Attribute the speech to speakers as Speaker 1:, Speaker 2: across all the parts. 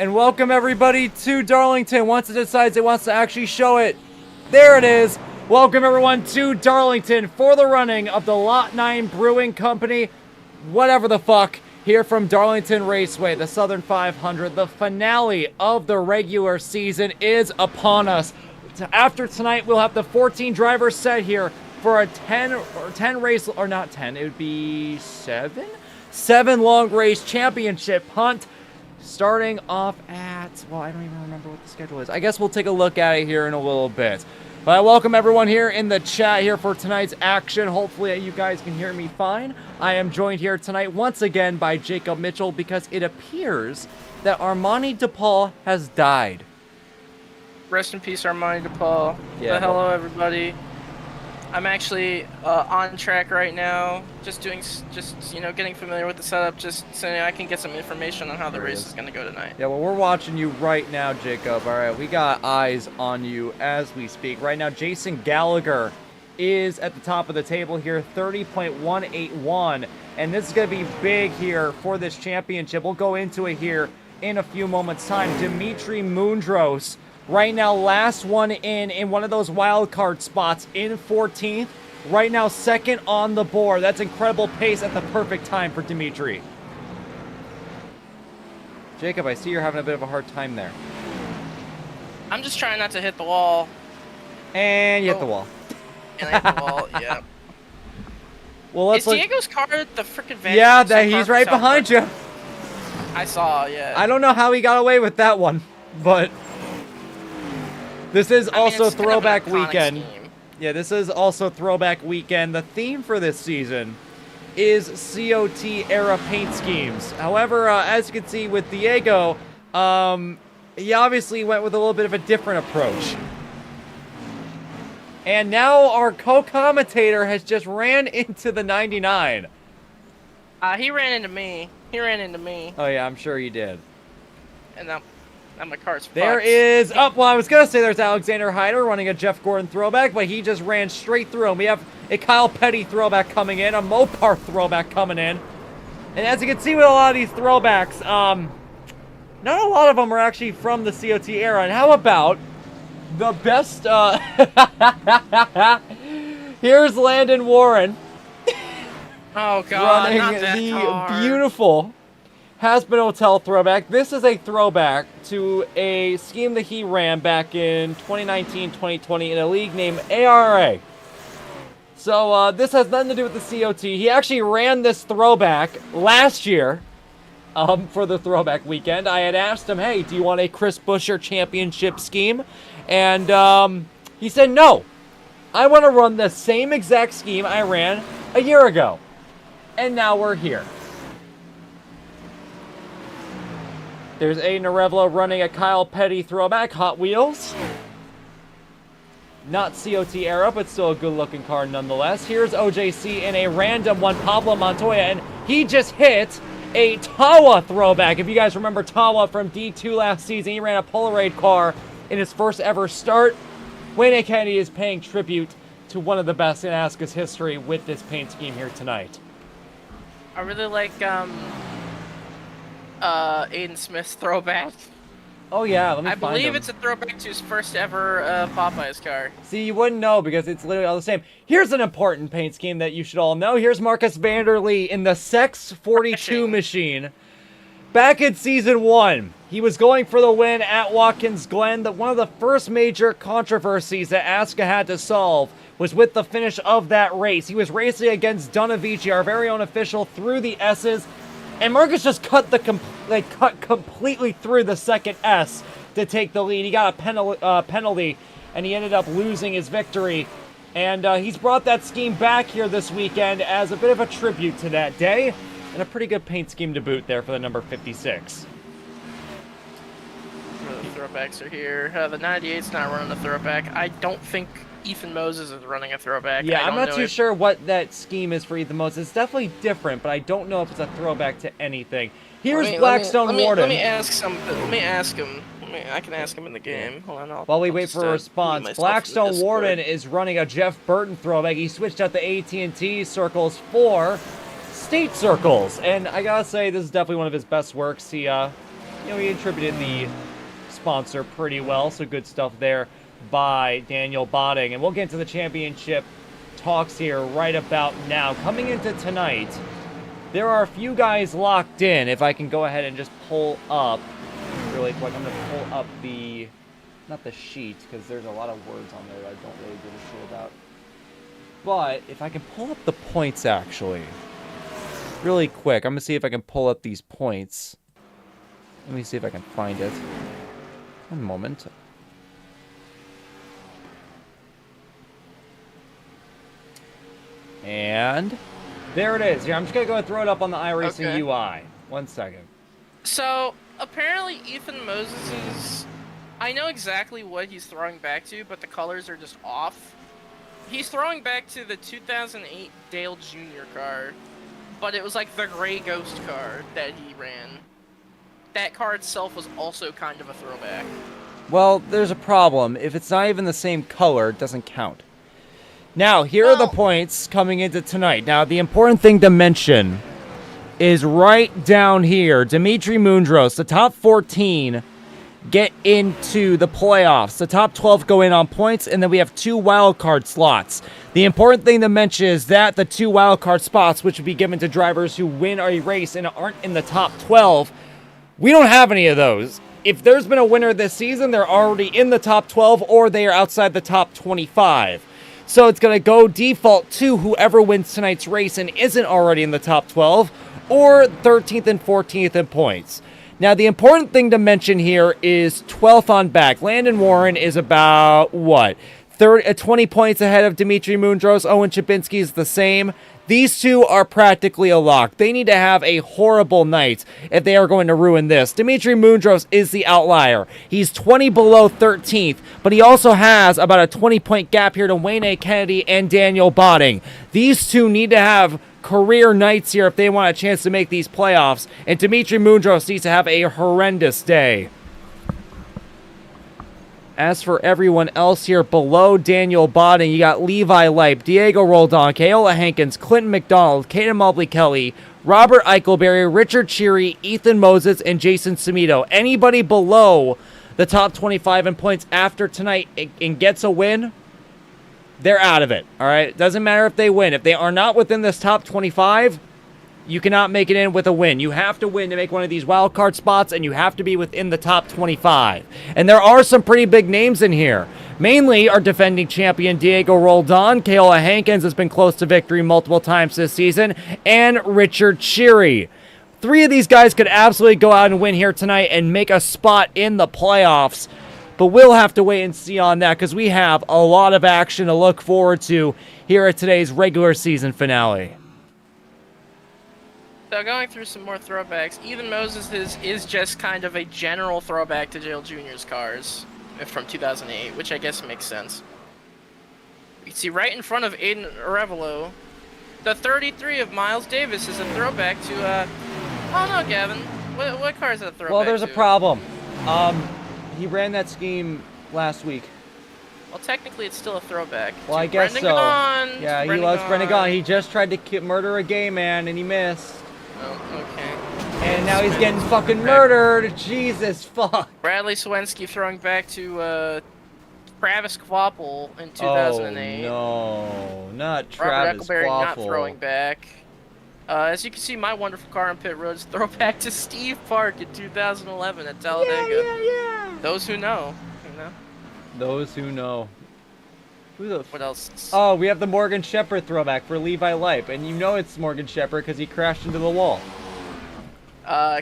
Speaker 1: And welcome everybody to Darlington. Once it decides it wants to actually show it, there it is. Welcome everyone to Darlington for the running of the Lot 9 Brewing Company, whatever the fuck, here from Darlington Raceway, the Southern 500. The finale of the regular season is upon us. After tonight, we'll have the 14 drivers set here for a 10 race, or not 10, it would be 7 long race championship hunt. Starting off at, well, I don't even remember what the schedule is. I guess we'll take a look at it here in a little bit. But I welcome everyone here in the chat here for tonight's action. Hopefully you guys can hear me fine. I am joined here tonight once again by Jacob Mitchell because it appears that Armani DePaul has died.
Speaker 2: Rest in peace, Armani DePaul.
Speaker 1: Yeah,
Speaker 2: hello, everybody. I'm actually on track right now, just getting familiar with the setup, just so I can get some information on how the race is going to go tonight.
Speaker 1: Yeah, well, we're watching you right now, Jacob. All right, we got eyes on you as we speak. Right now, Jason Gallagher is at the top of the table here, 30.181, and this is going to be big here for this championship. We'll go into it here in a few moments' time. Dimitri Mundros, right now, last one in one of those wild card spots in 14th. Right now, second on the board. That's incredible pace at the perfect time for Dimitri. Jacob, I see you're having a bit of a hard time there.
Speaker 2: I'm just trying not to hit the wall.
Speaker 1: And you hit the wall.
Speaker 2: And I hit the wall, yeah.
Speaker 1: Well, let's
Speaker 2: Is Diego's car at the frickin' van?
Speaker 1: Yeah, he's right behind you.
Speaker 2: I saw, yeah.
Speaker 1: I don't know how he got away with that one, but this is also Throwback Weekend.
Speaker 2: Scheme.
Speaker 1: Yeah, this is also Throwback Weekend. The theme for this season is COT era paint schemes. However, as you can see with Diego, he obviously went with a little bit of a different approach. And now our co-commentator has just ran into the 99.
Speaker 2: He ran into me.
Speaker 1: Oh yeah, I'm sure he did.
Speaker 2: And now my car's fucked.
Speaker 1: There is, well, I was going to say there's Alexander Hyder running a Jeff Gordon throwback, but he just ran straight through him. We have a Kyle Petty throwback coming in, a Mopar throwback coming in. And as you can see with a lot of these throwbacks, not a lot of them are actually from the COT era. And how about the best, here's Landon Warren.
Speaker 2: Oh, God,
Speaker 1: running
Speaker 2: not that
Speaker 1: the
Speaker 2: car.
Speaker 1: beautiful Has-Been Hotel throwback. This is a throwback to a scheme that he ran back in 2019-2020 in a league named ARA. So this has nothing to do with the COT. He actually ran this throwback last year for the Throwback Weekend. I had asked him, hey, do you want a Chris Buescher championship scheme? And he said, no. I want to run the same exact scheme I ran a year ago. And now we're here. There's a Narevlo running a Kyle Petty throwback, Hot Wheels. Not COT era, but still a good-looking car nonetheless. Here's OJC in a random one, Pablo Montoya, and he just hit a Tawa throwback. If you guys remember Tawa from D2 last season, he ran a Polaroid car in his first ever start. Wayne Kennedy is paying tribute to one of the best in ASCA's history with this paint scheme here tonight.
Speaker 2: I really like, Aiden Smith's throwback.
Speaker 1: Oh yeah, let me find
Speaker 2: I believe
Speaker 1: him.
Speaker 2: it's a throwback to his first ever Popeyes car.
Speaker 1: See, you wouldn't know because it's literally all the same. Here's an important paint scheme that you should all know. Here's Marcus Vanderlee in the Sex 42 machine. Back in Season 1, he was going for the win at Watkins Glen. One of the first major controversies that ASCA had to solve was with the finish of that race. He was racing against Donavici, our very own official, through the S's. And Marcus just cut completely through the second S to take the lead. He got a penalty, and he ended up losing his victory. And he's brought that scheme back here this weekend as a bit of a tribute to that day. And a pretty good paint scheme to boot there for the number 56.
Speaker 2: The throwbacks are here. The 98's not running a throwback. I don't think Ethan Moses is running a throwback.
Speaker 1: Yeah, I'm not too sure what that scheme is for Ethan Moses. It's definitely different, but I don't know if it's a throwback to anything. Here's Blackstone Warden.
Speaker 2: Let me ask him. I can ask him in the game. Hold on.
Speaker 1: While we wait for a response, Blackstone Warden is running a Jeff Burton throwback. He switched out the AT&T circles for state circles, and I gotta say, this is definitely one of his best works. He you know, he attributed the sponsor pretty well, so good stuff there by Daniel Botting. And we'll get into the championship talks here right about now. Coming into tonight, there are a few guys locked in. If I can go ahead and just pull up really quick, I'm going to pull up the, not the sheet, because there's a lot of words on there that I don't really give a shit about. But if I can pull up the points, actually, really quick, I'm going to see if I can pull up these points. Let me see if I can find it. One moment. And there it is. Here, I'm just going to go and throw it up on the iRacing UI. 1 second.
Speaker 2: So, apparently Ethan Moses's... I know exactly what he's throwing back to, but the colors are just off. He's throwing back to the 2008 Dale Jr. car, but it was like the Gray Ghost car that he ran. That car itself was also kind of a throwback.
Speaker 1: Well, there's a problem. If it's not even the same color, it doesn't count. Now, here are the points coming into tonight. Now, the important thing to mention is right down here. Dimitri Mundros, the top 14 get into the playoffs. The top 12 go in on points, and then we have 2 wildcard slots. The important thing to mention is that the 2 wildcard spots, which would be given to drivers who win a race and aren't in the top 12, we don't have any of those. If there's been a winner this season, they're already in the top 12 or they are outside the top 25. So it's going to go default to whoever wins tonight's race and isn't already in the top 12 or 13th and 14th in points. Now, the important thing to mention here is 12th on back. Landon Warren is about, 20 points ahead of Dimitri Mundros. Owen Chabinski is the same. These two are practically a lock. They need to have a horrible night if they are going to ruin this. Dimitri Mundros is the outlier. He's 20 below 13th, but he also has about a 20-point gap here to Wayne A. Kennedy and Daniel Botting. These two need to have career nights here if they want a chance to make these playoffs, and Dimitri Mundros needs to have a horrendous day. As for everyone else here below Daniel Botting, you got Levi Leip, Diego Roldan, Keola Hankins, Clinton McDonald, Caden Mobley-Kelly, Robert Eichelberry, Richard Cheery, Ethan Moses, and Jason Semito. Anybody below the top 25 in points after tonight and gets a win, they're out of it, all right? It doesn't matter if they win. If they are not within this top 25, you cannot make it in with a win. You have to win to make one of these wild card spots, and you have to be within the top 25. And there are some pretty big names in here. Mainly our defending champion Diego Roldan. Keola Hankins has been close to victory multiple times this season. And Richard Cheery. 3 of these guys could absolutely go out and win here tonight and make a spot in the playoffs. But we'll have to wait and see on that because we have a lot of action to look forward to here at today's regular season finale.
Speaker 2: So going through some more throwbacks, Ethan Moses is just kind of a general throwback to Dale Jr.'s cars from 2008, which I guess makes sense. You can see right in front of Aiden Arevalo, the 33 of Miles Davis is a throwback to, oh no, Gavin, what car is that a throwback to?
Speaker 1: Well, there's a problem. He ran that scheme last week.
Speaker 2: Well, technically, it's still a throwback.
Speaker 1: Well, I guess so. Yeah, he loves Brendan Gaughan. He just tried to murder a gay man, and he missed.
Speaker 2: Oh, okay.
Speaker 1: And now he's getting fucking murdered. Jesus, fuck.
Speaker 2: Bradley Swensky throwing back to Travis Kvapil in 2008.
Speaker 1: Oh, no. Not Travis
Speaker 2: Robert Eichelberry
Speaker 1: Kvapil.
Speaker 2: not throwing back. As you can see, my wonderful car on pit road is throwback to Steve Park in 2011 at Talladega.
Speaker 1: Yeah.
Speaker 2: Those who know, you know.
Speaker 1: Those who know.
Speaker 2: What else?
Speaker 1: Oh, we have the Morgan Shepherd throwback for Levi Leip, and you know it's Morgan Shepherd because he crashed into the wall.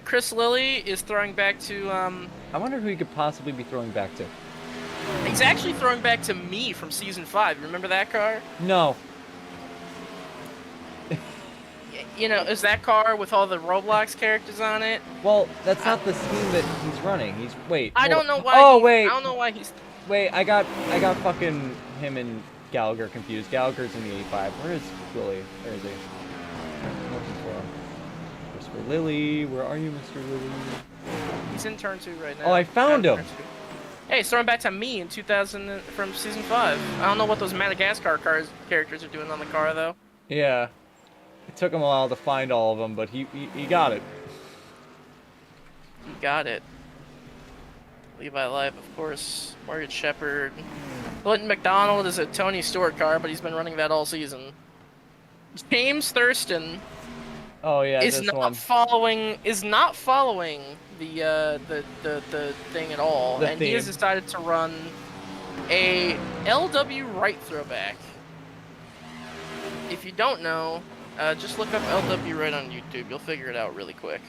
Speaker 2: Chris Lilly is throwing back to,
Speaker 1: I wonder who he could possibly be throwing back to.
Speaker 2: He's actually throwing back to me from Season 5. Remember that car?
Speaker 1: No.
Speaker 2: You know, is that car with all the Roblox characters on it?
Speaker 1: Well, that's not the scheme that he's running. Wait.
Speaker 2: I don't know why.
Speaker 1: Wait.
Speaker 2: I don't know why he's.
Speaker 1: Wait, I got fucking him and Gallagher confused. Gallagher's in the 85. Where is Willie? Where is he? I'm looking for him. Mr. Lilly, where are you, Mr. Lilly?
Speaker 2: He's in turn 2 right now.
Speaker 1: Oh, I found him.
Speaker 2: Hey, he's throwing back to me in 2000 from Season 5. I don't know what those Madagascar characters are doing on the car though.
Speaker 1: Yeah. It took him a while to find all of them, but he got it.
Speaker 2: He got it. Levi Live, of course. Morgan Shepherd. Clinton McDonald is a Tony Stewart car, but he's been running that all season. James Thurston
Speaker 1: Oh yeah,
Speaker 2: is
Speaker 1: this
Speaker 2: not
Speaker 1: one.
Speaker 2: following the thing at all,
Speaker 1: The
Speaker 2: and he has
Speaker 1: theme.
Speaker 2: decided to run a LW right throwback. If you don't know, just look up LW right on YouTube. You'll figure it out really quick.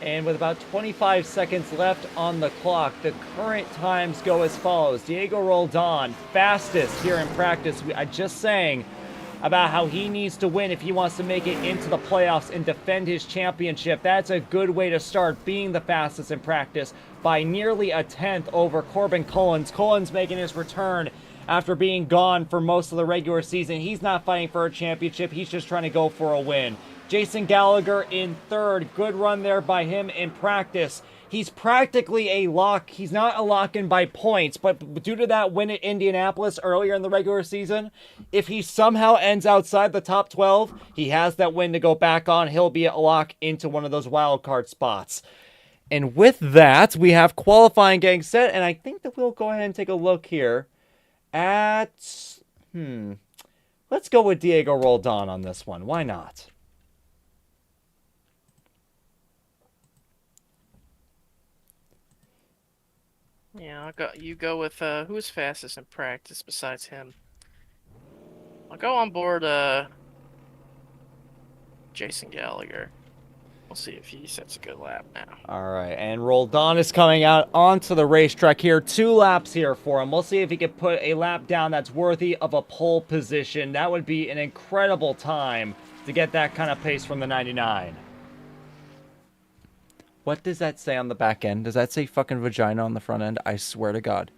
Speaker 1: And with about 25 seconds left on the clock, the current times go as follows. Diego Roldan, fastest here in practice. I just saying about how he needs to win if he wants to make it into the playoffs and defend his championship. That's a good way to start, being the fastest in practice by nearly a tenth over Corbin Cullins. Cullins making his return after being gone for most of the regular season. He's not fighting for a championship. He's just trying to go for a win. Jason Gallagher in third. Good run there by him in practice. He's practically a lock. He's not a lock-in by points, but due to that win at Indianapolis earlier in the regular season, if he somehow ends outside the top 12, he has that win to go back on. He'll be a lock into one of those wild card spots. And with that, we have qualifying getting set, and I think that we'll go ahead and take a look here at... Let's go with Diego Roldan on this one. Why not?
Speaker 2: Yeah, you go with who's fastest in practice besides him. I'll go on board Jason Gallagher. We'll see if he sets a good lap now.
Speaker 1: All right, and Roldan is coming out onto the racetrack here. 2 laps here for him. We'll see if he can put a lap down that's worthy of a pole position. That would be an incredible time to get that kind of pace from the 99. What does that say on the back end? Does that say fucking vagina on the front end? I swear to God.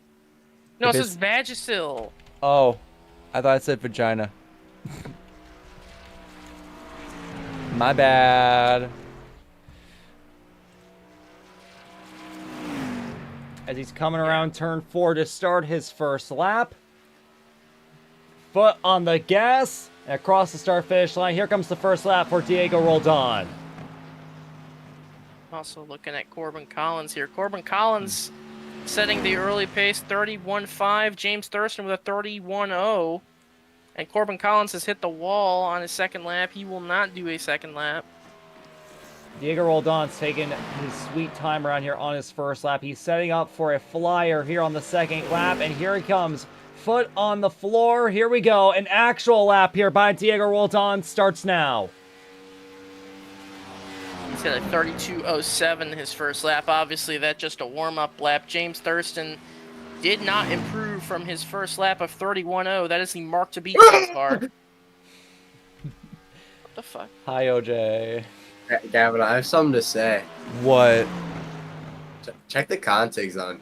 Speaker 2: No,
Speaker 1: If
Speaker 2: it says Vagisil.
Speaker 1: Oh, I thought it said vagina. My bad. As he's coming around turn 4 to start his first lap. Foot on the gas. And across the start-finish line. Here comes the first lap for Diego Roldan.
Speaker 2: Also looking at Corbin Collins here. Corbin Collins setting the early pace, 31.5. James Thurston with a 31.0. And Corbin Collins has hit the wall on his second lap. He will not do a second lap.
Speaker 1: Diego Roldan's taking his sweet time around here on his first lap. He's setting up for a flyer here on the second lap. And here he comes. Foot on the floor. Here we go. An actual lap here by Diego Roldan starts now.
Speaker 2: He's got a 32.07 his first lap. Obviously, that's just a warm-up lap. James Thurston did not improve from his first lap of 31.0. That is the mark to beat so far. What the fuck?
Speaker 1: Hi, OJ.
Speaker 3: Gavin, I have something to say.
Speaker 1: What?
Speaker 3: Check the contigs on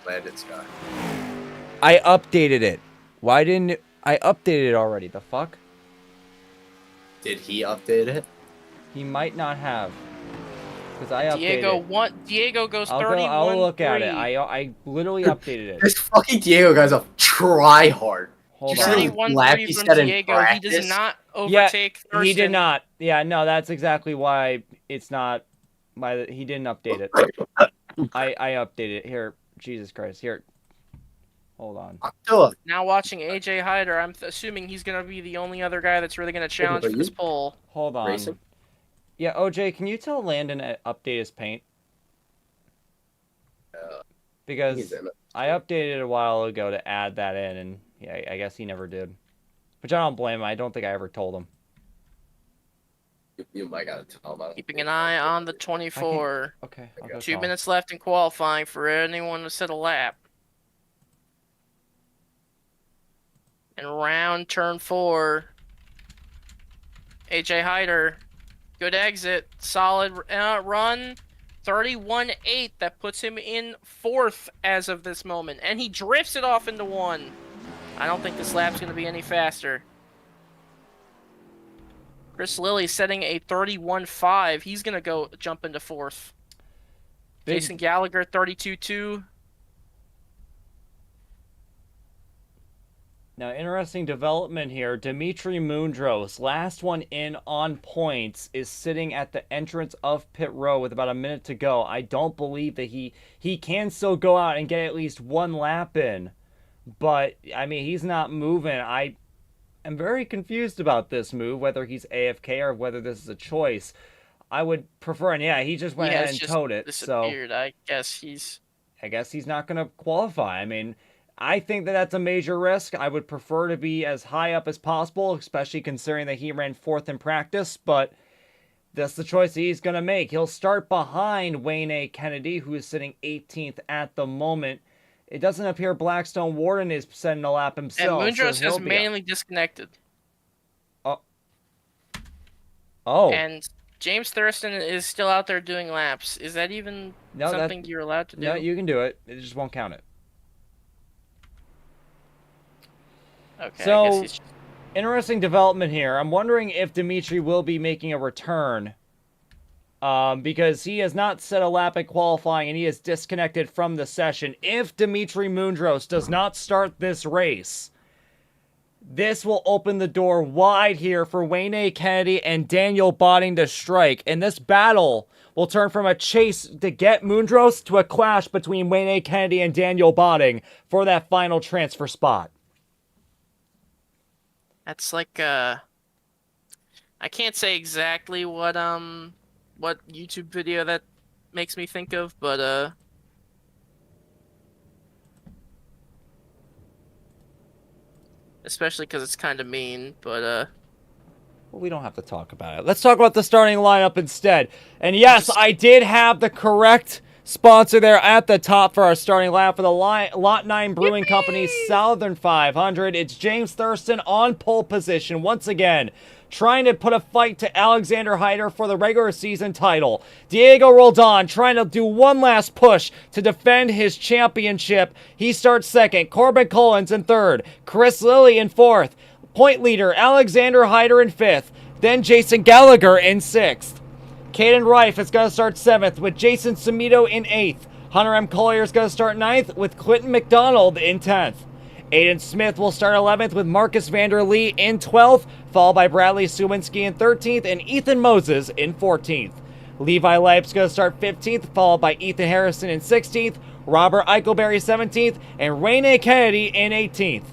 Speaker 3: Landon's car.
Speaker 1: I updated it. Why didn't I updated it already? The fuck?
Speaker 3: Did he update it?
Speaker 1: He might not have. Because I updated it.
Speaker 2: Diego goes 31.
Speaker 1: I'll look at it. I literally updated it.
Speaker 3: This fucking Diego guy's a try hard.
Speaker 1: Hold
Speaker 3: You see
Speaker 1: on.
Speaker 3: the lap
Speaker 2: 31.3
Speaker 3: he
Speaker 2: from
Speaker 3: set in
Speaker 2: Diego. He
Speaker 3: practice?
Speaker 2: does not
Speaker 1: Yeah,
Speaker 2: overtake Thurston.
Speaker 1: he did not. Yeah, no, that's exactly why it's not. He didn't update it. I updated it. Here, Jesus Christ. Here. Hold on.
Speaker 2: Now watching AJ Hyder, I'm assuming he's going to be the only other guy that's really going to challenge for this pole.
Speaker 1: Hold on.
Speaker 3: Racing?
Speaker 1: Yeah, OJ, can you tell Landon to update his paint? Because I updated it a while ago to add that in, and yeah, I guess he never did. Which I don't blame him. I don't think I ever told him.
Speaker 3: You might gotta tell him.
Speaker 2: Keeping an eye on the 24.
Speaker 1: Okay. I'll go
Speaker 2: 2
Speaker 1: tell him.
Speaker 2: minutes left in qualifying for anyone to set a lap. And round turn 4. AJ Hyder. Good exit. Solid run. 31.8. That puts him in 4th as of this moment. And he drifts it off into 1. I don't think this lap's going to be any faster. Chris Lilly setting a 31.5. He's going to go jump into 4th. Jason Gallagher, 32.2.
Speaker 1: Now, interesting development here. Dimitri Mundros, last one in on points, is sitting at the entrance of pit row with about a minute to go. I don't believe that he can still go out and get at least one lap in. But, I mean, he's not moving. I am very confused about this move, whether he's AFK or whether this is a choice. I would prefer, and yeah, he just went ahead and towed it.
Speaker 2: Disappeared.
Speaker 1: So
Speaker 2: I guess he's
Speaker 1: not going to qualify. I mean, I think that that's a major risk. I would prefer to be as high up as possible, especially considering that he ran 4th in practice, but that's the choice he's going to make. He'll start behind Wayne A. Kennedy, who is sitting 18th at the moment. It doesn't appear Blackstone Warden is setting a lap himself.
Speaker 2: And Mundros
Speaker 1: so
Speaker 2: is mainly disconnected.
Speaker 1: Oh.
Speaker 2: And James Thurston is still out there doing laps. Is that even something you're allowed to do?
Speaker 1: No, you can do it. It just won't count it.
Speaker 2: Okay,
Speaker 1: so,
Speaker 2: I guess he's...
Speaker 1: interesting development here. I'm wondering if Dimitri will be making a return. Because he has not set a lap at qualifying and he is disconnected from the session. If Dimitri Mundros does not start this race, this will open the door wide here for Wayne A. Kennedy and Daniel Botting to strike. And this battle will turn from a chase to get Mundros to a clash between Wayne A. Kennedy and Daniel Botting for that final transfer spot.
Speaker 2: That's like, I can't say exactly what YouTube video that makes me think of, but, especially because it's kind of mean, but,
Speaker 1: well, we don't have to talk about it. Let's talk about the starting lineup instead. And yes, I did have the correct sponsor there at the top for our starting lineup for the Lot 9 Brewing Company Southern 500. It's James Thurston on pole position once again, trying to put a fight to Alexander Hyder for the regular season title. Diego Roldan trying to do one last push to defend his championship. He starts second. Corbin Collins in third. Chris Lilly in fourth. Point leader Alexander Hyder in fifth. Then Jason Gallagher in sixth. Caden Rife is going to start 7th with Jason Sumito in 8th. Hunter M. Collier is going to start 9th with Clinton McDonald in 10th. Aiden Smith will start 11th with Marcus Vanderlee in 12th, followed by Bradley Suwinski in 13th and Ethan Moses in 14th. Levi Leip's going to start 15th, followed by Ethan Harrison in 16th, Robert Eichelberry 17th, and Wayne A. Kennedy in 18th.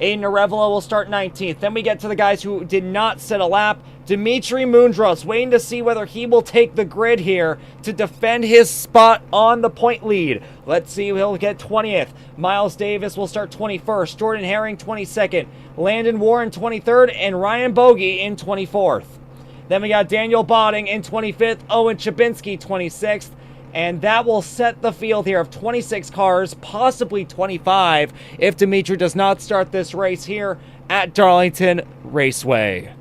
Speaker 1: Aiden Arevalo will start 19th. Then we get to the guys who did not set a lap. Dimitri Mundros waiting to see whether he will take the grid here to defend his spot on the point lead. Let's see who he'll get 20th. Miles Davis will start 21st. Jordan Herring 22nd. Landon Warren 23rd. And Ryan Bogey in 24th. Then we got Daniel Botting in 25th. Owen Chabinski 26th. And that will set the field here of 26 cars, possibly 25, if Dimitri does not start this race here at Darlington Raceway.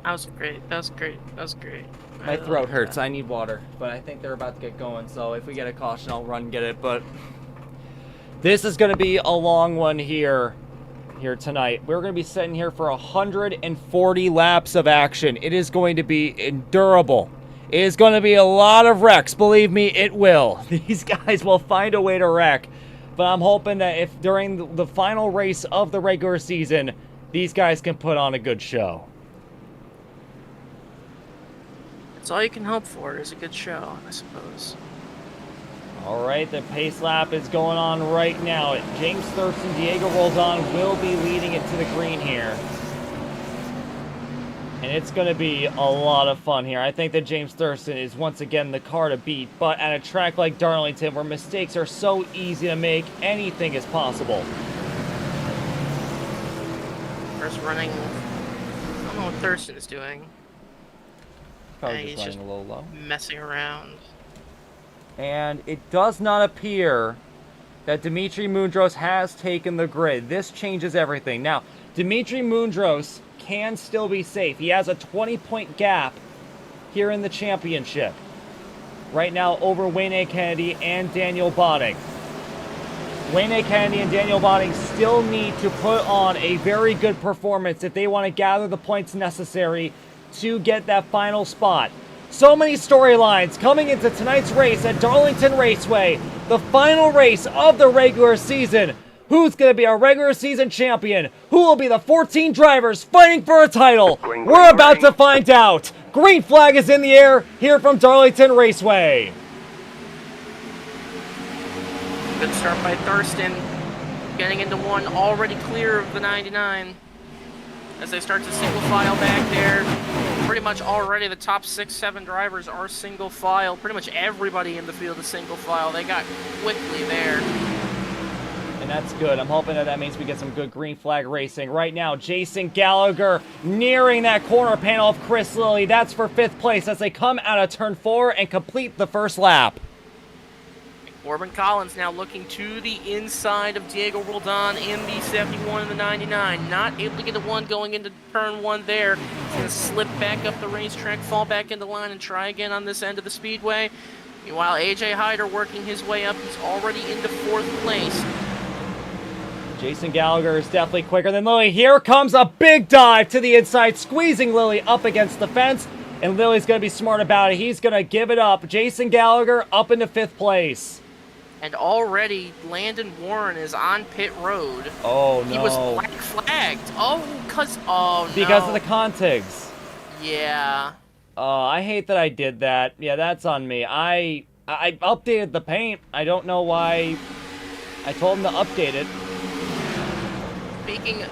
Speaker 2: that was great. That was great. That was great.
Speaker 1: My throat hurts. I need water, but I think they're about to get going, so if we get a caution, I'll run and get it. But this is going to be a long one here tonight. We're going to be sitting here for 140 laps of action. It is going to be endurable. It is going to be a lot of wrecks. Believe me, it will. These guys will find a way to wreck. But I'm hoping that if during the final race of the regular season, these guys can put on a good show.
Speaker 2: That's all you can hope for is a good show, I suppose.
Speaker 1: All right, the pace lap is going on right now. James Thurston, Diego Roldan will be leading it to the green here. And it's going to be a lot of fun here. I think that James Thurston is once again the car to beat. But at a track like Darlington, where mistakes are so easy to make, anything is possible.
Speaker 2: First running... I don't know what Thurston is doing.
Speaker 1: Probably
Speaker 2: He's
Speaker 1: just
Speaker 2: just
Speaker 1: running a little low.
Speaker 2: messing around.
Speaker 1: And it does not appear that Dimitri Mundros has taken the grid. This changes everything. Now, Dimitri Mundros can still be safe. He has a 20-point gap here in the championship. Right now over Wayne A. Kennedy and Daniel Botting. Wayne A. Kennedy and Daniel Botting still need to put on a very good performance if they want to gather the points necessary to get that final spot. So many storylines coming into tonight's race at Darlington Raceway, the final race of the regular season. Who's going to be our regular season champion? Who will be the 14 drivers fighting for a title? We're about to find out. Green flag is in the air here from Darlington Raceway.
Speaker 2: Good start by Thurston. Getting into one, already clear of the 99. As they start to single file back there. Pretty much already the top 6-7 drivers are single file. Pretty much everybody in the field is single file. They got quickly there.
Speaker 1: And that's good. I'm hoping that means we get some good green flag racing. Right now, Jason Gallagher nearing that corner panel of Chris Lilly. That's for 5th place as they come out of turn 4 and complete the first lap.
Speaker 2: Corbin Collins now looking to the inside of Diego Roldan in the 71 and the 99. Not able to get the one going into turn 1 there. He's going to slip back up the racetrack, fall back into line, and try again on this end of the speedway. Meanwhile, AJ Hyder working his way up. He's already into 4th place.
Speaker 1: Jason Gallagher is definitely quicker than Lilly. Here comes a big dive to the inside, squeezing Lilly up against the fence. And Lilly's going to be smart about it. He's going to give it up. Jason Gallagher up into 5th place.
Speaker 2: And already, Landon Warren is on pit road.
Speaker 1: Oh, no.
Speaker 2: He was black flagged. Oh, no.
Speaker 1: Because of the contigs.
Speaker 2: Yeah.
Speaker 1: I hate that I did that. Yeah, that's on me. I updated the paint. I don't know why I told him to update it.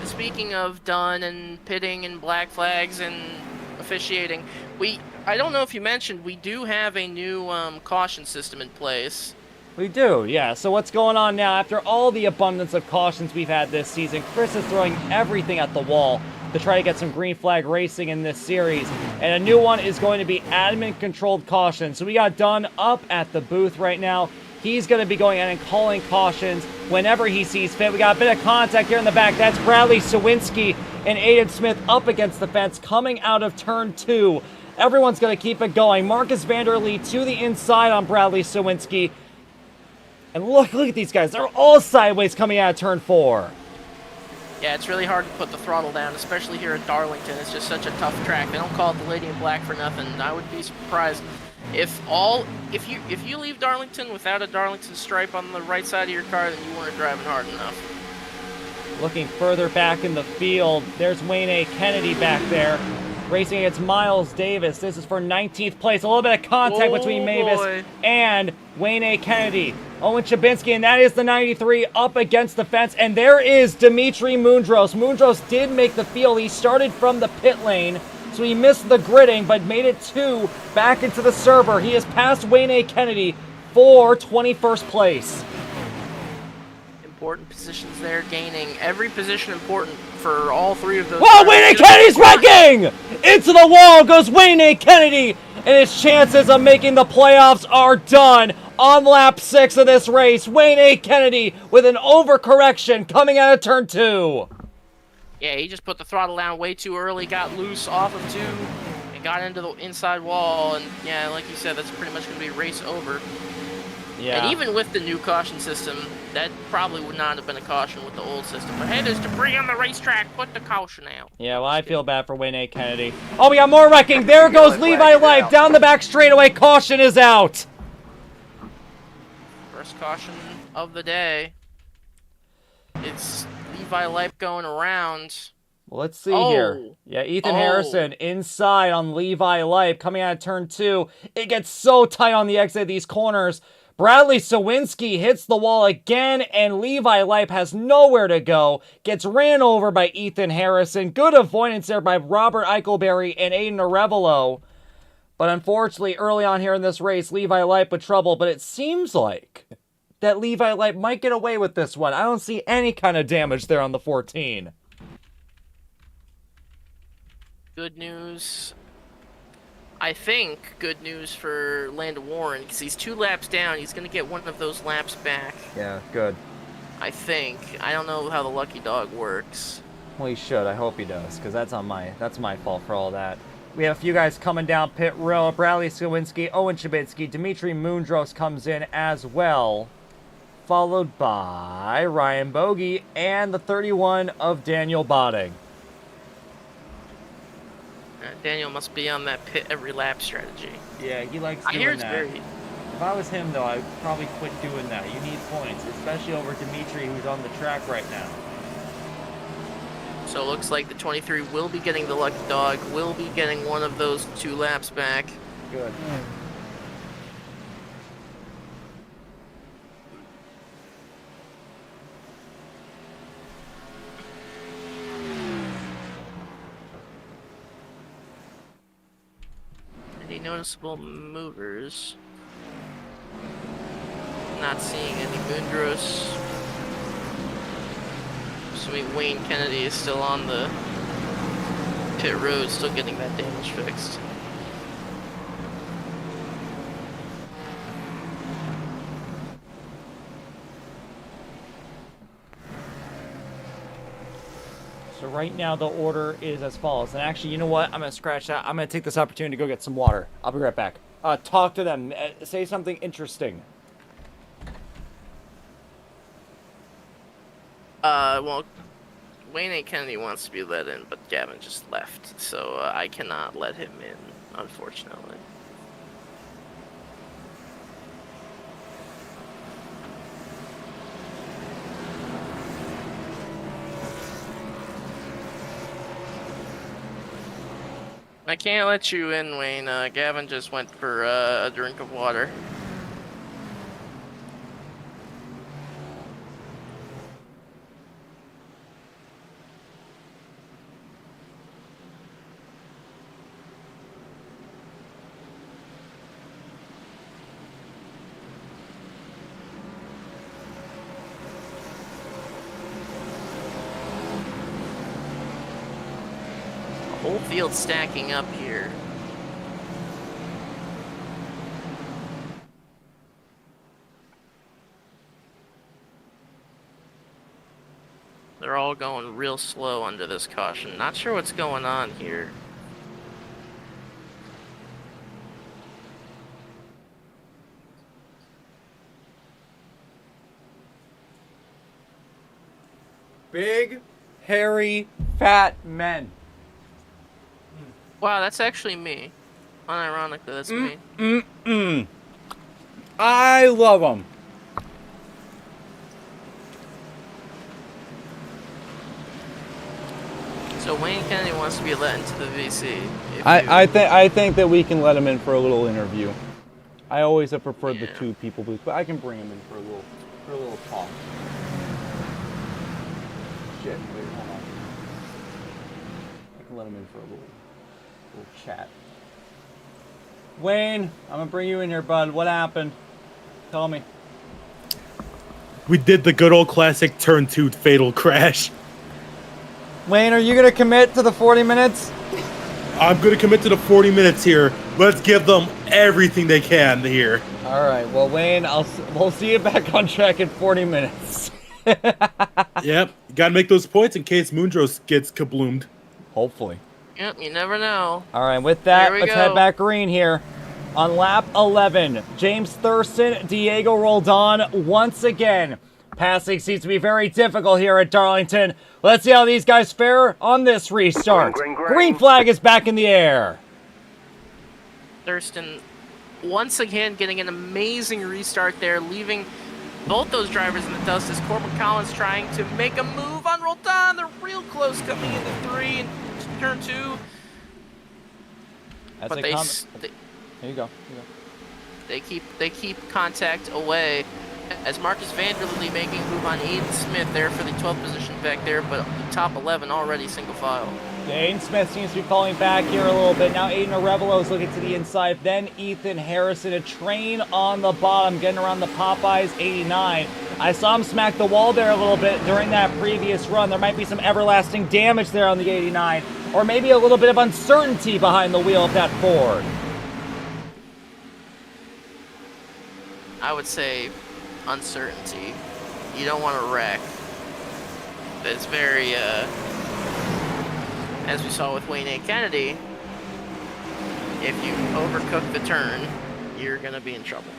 Speaker 2: Speaking of done and pitting and black flags and officiating, I don't know if you mentioned, we do have a new caution system in place.
Speaker 1: We do, yeah. So what's going on now? After all the abundance of cautions we've had this season, Chris is throwing everything at the wall to try to get some green flag racing in this series. And a new one is going to be admin-controlled caution. So we got Dunn up at the booth right now. He's going to be going in and calling cautions whenever he sees fit. We got a bit of contact here in the back. That's Bradley Sawinski and Aiden Smith up against the fence coming out of turn 2. Everyone's going to keep it going. Marcus Vanderlee to the inside on Bradley Sawinski. And look at these guys. They're all sideways coming out of turn 4.
Speaker 2: Yeah, it's really hard to put the throttle down, especially here at Darlington. It's just such a tough track. They don't call it the Lady in Black for nothing. I would be surprised if you leave Darlington without a Darlington stripe on the right side of your car, then you weren't driving hard enough.
Speaker 1: Looking further back in the field, there's Wayne A. Kennedy back there. Racing against Miles Davis. This is for 19th place. A little bit of contact between Mavis and Wayne A. Kennedy. Owen Chabinski, and that is the 93 up against the fence. And there is Dimitri Mundros. Mundros did make the field. He started from the pit lane, so he missed the gridding, but made it back into the server. He has passed Wayne A. Kennedy for 21st place.
Speaker 2: Important positions there, gaining every position important for all 3 of those.
Speaker 1: Whoa, Wayne A. Kennedy's wrecking! Into the wall goes Wayne A. Kennedy, and his chances of making the playoffs are done. On lap 6 of this race, Wayne A. Kennedy with an overcorrection coming out of turn 2.
Speaker 2: Yeah, he just put the throttle down way too early, got loose off of 2, and got into the inside wall. And yeah, like you said, that's pretty much going to be race over.
Speaker 1: Yeah.
Speaker 2: And even with the new caution system, that probably would not have been a caution with the old system. But hey, there's debris on the racetrack. Put the caution out.
Speaker 1: Yeah, well, I feel bad for Wayne A. Kennedy. Oh, we got more wrecking. There goes Levi Lipe down the back straightaway. Caution is out.
Speaker 2: First caution of the day. It's Levi Lipe going around.
Speaker 1: Well, let's see here. Yeah, Ethan Harrison inside on Levi Lipe coming out of turn 2. It gets so tight on the exit of these corners. Bradley Sawinski hits the wall again, and Levi Lipe has nowhere to go. Gets ran over by Ethan Harrison. Good avoidance there by Robert Eichelberry and Aiden Arevalo. But unfortunately, early on here in this race, Levi Lipe with trouble. But it seems like that Levi Lipe might get away with this one. I don't see any kind of damage there on the 14.
Speaker 2: Good news. I think good news for Landon Warren, because he's 2 laps down. He's going to get one of those laps back.
Speaker 1: Yeah, good.
Speaker 2: I think. I don't know how the lucky dog works.
Speaker 1: Well, he should. I hope he does, because that's my fault for all that. We have a few guys coming down pit row. Bradley Sawinski, Owen Chabinski, Dimitri Mundros comes in as well, followed by Ryan Bogey and the 31 of Daniel Botting.
Speaker 2: Daniel must be on that pit every lap strategy.
Speaker 1: Yeah, he likes
Speaker 2: I
Speaker 1: doing
Speaker 2: hear it's
Speaker 1: that.
Speaker 2: very.
Speaker 1: If I was him, though, I'd probably quit doing that. You need points, especially over Dimitri, who's on the track right now.
Speaker 2: So it looks like the 23 will be getting the lucky dog, will be getting one of those 2 laps back.
Speaker 1: Good.
Speaker 2: Any noticeable movers? Not seeing any Moondros. Assuming Wayne Kennedy is still on the pit road, still getting that damage fixed.
Speaker 1: So right now the order is as follows. And actually, you know what? I'm going to scratch that. I'm going to take this opportunity to go get some water. I'll be right back. Talk to them. Say something interesting.
Speaker 2: Well, Wayne A. Kennedy wants to be let in, but Gavin just left, so I cannot let him in, unfortunately. I can't let you in, Wayne. Gavin just went for a drink of water. Whole field stacking up here. They're all going real slow under this caution. Not sure what's going on here.
Speaker 1: Big, hairy, fat men.
Speaker 2: Wow, that's actually me. Unironically, that's me.
Speaker 1: I love them.
Speaker 2: So Wayne Kennedy wants to be let into the VC.
Speaker 4: I think that we can let him in for a little interview. I always have preferred the 2 people booth, but I can bring him in for a little talk. Shit, wait, hold on. I can let him in for a little chat. Wayne, I'm gonna bring you in here, bud. What happened? Tell me.
Speaker 5: We did the good old classic turn 2 fatal crash.
Speaker 1: Wayne, are you going to commit to the 40 minutes?
Speaker 5: I'm going to commit to the 40 minutes here. Let's give them everything they can here.
Speaker 1: All right. Well, Wayne, we'll see you back on track in 40 minutes.
Speaker 5: Yep. You got to make those points in case Moondros gets kabloomed.
Speaker 1: Hopefully.
Speaker 2: Yep, you never know.
Speaker 1: All right. With that,
Speaker 2: Here we
Speaker 1: let's
Speaker 2: go.
Speaker 1: head back green here. On lap 11, James Thurston, Diego Roldan once again. Passing seems to be very difficult here at Darlington. Let's see how these guys fare on this restart. Green flag is back in the air.
Speaker 2: Thurston once again getting an amazing restart there, leaving both those drivers in the dust as Corbin Collins trying to make a move on Roldan. They're real close coming into 3 and turn 2.
Speaker 1: As
Speaker 2: But
Speaker 1: they
Speaker 2: they,
Speaker 1: come-
Speaker 2: s- they
Speaker 1: Here you go.
Speaker 2: they keep contact away as Marcus Vanderlei making a move on Aiden Smith there for the 12th position back there, but the top 11 already single file.
Speaker 1: Aiden Smith seems to be falling back here a little bit. Now Aiden Arevalo is looking to the inside. Then Ethan Harrison, a train on the bottom, getting around the Popeyes 89. I saw him smack the wall there a little bit during that previous run. There might be some everlasting damage there on the 89, or maybe a little bit of uncertainty behind the wheel of that Ford.
Speaker 2: I would say uncertainty. You don't want to wreck. It's very, as we saw with Wayne A. Kennedy, if you overcook the turn, you're going to be in trouble.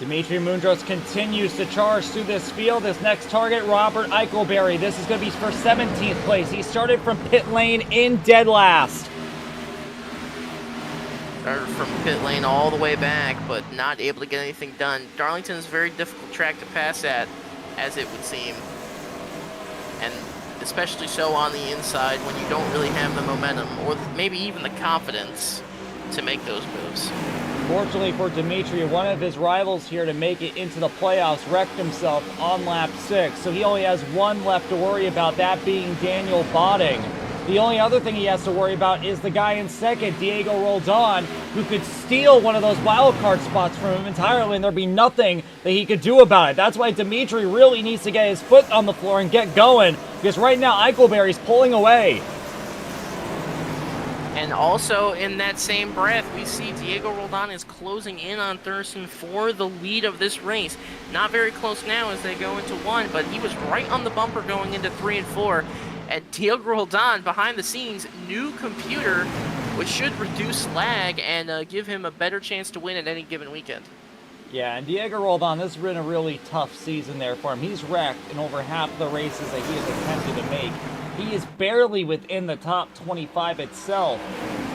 Speaker 1: Dimitri Mundros continues to charge through this field. His next target, Robert Eichelberry. This is going to be for 17th place. He started from pit lane in dead last.
Speaker 2: or from pit lane all the way back, but not able to get anything done. Darlington is a very difficult track to pass at, as it would seem. And especially so on the inside when you don't really have the momentum or maybe even the confidence to make those moves.
Speaker 1: Fortunately for Dimitri, one of his rivals here to make it into the playoffs wrecked himself on lap 6, so he only has one left to worry about, that being Daniel Botting. The only other thing he has to worry about is the guy in second, Diego Roldan, who could steal one of those wildcard spots from him entirely, and there'd be nothing that he could do about it. That's why Dimitri really needs to get his foot on the floor and get going, because right now Eichelberry's pulling away.
Speaker 2: And also, in that same breath, we see Diego Roldan is closing in on Thurston for the lead of this race. Not very close now as they go into 1, but he was right on the bumper going into 3 and 4. And Diego Roldan, behind the scenes, new computer, which should reduce lag and give him a better chance to win at any given weekend.
Speaker 1: Yeah, and Diego Roldan, this has been a really tough season there for him. He's wrecked in over half the races that he has attempted to make. He is barely within the top 25 itself.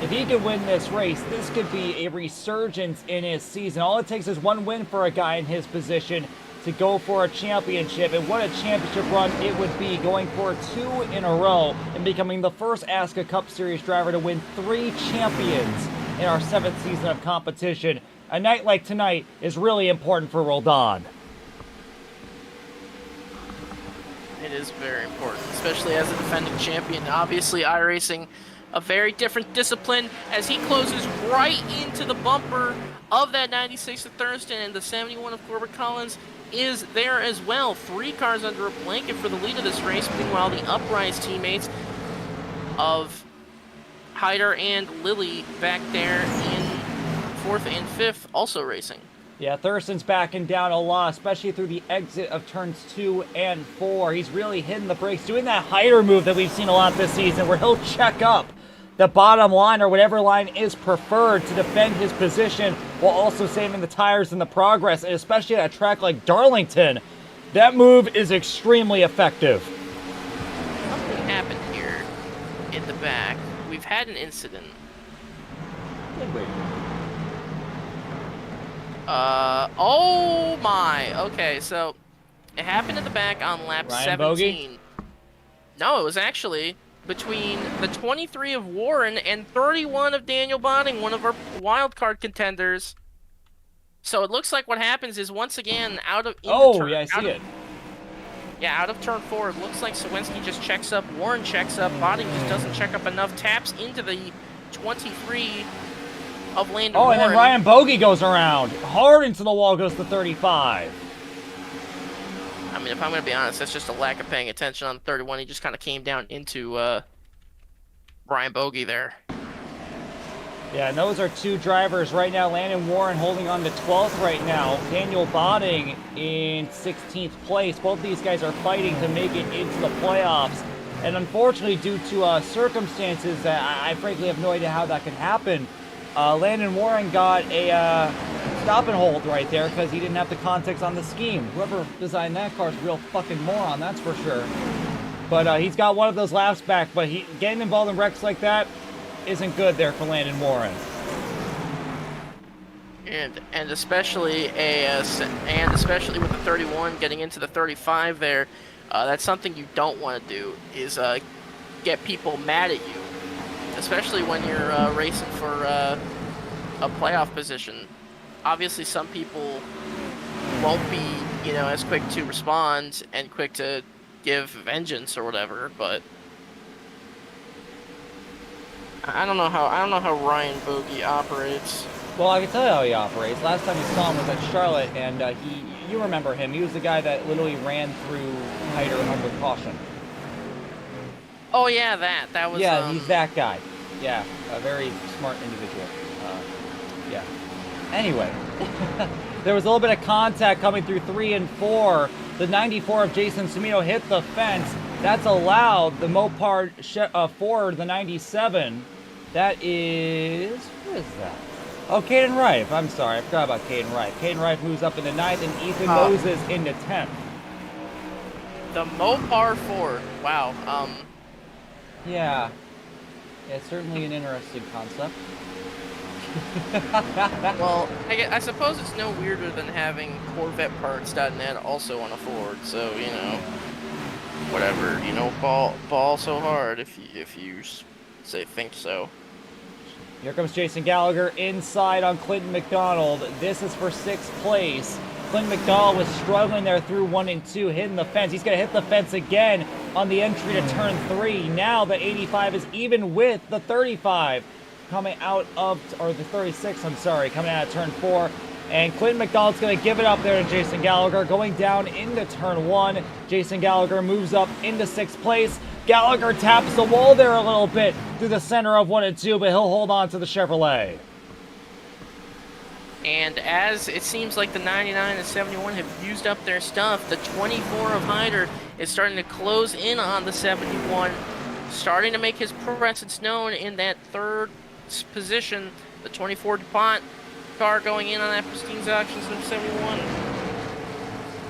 Speaker 1: If he can win this race, this could be a resurgence in his season. All it takes is one win for a guy in his position to go for a championship, and what a championship run it would be, going for 2 in a row and becoming the first ASCA Cup Series driver to win 3 champions in our 7th season of competition. A night like tonight is really important for Roldan.
Speaker 2: It is very important, especially as a defending champion. Obviously, iRacing, a very different discipline, as he closes right into the bumper of that 96 of Thurston, and the 71 of Corbett Collins is there as well. 3 cars under a blanket for the lead of this race. Meanwhile, the Uprise teammates of Hyder and Lilly back there in 4th and 5th, also racing.
Speaker 1: Yeah, Thurston's backing down a lot, especially through the exit of turns 2 and 4. He's really hitting the brakes, doing that Hyder move that we've seen a lot this season, where he'll check up the bottom line or whatever line is preferred to defend his position while also saving the tires in the progress, and especially at a track like Darlington. That move is extremely effective.
Speaker 2: Something happened here in the back. We've had an incident. Oh my. Okay, so it happened in the back on lap
Speaker 1: Ryan
Speaker 2: 17.
Speaker 1: Bogey?
Speaker 2: No, it was actually between the 23 of Warren and 31 of Daniel Botting, one of our wildcard contenders. So it looks like what happens is, once again, out of
Speaker 1: Yeah, I see it.
Speaker 2: Yeah, out of turn 4, it looks like Sawinski just checks up, Warren checks up, Botting just doesn't check up enough, taps into the 23 of Landon Warren.
Speaker 1: And then Ryan Bogey goes around. Hard into the wall goes the 35.
Speaker 2: I mean, if I'm going to be honest, that's just a lack of paying attention on the 31. He just kind of came down into Ryan Bogey there.
Speaker 1: Yeah, and those are 2 drivers right now. Landon Warren holding on to 12th right now. Daniel Botting in 16th place. Both these guys are fighting to make it into the playoffs. And unfortunately, due to circumstances that I frankly have no idea how that can happen, Landon Warren got a stop and hold right there because he didn't have the context on the scheme. Whoever designed that car is a real fucking moron, that's for sure. But he's got one of those laps back, but getting involved in wrecks like that isn't good there for Landon Warren.
Speaker 2: And especially especially with the 31 getting into the 35 there, that's something you don't want to do, is get people mad at you, especially when you're racing for a playoff position. Obviously, some people won't be, as quick to respond and quick to give vengeance or whatever, but I don't know how Ryan Bogey operates.
Speaker 1: Well, I can tell you how he operates. Last time we saw him was at Charlotte, and you remember him. He was the guy that literally ran through Hyder under caution.
Speaker 2: Oh yeah, that was.
Speaker 1: Yeah, he's that guy. Yeah, a very smart individual. Yeah. Anyway, there was a little bit of contact coming through 3 and 4. The 94 of Jason Cimino hit the fence. That's allowed the Mopar Ford, the 97. That is, who is that? Oh, Caden Rife. I'm sorry, I forgot about Caden Rife. Caden Rife moves up into 9th, and Ethan Moses into 10th.
Speaker 2: The Mopar Ford. Wow.
Speaker 1: Yeah. It's certainly an interesting concept.
Speaker 2: Well, I suppose it's no weirder than having CorvetteParts.net also on a Ford. So you know, whatever. You know, ball so hard if you say think so.
Speaker 1: Here comes Jason Gallagher inside on Clinton McDonald. This is for 6th place. Clinton McDonald was struggling there through 1 and 2, hitting the fence. He's going to hit the fence again on the entry to turn 3. Now the 85 is even with the 35 coming out of, or the 36, I'm sorry, coming out of turn 4. And Clinton McDonald's going to give it up there to Jason Gallagher, going down into turn 1. Jason Gallagher moves up into 6th place. Gallagher taps the wall there a little bit through the center of 1 and 2, but he'll hold on to the Chevrolet.
Speaker 2: And as it seems like the 99 and 71 have used up their stuff, the 24 of Hyder is starting to close in on the 71, starting to make his presence known in that 3rd position. The 24 DuPont car going in on that Prestine's Auctions number 71.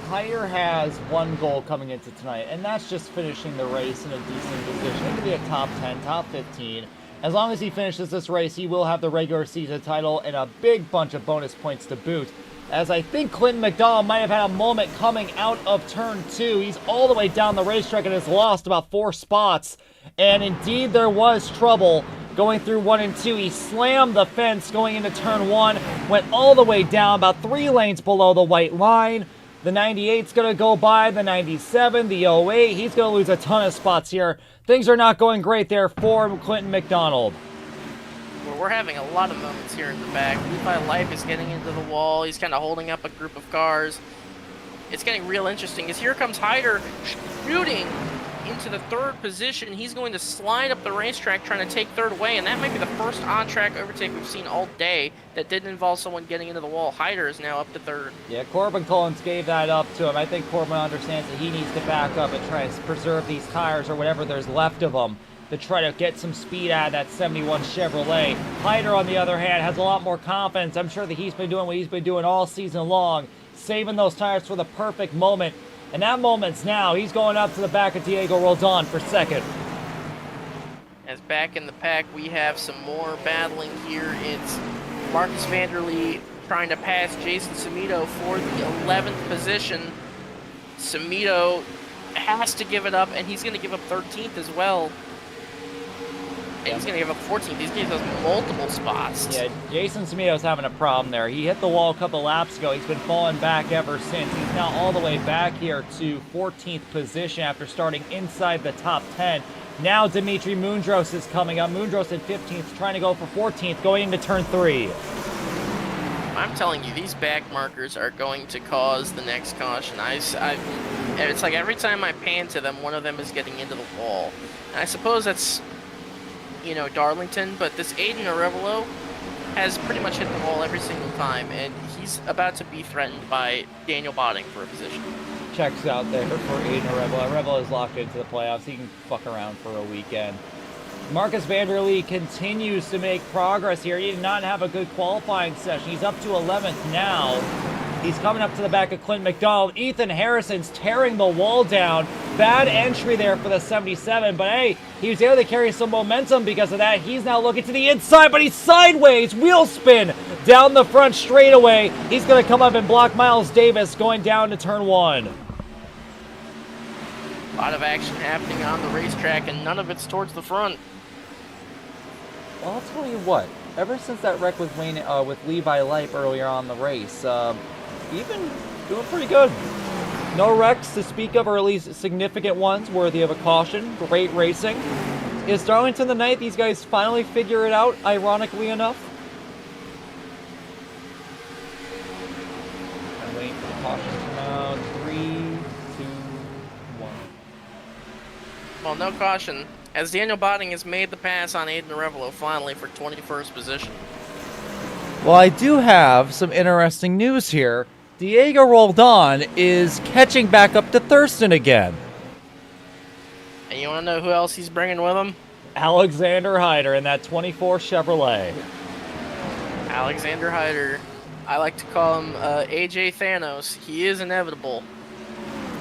Speaker 1: Hyder has 1 goal coming into tonight, and that's just finishing the race in a decent position. It could be a top 10, top 15. As long as he finishes this race, he will have the regular season title and a big bunch of bonus points to boot. As I think Clinton McDonald might have had a moment coming out of turn 2. He's all the way down the racetrack and has lost about 4 spots. And indeed, there was trouble going through 1 and 2. He slammed the fence going into turn 1, went all the way down about 3 lanes below the white line. The 98's going to go by, the 97, the 08. He's going to lose a ton of spots here. Things are not going great there for Clinton McDonald.
Speaker 2: Well, we're having a lot of moments here in the back. Levi Life is getting into the wall. He's kind of holding up a group of cars. It's getting real interesting as here comes Hyder shooting into the 3rd position. He's going to slide up the racetrack trying to take 3rd away, and that might be the first on-track overtake we've seen all day that didn't involve someone getting into the wall. Hyder is now up to 3rd.
Speaker 1: Yeah, Corbin Collins gave that up to him. I think Corbin understands that he needs to back up and try to preserve these tires or whatever there's left of them to try to get some speed out of that 71 Chevrolet. Hyder, on the other hand, has a lot more confidence. I'm sure that he's been doing what he's been doing all season long, saving those tires for the perfect moment. And that moment's now. He's going up to the back of Diego Roldan for 2nd.
Speaker 2: As back in the pack, we have some more battling here. It's Marcus Vanderlee trying to pass Jason Samito for the 11th position. Samito has to give it up, and he's going to give up 13th as well. And he's going to give up 14th. He's giving us multiple spots.
Speaker 1: Yeah, Jason Samito's having a problem there. He hit the wall a couple laps ago. He's been falling back ever since. He's now all the way back here to 14th position after starting inside the top 10. Now Dimitri Mundros is coming up. Mundros in 15th, trying to go for 14th, going into turn 3.
Speaker 2: I'm telling you, these back markers are going to cause the next caution. It's like every time I pan to them, one of them is getting into the wall. And I suppose that's, you know, Darlington, but this Aiden Arevalo has pretty much hit the wall every single time, and he's about to be threatened by Daniel Botting for a position.
Speaker 1: Checks out there for Aiden Arevalo. Arevalo is locked into the playoffs. He can fuck around for a weekend. Marcus Vanderlee continues to make progress here. He did not have a good qualifying session. He's up to 11th now. He's coming up to the back of Clinton McDonald. Ethan Harrison's tearing the wall down. Bad entry there for the 77, but hey, he was able to carry some momentum because of that. He's now looking to the inside, but he's sideways. Wheel spin down the front straightaway. He's going to come up and block Miles Davis going down to turn 1.
Speaker 2: A lot of action happening on the racetrack, and none of it's towards the front.
Speaker 1: Well, I'll tell you what. Ever since that wreck with Levi Lipe earlier on the race, he's been doing pretty good. No wrecks to speak of, or at least significant ones worthy of a caution. Great racing. Is Darlington the night these guys finally figure it out, ironically enough? I'm waiting for the caution to come out. 3, 2, 1.
Speaker 2: Well, no caution, as Daniel Botting has made the pass on Aiden Arevalo finally for 21st position.
Speaker 1: Well, I do have some interesting news here. Diego Roldan is catching back up to Thurston again.
Speaker 2: And you want to know who else he's bringing with him?
Speaker 1: Alexander Hyder in that 24 Chevrolet.
Speaker 2: Alexander Hyder. I like to call him AJ Thanos. He is inevitable,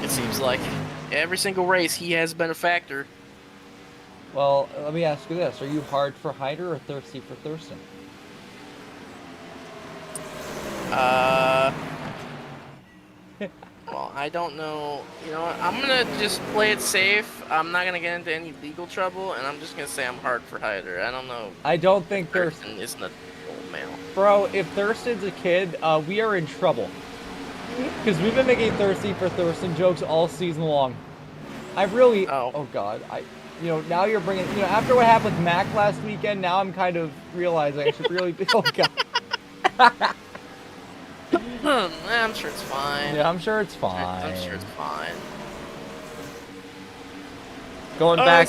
Speaker 2: it seems like. Every single race, he has been a factor.
Speaker 1: Well, let me ask you this. Are you hard for Hyder or thirsty for Thurston?
Speaker 2: Well, I don't know. You know what? I'm gonna just play it safe. I'm not gonna get into any legal trouble, and I'm just gonna say I'm hard for Hyder. I don't know.
Speaker 1: I don't think
Speaker 2: Thurston isn't a old male.
Speaker 1: Bro, if Thurston's a kid, we are in trouble. Because we've been making Thirsty for Thurston jokes all season long. I really... Oh, God. You know, now you're bringing... You know, after what happened with Mac last weekend, now I'm kind of realizing I should really be... Oh, God.
Speaker 2: I'm sure it's fine.
Speaker 1: Yeah, I'm sure it's fine.
Speaker 2: I'm sure it's fine.
Speaker 1: Going back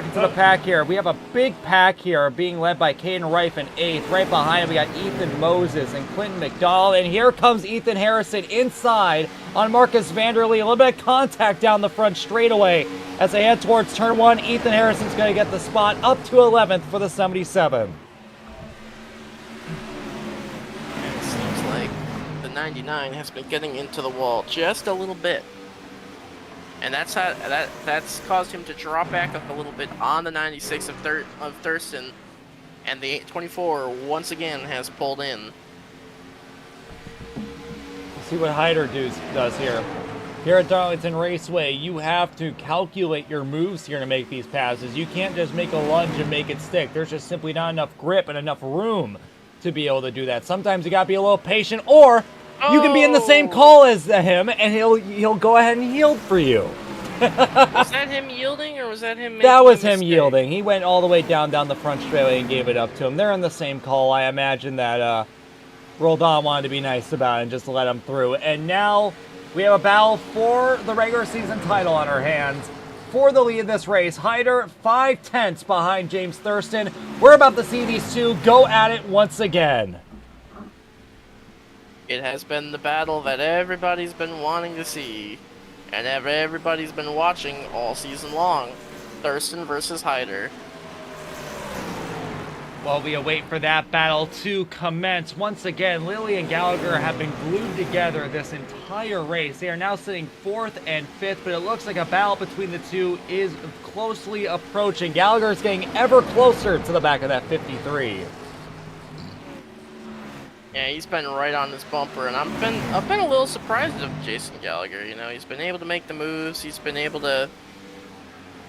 Speaker 1: into the pack here. We have a big pack here being led by Caden Reif in 8th. Right behind him, we got Ethan Moses and Clinton McDonald. And here comes Ethan Harrison inside on Marcus Vanderlee. A little bit of contact down the front straightaway. As they head towards turn 1, Ethan Harrison's going to get the spot up to 11th for the 77.
Speaker 2: And it seems like the 99 has been getting into the wall just a little bit. And that's caused him to drop back up a little bit on the 96 of Thurston, and the 24 once again has pulled in.
Speaker 1: Let's see what Hyder does here. Here at Darlington Raceway, you have to calculate your moves here to make these passes. You can't just make a lunge and make it stick. There's just simply not enough grip and enough room to be able to do that. Sometimes you gotta be a little patient, or you can be in the same call as him, and he'll go ahead and yield for you.
Speaker 2: Was that him yielding, or was that him making
Speaker 1: That was
Speaker 2: a
Speaker 1: him
Speaker 2: mistake?
Speaker 1: yielding. He went all the way down the front straightaway and gave it up to him. They're in the same call. I imagine that Roldan wanted to be nice about it and just let him through. And now we have a battle for the regular season title on our hands. For the lead of this race, Hyder 5/10 behind James Thurston. We're about to see these two go at it once again.
Speaker 2: It has been the battle that everybody's been wanting to see, and everybody's been watching all season long. Thurston versus Hyder.
Speaker 1: While we await for that battle to commence, once again, Lilly and Gallagher have been glued together this entire race. They are now sitting 4th and 5th, but it looks like a battle between the two is closely approaching. Gallagher's getting ever closer to the back of that 53.
Speaker 2: Yeah, he's been right on this bumper, and I've been a little surprised of Jason Gallagher. You know, he's been able to make the moves. He's been able to,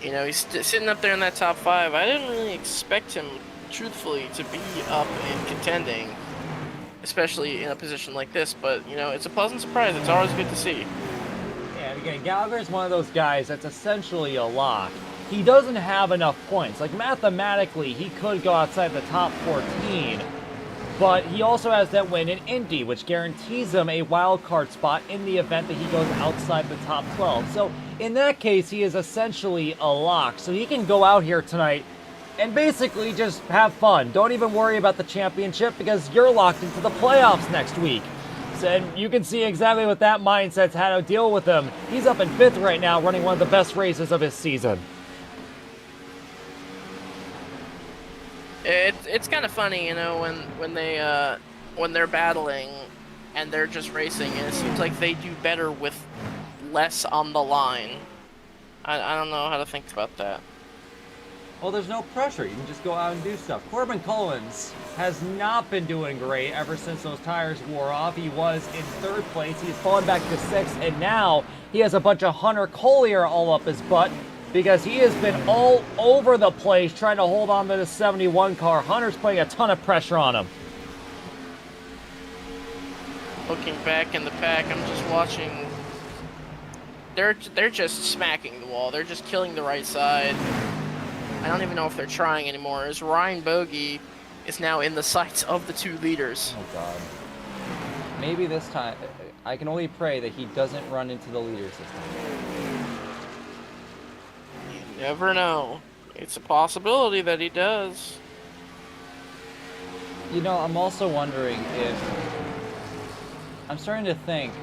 Speaker 2: you know, he's sitting up there in that top 5. I didn't really expect him, truthfully, to be up and contending, especially in a position like this. But you know, it's a pleasant surprise. It's always good to see.
Speaker 1: Yeah, and again, Gallagher's one of those guys that's essentially a lock. He doesn't have enough points. Like, mathematically, he could go outside the top 14. But he also has that win in Indy, which guarantees him a wild card spot in the event that he goes outside the top 12. So in that case, he is essentially a lock. So he can go out here tonight and basically just have fun. Don't even worry about the championship because you're locked into the playoffs next week. So, and you can see exactly what that mindset's had to deal with him. He's up in 5th right now, running one of the best races of his season.
Speaker 2: It's kind of funny, you know, when they're battling and they're just racing, and it seems like they do better with less on the line. I don't know how to think about that.
Speaker 1: Well, there's no pressure. You can just go out and do stuff. Corbin Collins has not been doing great ever since those tires wore off. He was in 3rd place. He's fallen back to 6th, and now he has a bunch of Hunter Collier all up his butt, because he has been all over the place trying to hold on to the 71 car. Hunter's putting a ton of pressure on him.
Speaker 2: Looking back in the pack, I'm just watching. They're just smacking the wall. They're just killing the right side. I don't even know if they're trying anymore, as Ryan Bogey is now in the sights of the 2 leaders.
Speaker 1: Oh, God. Maybe this time, I can only pray that he doesn't run into the leaders this time.
Speaker 2: You never know. It's a possibility that he does.
Speaker 1: You know, I'm also wondering if... I'm starting to think,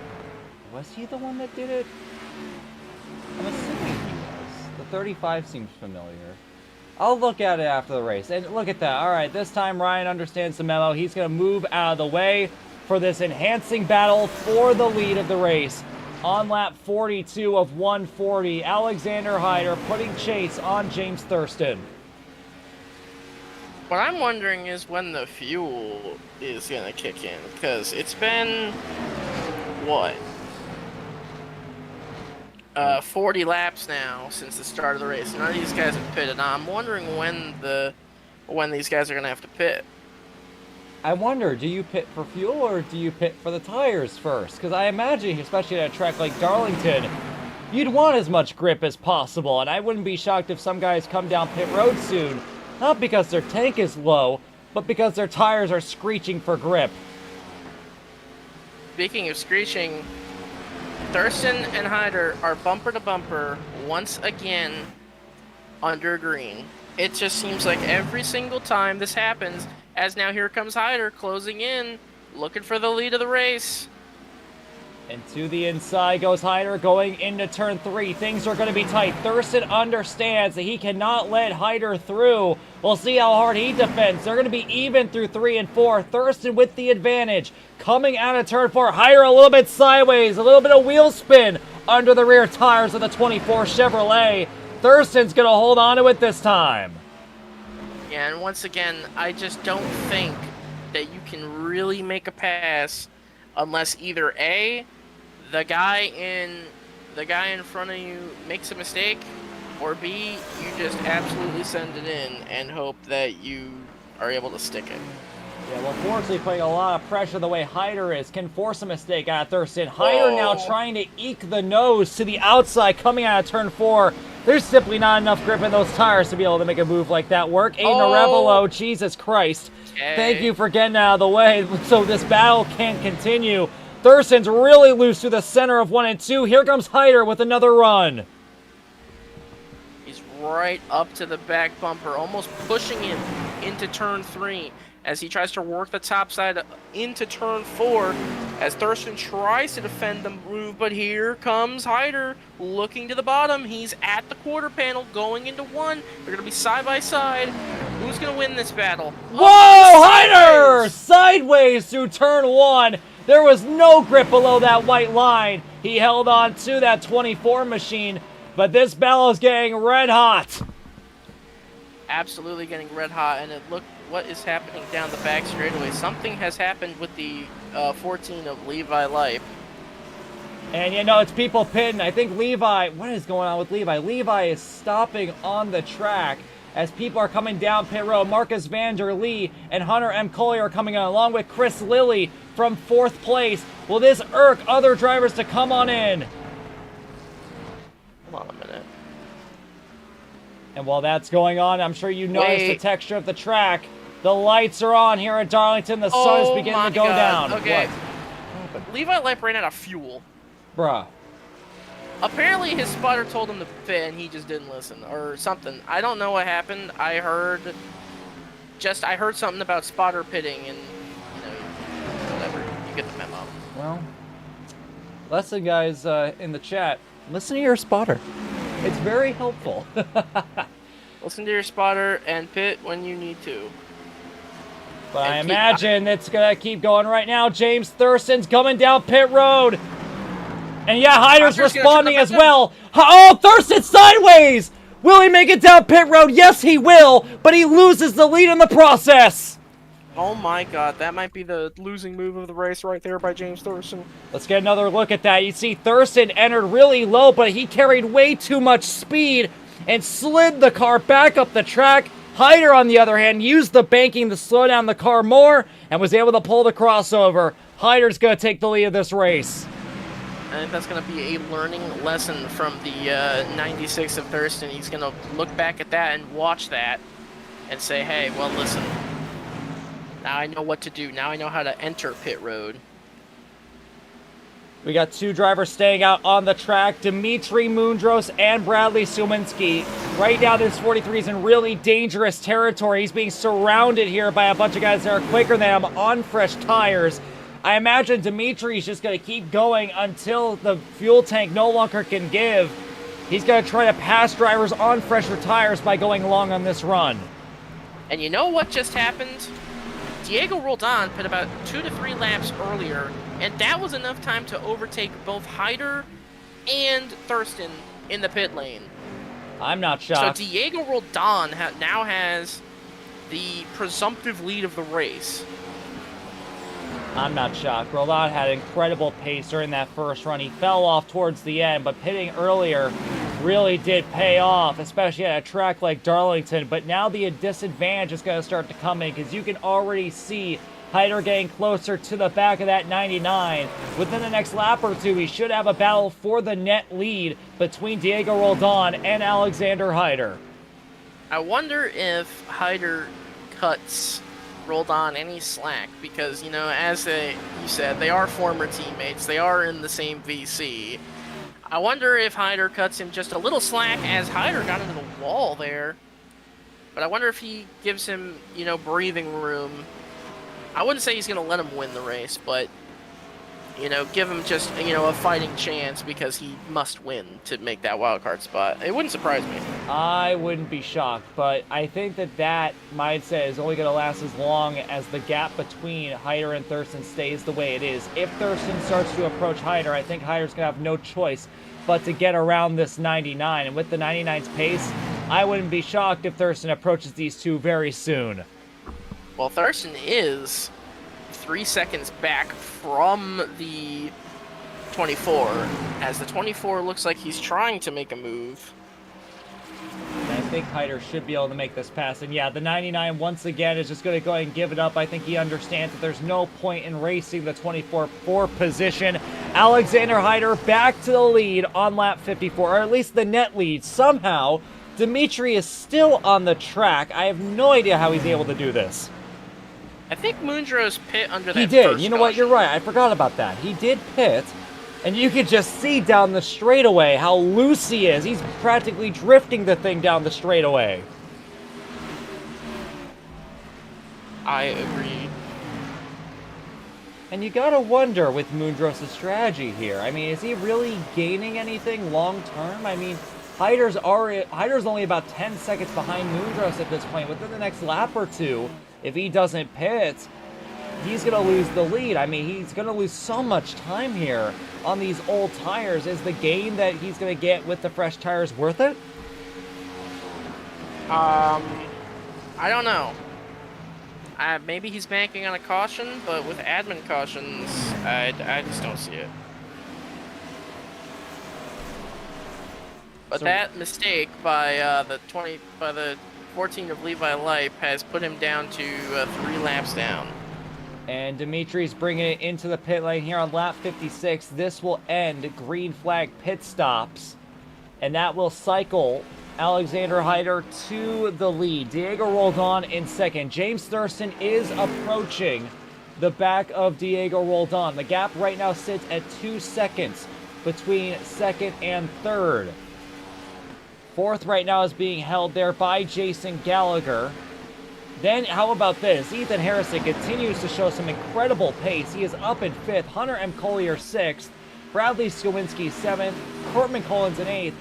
Speaker 1: was he the one that did it? I'm assuming he was. The 35 seems familiar. I'll look at it after the race. And look at that. All right, this time Ryan understands the memo. He's going to move out of the way for this enhancing battle for the lead of the race. On lap 42 of 140, Alexander Hyder putting chase on James Thurston.
Speaker 2: What I'm wondering is when the fuel is gonna kick in, because it's been what? 40 laps now since the start of the race. None of these guys have pitted. I'm wondering when these guys are gonna have to pit.
Speaker 1: I wonder, do you pit for fuel or do you pit for the tires first? Because I imagine, especially at a track like Darlington, you'd want as much grip as possible, and I wouldn't be shocked if some guys come down pit road soon, not because their tank is low, but because their tires are screeching for grip.
Speaker 2: Speaking of screeching, Thurston and Hyder are bumper to bumper once again under green. It just seems like every single time this happens, as now here comes Hyder closing in, looking for the lead of the race.
Speaker 1: And to the inside goes Hyder going into turn 3. Things are going to be tight. Thurston understands that he cannot let Hyder through. We'll see how hard he defends. They're going to be even through 3 and 4. Thurston with the advantage. Coming out of turn 4. Hyder a little bit sideways. A little bit of wheel spin under the rear tires of the 24 Chevrolet. Thurston's going to hold on to it this time.
Speaker 2: Yeah, and once again, I just don't think that you can really make a pass unless either A, the guy in front of you makes a mistake, or B, you just absolutely send it in and hope that you are able to stick it.
Speaker 1: Yeah, well, fortunately, putting a lot of pressure the way Hyder is can force a mistake out of Thurston. Hyder now trying to eke the nose to the outside, coming out of turn 4. There's simply not enough grip in those tires to be able to make a move like that work. Aiden Arevalo, Jesus Christ.
Speaker 2: Okay.
Speaker 1: Thank you for getting out of the way so this battle can continue. Thurston's really loose to the center of 1 and 2. Here comes Hyder with another run.
Speaker 2: He's right up to the back bumper, almost pushing him into turn 3 as he tries to work the top side into turn 4 as Thurston tries to defend the move, but here comes Hyder looking to the bottom. He's at the quarter panel going into 1. They're going to be side by side. Who's going to win this battle?
Speaker 1: Whoa, Hyder! Sideways through turn 1. There was no grip below that white line. He held on to that 24 machine, but this battle is getting red hot.
Speaker 2: Absolutely getting red hot, and look what is happening down the back straightaway. Something has happened with the 14 of Levi Lipe.
Speaker 1: And you know, it's people pitting. I think Levi, what is going on with Levi? Levi is stopping on the track as people are coming down pit road. Marcus Vander Lee and Hunter M. Collier are coming on, along with Chris Lilly from 4th place. Will this irk other drivers to come on in?
Speaker 2: Hold on a minute.
Speaker 1: And while that's going on, I'm sure you noticed the texture of the track. The lights are on here at Darlington. The sun is beginning to go down.
Speaker 2: Okay.
Speaker 1: What?
Speaker 2: Levi Lipe ran out of fuel.
Speaker 1: Bruh.
Speaker 2: Apparently his spotter told him to pit and he just didn't listen or something. I don't know what happened. I heard something about spotter pitting and, you know, whatever. You get the memo.
Speaker 1: Well, lesson guys in the chat, listen to your spotter. It's very helpful.
Speaker 2: Listen to your spotter and pit when you need to.
Speaker 1: But I imagine it's going to keep going right now. James Thurston's coming down pit road. And yeah, Hyder's responding as well. Oh, Thurston sideways! Will he make it down pit road? Yes, he will, but he loses the lead in the process.
Speaker 2: Oh my god, that might be the losing move of the race right there by James Thurston.
Speaker 1: Let's get another look at that. You see Thurston entered really low, but he carried way too much speed and slid the car back up the track. Hyder, on the other hand, used the banking to slow down the car more and was able to pull the crossover. Hyder's going to take the lead of this race.
Speaker 2: I think that's going to be a learning lesson from the 96 of Thurston. He's going to look back at that and watch that and say, hey, well, listen. Now I know what to do. Now I know how to enter pit road.
Speaker 1: We got 2 drivers staying out on the track, Dimitri Mundros and Bradley Suminski. Right now, this 43 is in really dangerous territory. He's being surrounded here by a bunch of guys that are quicker than him on fresh tires. I imagine Dimitri's just going to keep going until the fuel tank no longer can give. He's going to try to pass drivers on fresher tires by going long on this run.
Speaker 2: And you know what just happened? Diego Roldan put about 2 to 3 laps earlier, and that was enough time to overtake both Hyder and Thurston in the pit lane.
Speaker 1: I'm not shocked.
Speaker 2: So Diego Roldan now has the presumptive lead of the race.
Speaker 1: I'm not shocked. Roldan had incredible pace during that first run. He fell off towards the end, but pitting earlier really did pay off, especially at a track like Darlington. But now the disadvantage is going to start to come in because you can already see Hyder getting closer to the back of that 99. Within the next lap or two, we should have a battle for the net lead between Diego Roldan and Alexander Hyder.
Speaker 2: I wonder if Hyder cuts Roldan any slack because, you know, as you said, they are former teammates. They are in the same VC. I wonder if Hyder cuts him just a little slack as Hyder got into the wall there. But I wonder if he gives him, you know, breathing room. I wouldn't say he's going to let him win the race, but, you know, give him just, you know, a fighting chance because he must win to make that wild card spot. It wouldn't surprise me.
Speaker 1: I wouldn't be shocked, but I think that mindset is only going to last as long as the gap between Hyder and Thurston stays the way it is. If Thurston starts to approach Hyder, I think Hyder's going to have no choice but to get around this 99. And with the 99's pace, I wouldn't be shocked if Thurston approaches these two very soon.
Speaker 2: Well, Thurston is 3 seconds back from the 24, as the 24 looks like he's trying to make a move.
Speaker 1: And I think Hyder should be able to make this pass. And yeah, the 99 once again is just going to go ahead and give it up. I think he understands that there's no point in racing the 24 for position. Alexander Hyder back to the lead on lap 54, or at least the net lead. Somehow, Dimitri is still on the track. I have no idea how he's able to do this.
Speaker 2: I think Moondrow's pit under that.
Speaker 1: He did.
Speaker 2: First
Speaker 1: You know what? You're right. I forgot about that. He did pit, and you could just see down the straightaway how loose he is. He's practically drifting the thing down the straightaway.
Speaker 2: I agree.
Speaker 1: And you gotta wonder with Moondros' strategy here. I mean, is he really gaining anything long term? I mean, Hyder's only about 10 seconds behind Moondros at this point. Within the next lap or two, if he doesn't pit, he's going to lose the lead. I mean, he's going to lose so much time here on these old tires. Is the gain that he's going to get with the fresh tires worth it?
Speaker 2: I don't know. Maybe he's banking on a caution, but with admin cautions, I just don't see it. But
Speaker 1: So-
Speaker 2: that mistake by the 14 of Levi Lipe has put him down to 3 laps down.
Speaker 1: And Dimitri's bringing it into the pit lane here on lap 56. This will end green flag pit stops. And that will cycle Alexander Hyder to the lead. Diego Roldan in second. James Thurston is approaching the back of Diego Roldan. The gap right now sits at 2 seconds between second and third. Fourth right now is being held there by Jason Gallagher. Then, how about this? Ethan Harrison continues to show some incredible pace. He is up in fifth. Hunter M. Collier sixth. Bradley Skowinski seventh. Courtman Collins in eighth.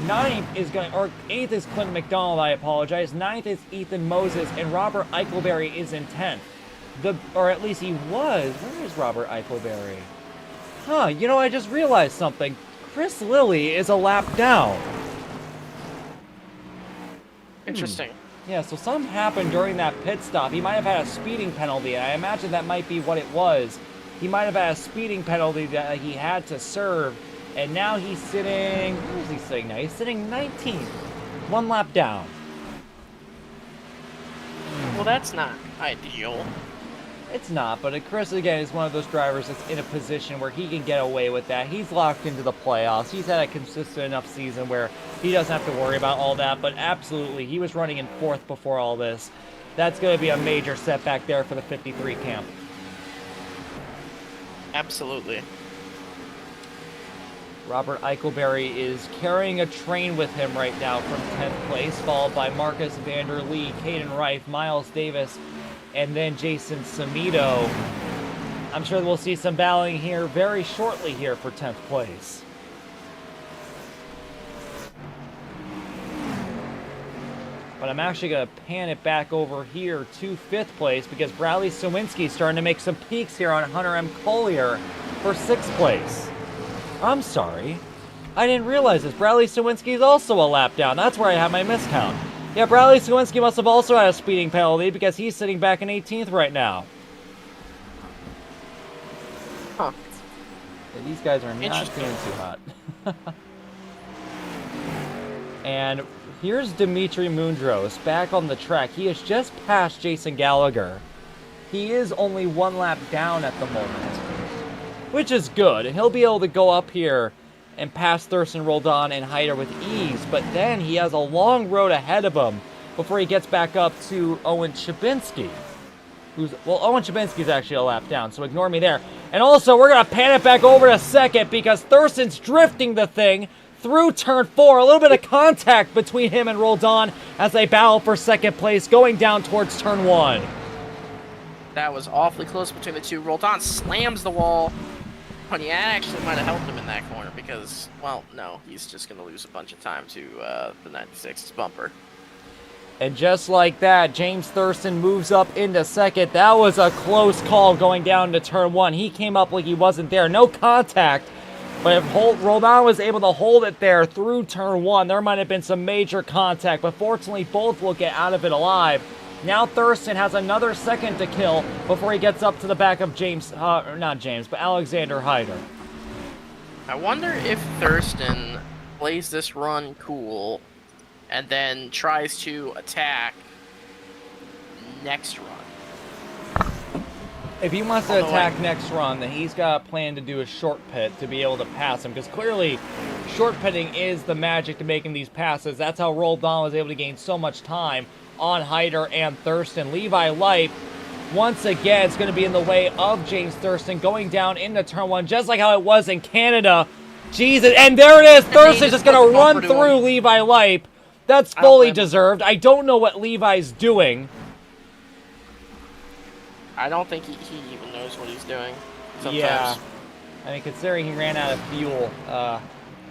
Speaker 1: Eighth is Clinton McDonald, I apologize. Ninth is Ethan Moses, and Robert Eichelberry is in 10th. Or at least he was. Where is Robert Eichelberry? Huh, you know, I just realized something. Chris Lilly is a lap down.
Speaker 2: Interesting.
Speaker 1: Yeah, so something happened during that pit stop. He might have had a speeding penalty. I imagine that might be what it was. He might have had a speeding penalty that he had to serve. And now he's sitting... Where is he sitting now? He's sitting 19th. 1 lap down.
Speaker 2: Well, that's not ideal.
Speaker 1: It's not, but Chris, again, is one of those drivers that's in a position where he can get away with that. He's locked into the playoffs. He's had a consistent enough season where he doesn't have to worry about all that, but absolutely, he was running in 4th before all this. That's going to be a major setback there for the 53 camp.
Speaker 2: Absolutely.
Speaker 1: Robert Eichelberry is carrying a train with him right now from 10th place, followed by Marcus Vander Lee, Caden Reif, Miles Davis, and then Jason Samito. I'm sure we'll see some battling here very shortly here for 10th place. But I'm actually going to pan it back over here to 5th place because Bradley Sawinski's starting to make some peaks here on Hunter M. Collier for 6th place. I'm sorry. I didn't realize this. Bradley Sawinski is also a lap down. That's where I have my miscount. Yeah, Bradley Sawinski must have also had a speeding penalty because he's sitting back in 18th right now.
Speaker 2: Huh.
Speaker 4: Yeah, these guys are not
Speaker 2: Interesting.
Speaker 4: doing too hot.
Speaker 1: And here's Dimitri Mundros back on the track. He has just passed Jason Gallagher. He is only 1 lap down at the moment, which is good. And he'll be able to go up here and pass Thurston, Roldan, and Hyder with ease. But then he has a long road ahead of him before he gets back up to Owen Chabinski. Owen Chabinski's actually a lap down, so ignore me there. And also, we're going to pan it back over to second because Thurston's drifting the thing through turn 4. A little bit of contact between him and Roldan as they battle for second place going down towards turn 1.
Speaker 2: That was awfully close between the two. Roldan slams the wall. Honey, that actually might have helped him in that corner because, well, no, he's just going to lose a bunch of time to the 96's bumper.
Speaker 1: And just like that, James Thurston moves up into second. That was a close call going down to turn 1. He came up like he wasn't there. No contact. But if Roldan was able to hold it there through turn 1, there might have been some major contact. But fortunately, both will get out of it alive. Now Thurston has another second to kill before he gets up to the back of Alexander Hyder.
Speaker 2: I wonder if Thurston plays this run cool and then tries to attack next run.
Speaker 1: If he wants to attack next run, then he's got a plan to do a short pit to be able to pass him. Because clearly, short pitting is the magic to making these passes. That's how Roldan was able to gain so much time on Hyder and Thurston. Levi Lipe, once again, is going to be in the way of James Thurston going down into turn 1, just like how it was in Canada. Jesus, and there it is. Thurston's just going to run through Levi Lipe. That's fully deserved. I don't know what Levi's doing.
Speaker 2: I don't think he even knows what he's doing sometimes.
Speaker 1: Yeah. I mean, considering he ran out of fuel,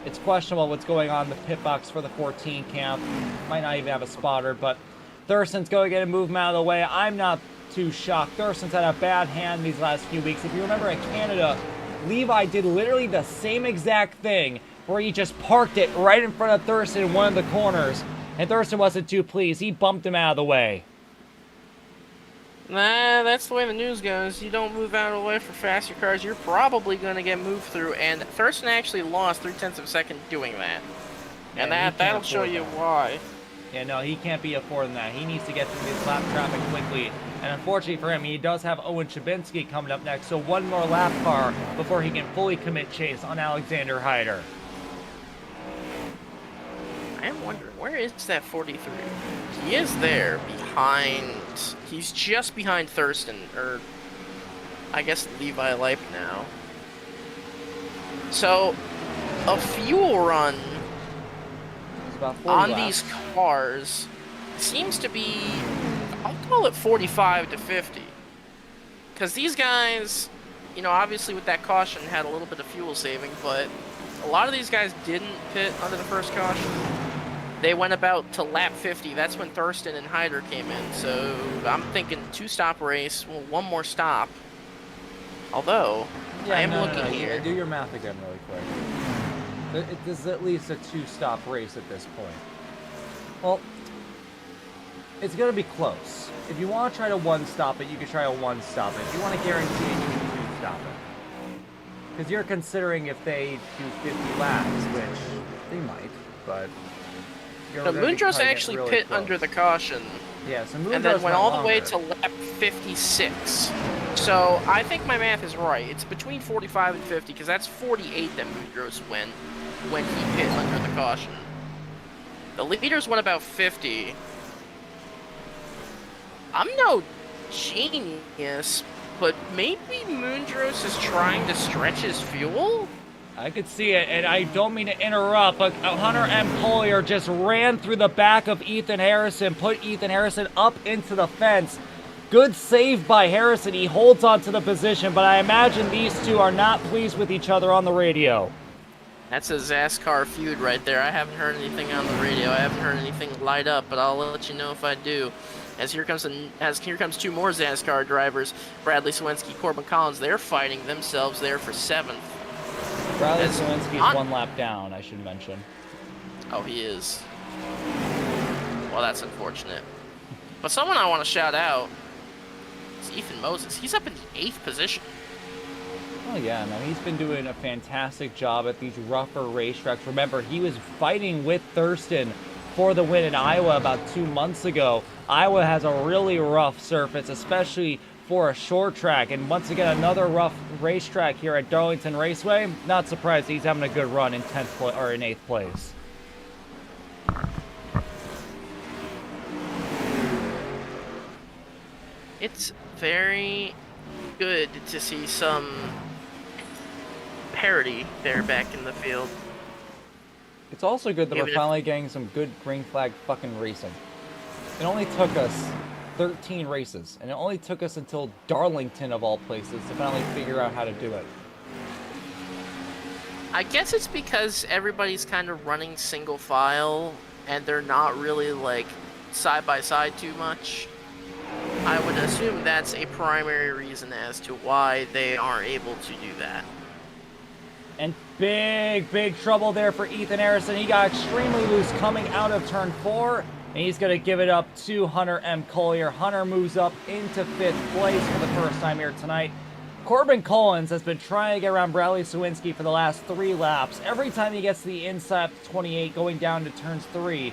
Speaker 1: it's questionable what's going on in the pit box for the 14 camp. Might not even have a spotter, but Thurston's going to get a move him out of the way. I'm not too shocked. Thurston's had a bad hand these last few weeks. If you remember in Canada, Levi did literally the same exact thing where he just parked it right in front of Thurston in one of the corners, and Thurston wasn't too pleased. He bumped him out of the way.
Speaker 2: Nah, that's the way the news goes. You don't move out of the way for faster cars, you're probably going to get moved through, and Thurston actually lost 0.3 of a second doing that. And that'll show you why.
Speaker 1: Yeah, no, he can't be affording that. He needs to get through this lap traffic quickly. And unfortunately for him, he does have Owen Chabinski coming up next, so one more lap car before he can fully commit chase on Alexander Hyder.
Speaker 2: I am wondering, where is that 43? He is there, behind... He's just behind Thurston, or... I guess Levi Lipe now. So, a fuel run on these cars seems to be, I'll call it 45 to 50. Because these guys, you know, obviously with that caution had a little bit of fuel saving, but a lot of these guys didn't pit under the first caution. They went about to lap 50. That's when Thurston and Hyder came in. So I'm thinking 2-stop race, well, one more stop. Although, I am looking here.
Speaker 1: Do your math again really quick. This is at least a 2-stop race at this point. Well, it's going to be close. If you want to try to 1-stop it, you can try a 1-stop it. If you want to guarantee it, you can 2-stop it. Because you're considering if they do 50 laps, which they might, but...
Speaker 2: So Mundros actually really pit under the caution.
Speaker 1: Yeah, so Mundros
Speaker 2: and then went all
Speaker 1: longer.
Speaker 2: the way to lap 56. So I think my math is right. It's between 45 and 50, because that's 48 that Mundros went when he pit under the caution. The leaders went about 50. I'm no genius, but maybe Mundros is trying to stretch his fuel?
Speaker 1: I could see it, and I don't mean to interrupt, but Hunter M. Collier just ran through the back of Ethan Harrison, put Ethan Harrison up into the fence. Good save by Harrison. He holds on to the position, but I imagine these two are not pleased with each other on the radio.
Speaker 2: That's a ZASCAR feud right there. I haven't heard anything on the radio. I haven't heard anything light up, but I'll let you know if I do. As here comes two more ZASCAR drivers, Bradley Sawinski, Corbin Collins. They're fighting themselves there for 7th.
Speaker 1: Bradley Sawinski's 1 lap down, I should mention.
Speaker 2: Oh, he is. Well, that's unfortunate. But someone I want to shout out is Ethan Moses. He's up in the 8th position.
Speaker 4: Oh yeah, no, he's been doing a fantastic job at these rougher racetracks. Remember, he was fighting with Thurston for the win in Iowa about 2 months ago. Iowa has a really rough surface, especially for a short track. And once again, another rough racetrack here at Darlington Raceway. Not surprised he's having a good run in 10th or in 8th place.
Speaker 2: It's very good to see some parity there back in the field.
Speaker 4: It's also good that
Speaker 2: Even
Speaker 4: we're
Speaker 2: if-
Speaker 4: finally getting some good green flag fucking racing. It only took us 13 races, and it only took us until Darlington, of all places, to finally figure out how to do it.
Speaker 2: I guess it's because everybody's kind of running single file and they're not really like side by side too much. I would assume that's a primary reason as to why they aren't able to do that.
Speaker 4: And big trouble there for Ethan Harrison. He got extremely loose coming out of turn 4, and he's going to give it up to Hunter M. Collier. Hunter moves up into 5th place for the first time here tonight. Corbin Collins has been trying to get around Bradley Sawinski for the last 3 laps. Every time he gets to the inside of 28 going down to turns 3,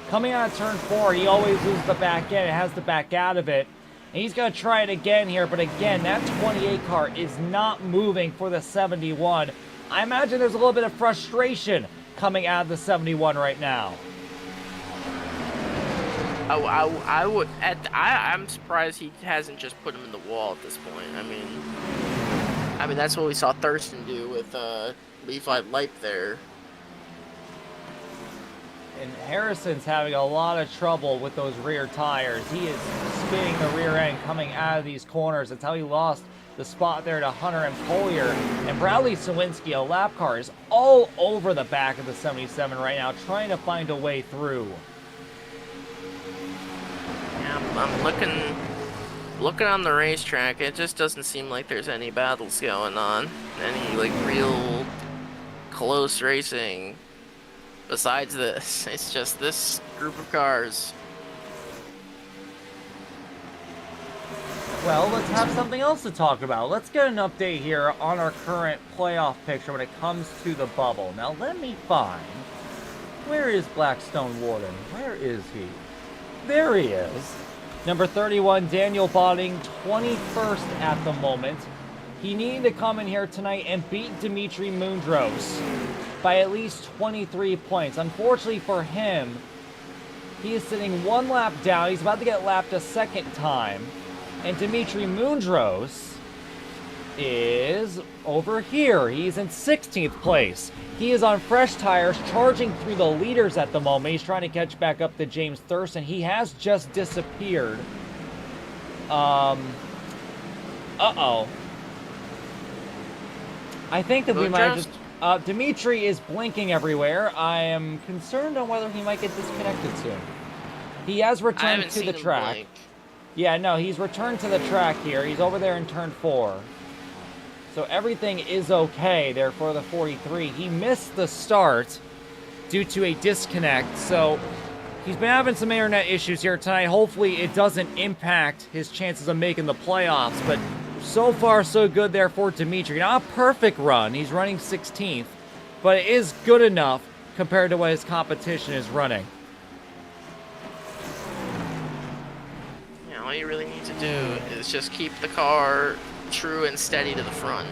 Speaker 4: coming out of turn 4, he always loses the back end. It has to back out of it. And he's going to try it again here, but again, that 28 car is not moving for the 71. I imagine there's a little bit of frustration coming out of the 71 right now.
Speaker 2: I'm surprised he hasn't just put him in the wall at this point. I mean that's what we saw Thurston do with Levi Lipe there.
Speaker 4: And Harrison's having a lot of trouble with those rear tires. He is spinning the rear end coming out of these corners. That's how he lost the spot there to Hunter and Collier. And Bradley Sawinski, a lap car, is all over the back of the 77 right now, trying to find a way through.
Speaker 2: Yeah, I'm looking on the racetrack. It just doesn't seem like there's any battles going on, any like real close racing. Besides this, it's just this group of cars.
Speaker 4: Well, let's have something else to talk about. Let's get an update here on our current playoff picture when it comes to the bubble. Now, let me find... Where is Blackstone Warden? Where is he? There he is. Number 31, Daniel Botting, 21st at the moment. He needed to come in here tonight and beat Dimitri Mundros by at least 23 points. Unfortunately for him, he is sitting 1 lap down. He's about to get lapped a second time. And Dimitri Mundros is over here. He's in 16th place. He is on fresh tires, charging through the leaders at the moment. He's trying to catch back up to James Thurston. He has just disappeared. Uh-oh. I think that we might just... Dimitri is blinking everywhere. I am concerned on whether he might get disconnected soon. He has returned to the track.
Speaker 2: Blink.
Speaker 4: Yeah, no, he's returned to the track here. He's over there in turn 4. So everything is okay there for the 43. He missed the start due to a disconnect. So he's been having some internet issues here tonight. Hopefully it doesn't impact his chances of making the playoffs. But so far, so good there for Dimitri. Not a perfect run. He's running 16th. But it is good enough compared to what his competition is running.
Speaker 2: All you really need to do is just keep the car true and steady to the front.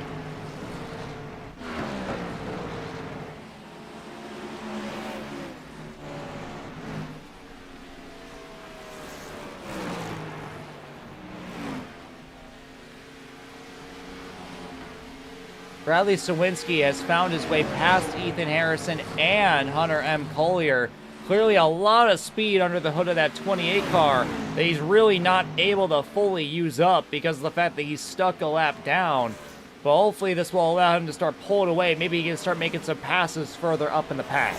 Speaker 4: Bradley Sawinski has found his way past Ethan Harrison and Hunter M. Collier. Clearly a lot of speed under the hood of that 28 car that he's really not able to fully use up because of the fact that he's stuck a lap down. But hopefully this will allow him to start pulling away. Maybe he can start making some passes further up in the pack.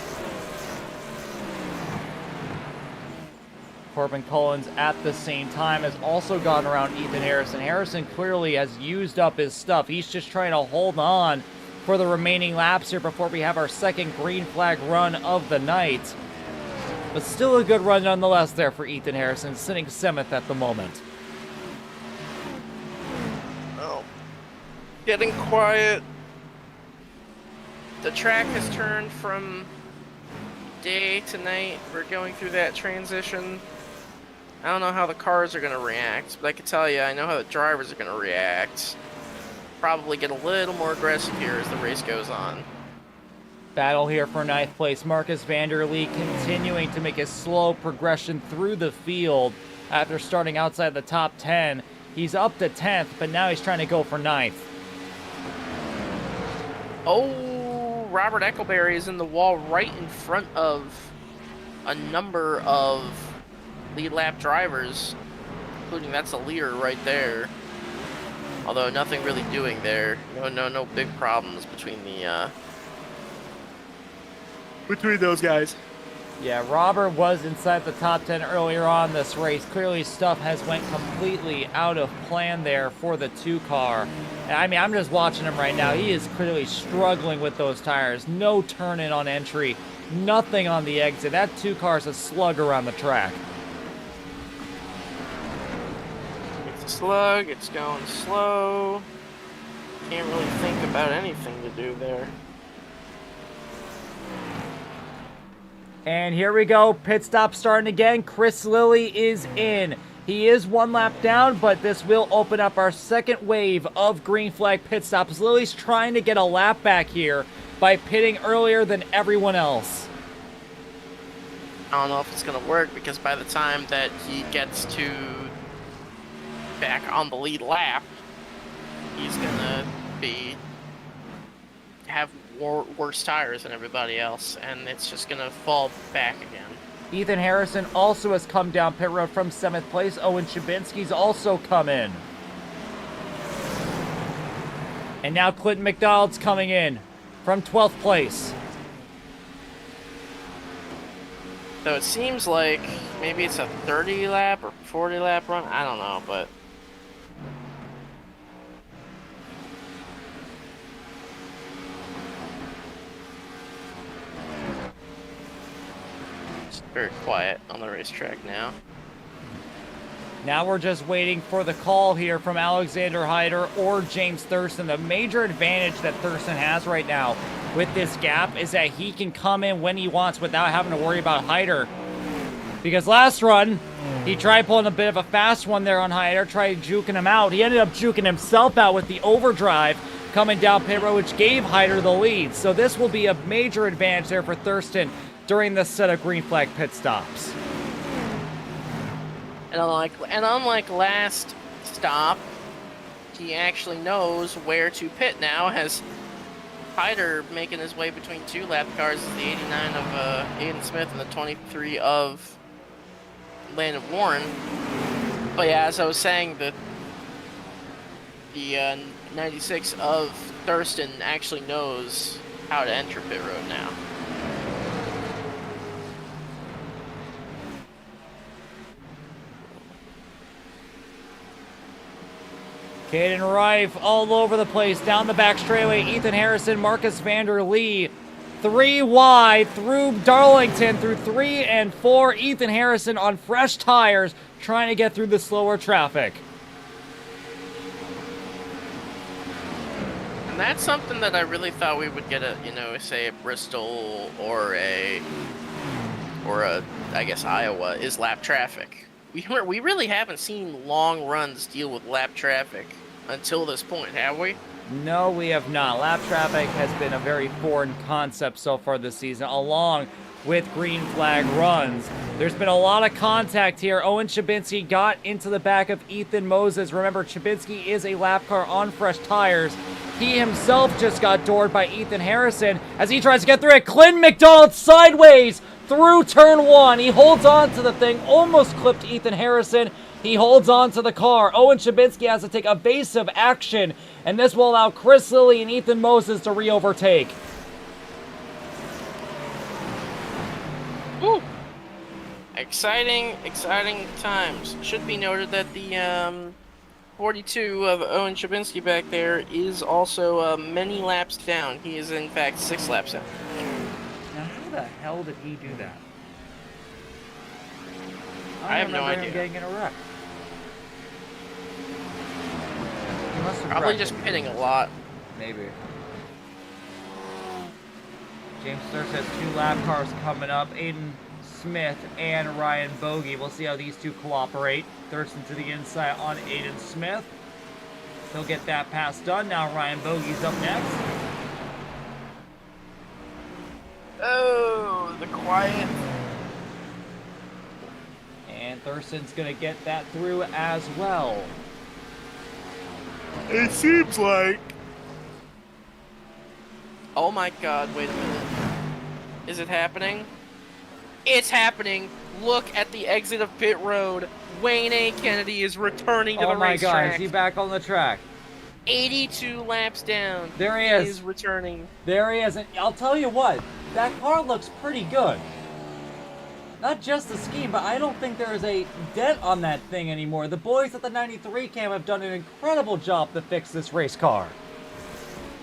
Speaker 4: Corbin Collins at the same time has also gone around Ethan Harrison. Harrison clearly has used up his stuff. He's just trying to hold on for the remaining laps here before we have our second green flag run of the night.
Speaker 1: But still a good run nonetheless there for Ethan Harrison, sitting 7th at the moment.
Speaker 2: Oh. Getting quiet. The track has turned from day to night. We're going through that transition. I don't know how the cars are going to react, but I can tell you I know how the drivers are going to react. Probably get a little more aggressive here as the race goes on.
Speaker 1: Battle here for 9th place. Marcus Vanderlee continuing to make a slow progression through the field after starting outside the top 10. He's up to 10th, but now he's trying to go for 9th.
Speaker 2: Oh, Robert Eckelberry is in the wall right in front of a number of lead lap drivers, including that's a leader right there. Although nothing really doing there. No big problems between the between those guys.
Speaker 1: Yeah, Robert was inside the top 10 earlier on this race. Clearly stuff has went completely out of plan there for the 2 car. And I mean, I'm just watching him right now. He is clearly struggling with those tires. No turn in on entry. Nothing on the exit. That 2 car is a slug around the track.
Speaker 2: It's a slug. It's going slow. Can't really think about anything to do there.
Speaker 1: And here we go, pit stop starting again. Chris Lilly is in. He is 1 lap down, but this will open up our second wave of green flag pit stops. Lilly's trying to get a lap back here by pitting earlier than everyone else.
Speaker 2: I don't know if it's going to work because by the time that he gets to back on the lead lap, he's going to have worse tires than everybody else, and it's just gonna fall back again.
Speaker 1: Ethan Harrison also has come down pit road from 7th place. Owen Chabinski's also come in. And now Clinton McDonald's coming in from 12th place.
Speaker 2: So it seems like maybe it's a 30 lap or 40 lap run, I don't know, but very quiet on the racetrack now.
Speaker 1: Now we're just waiting for the call here from Alexander Hyder or James Thurston. The major advantage that Thurston has right now with this gap is that he can come in when he wants without having to worry about Hyder. Because last run, he tried pulling a bit of a fast one there on Hyder, tried juking him out. He ended up juking himself out with the overdrive coming down pit road, which gave Hyder the lead. So this will be a major advantage there for Thurston during this set of green flag pit stops.
Speaker 2: And unlike last stop, he actually knows where to pit now, as Hyder making his way between 2 lap cars is the 89 of Aiden Smith and the 23 of Landon Warren. But yeah, as I was saying, the 96 of Thurston actually knows how to enter pit road now.
Speaker 1: Caden Rife all over the place, down the back straightaway. Ethan Harrison, Marcus Vanderlee, 3 wide through Darlington, through 3 and 4. Ethan Harrison on fresh tires, trying to get through the slower traffic.
Speaker 2: And that's something that I really thought we would get a, say a Bristol or a, I guess Iowa, is lap traffic. We really haven't seen long runs deal with lap traffic until this point, have we?
Speaker 1: No, we have not. Lap traffic has been a very foreign concept so far this season, along with green flag runs. There's been a lot of contact here. Owen Chabinski got into the back of Ethan Moses. Remember, Chabinski is a lap car on fresh tires. He himself just got doored by Ethan Harrison as he tries to get through it. Clinton McDonald sideways through turn 1. He holds on to the thing, almost clipped Ethan Harrison. He holds on to the car. Owen Chabinski has to take evasive action, and this will allow Chris Lilly and Ethan Moses to re-overtake.
Speaker 2: Woo! Exciting times. Should be noted that the 42 of Owen Chabinski back there is also many laps down. He is in fact 6 laps down.
Speaker 1: Now, how the hell did he do that?
Speaker 2: I have no
Speaker 4: remember him
Speaker 2: idea.
Speaker 4: getting in a wreck. He must have
Speaker 2: Probably
Speaker 4: wrecked
Speaker 2: just
Speaker 4: it.
Speaker 2: pitting a lot.
Speaker 4: Maybe. James Thurst has 2 lap cars coming up. Aiden Smith and Ryan Bogey. We'll see how these two cooperate. Thurston to the inside on Aiden Smith. He'll get that pass done. Now Ryan Bogey's up next.
Speaker 2: Oh, the quiet.
Speaker 4: And Thurston's going to get that through as well.
Speaker 2: It seems like. Oh my god, wait a minute. Is it happening? It's happening! Look at the exit of pit road. Wayne A. Kennedy is returning to the
Speaker 4: Oh my god,
Speaker 2: racetrack.
Speaker 4: is he back on the track?
Speaker 2: 82 laps down.
Speaker 4: There he is.
Speaker 2: He is returning.
Speaker 4: There he is. And I'll tell you what, that car looks pretty good. Not just the scheme, but I don't think there is a dent on that thing anymore. The boys at the 93 cam have done an incredible job to fix this race car.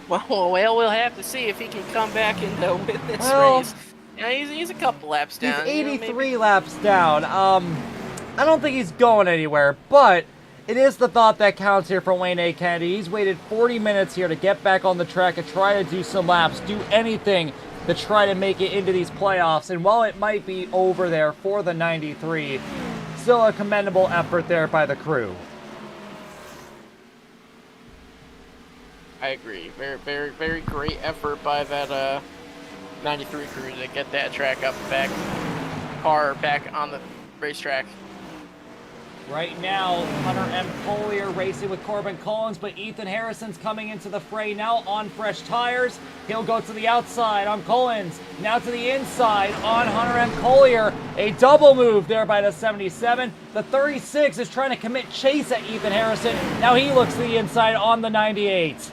Speaker 2: Well, we'll have to see if he can come back and win this
Speaker 4: Well,
Speaker 2: race. Yeah, he's a couple laps down.
Speaker 4: He's
Speaker 2: you know,
Speaker 4: 83
Speaker 2: maybe-
Speaker 4: laps down. I don't think he's going anywhere, but it is the thought that counts here for Wayne A. Kennedy. He's waited 40 minutes here to get back on the track and try to do some laps, do anything to try to make it into these playoffs. And while it might be over there for the 93, still a commendable effort there by the crew.
Speaker 2: I agree. Very, very, very great effort by that 93 crew to get that track up back, car back on the racetrack.
Speaker 4: Right now, Hunter M. Collier racing with Corbin Collins, but Ethan Harrison's coming into the fray now on fresh tires. He'll go to the outside on Collins, now to the inside on Hunter M. Collier. A double move there by the 77. The 36 is trying to commit chase at Ethan Harrison. Now he looks to the inside on the 98.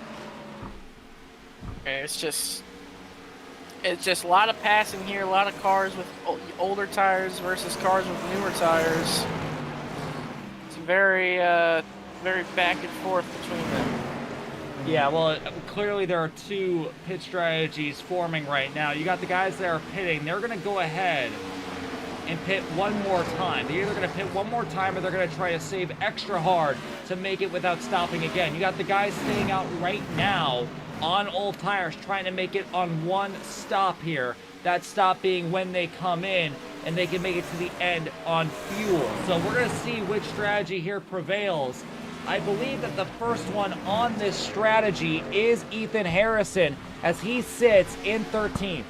Speaker 2: It's just a lot of passing here, a lot of cars with older tires versus cars with newer tires. It's very, very back and forth between them.
Speaker 4: Yeah, well, clearly there are two pit strategies forming right now. You got the guys that are pitting. They're going to go ahead and pit one more time. They're either going to pit one more time or they're going to try to save extra hard to make it without stopping again. You got the guys staying out right now on old tires, trying to make it on one stop here. That stop being when they come in and they can make it to the end on fuel. So we're going to see which strategy here prevails. I believe that the first one on this strategy is Ethan Harrison as he sits in 13th.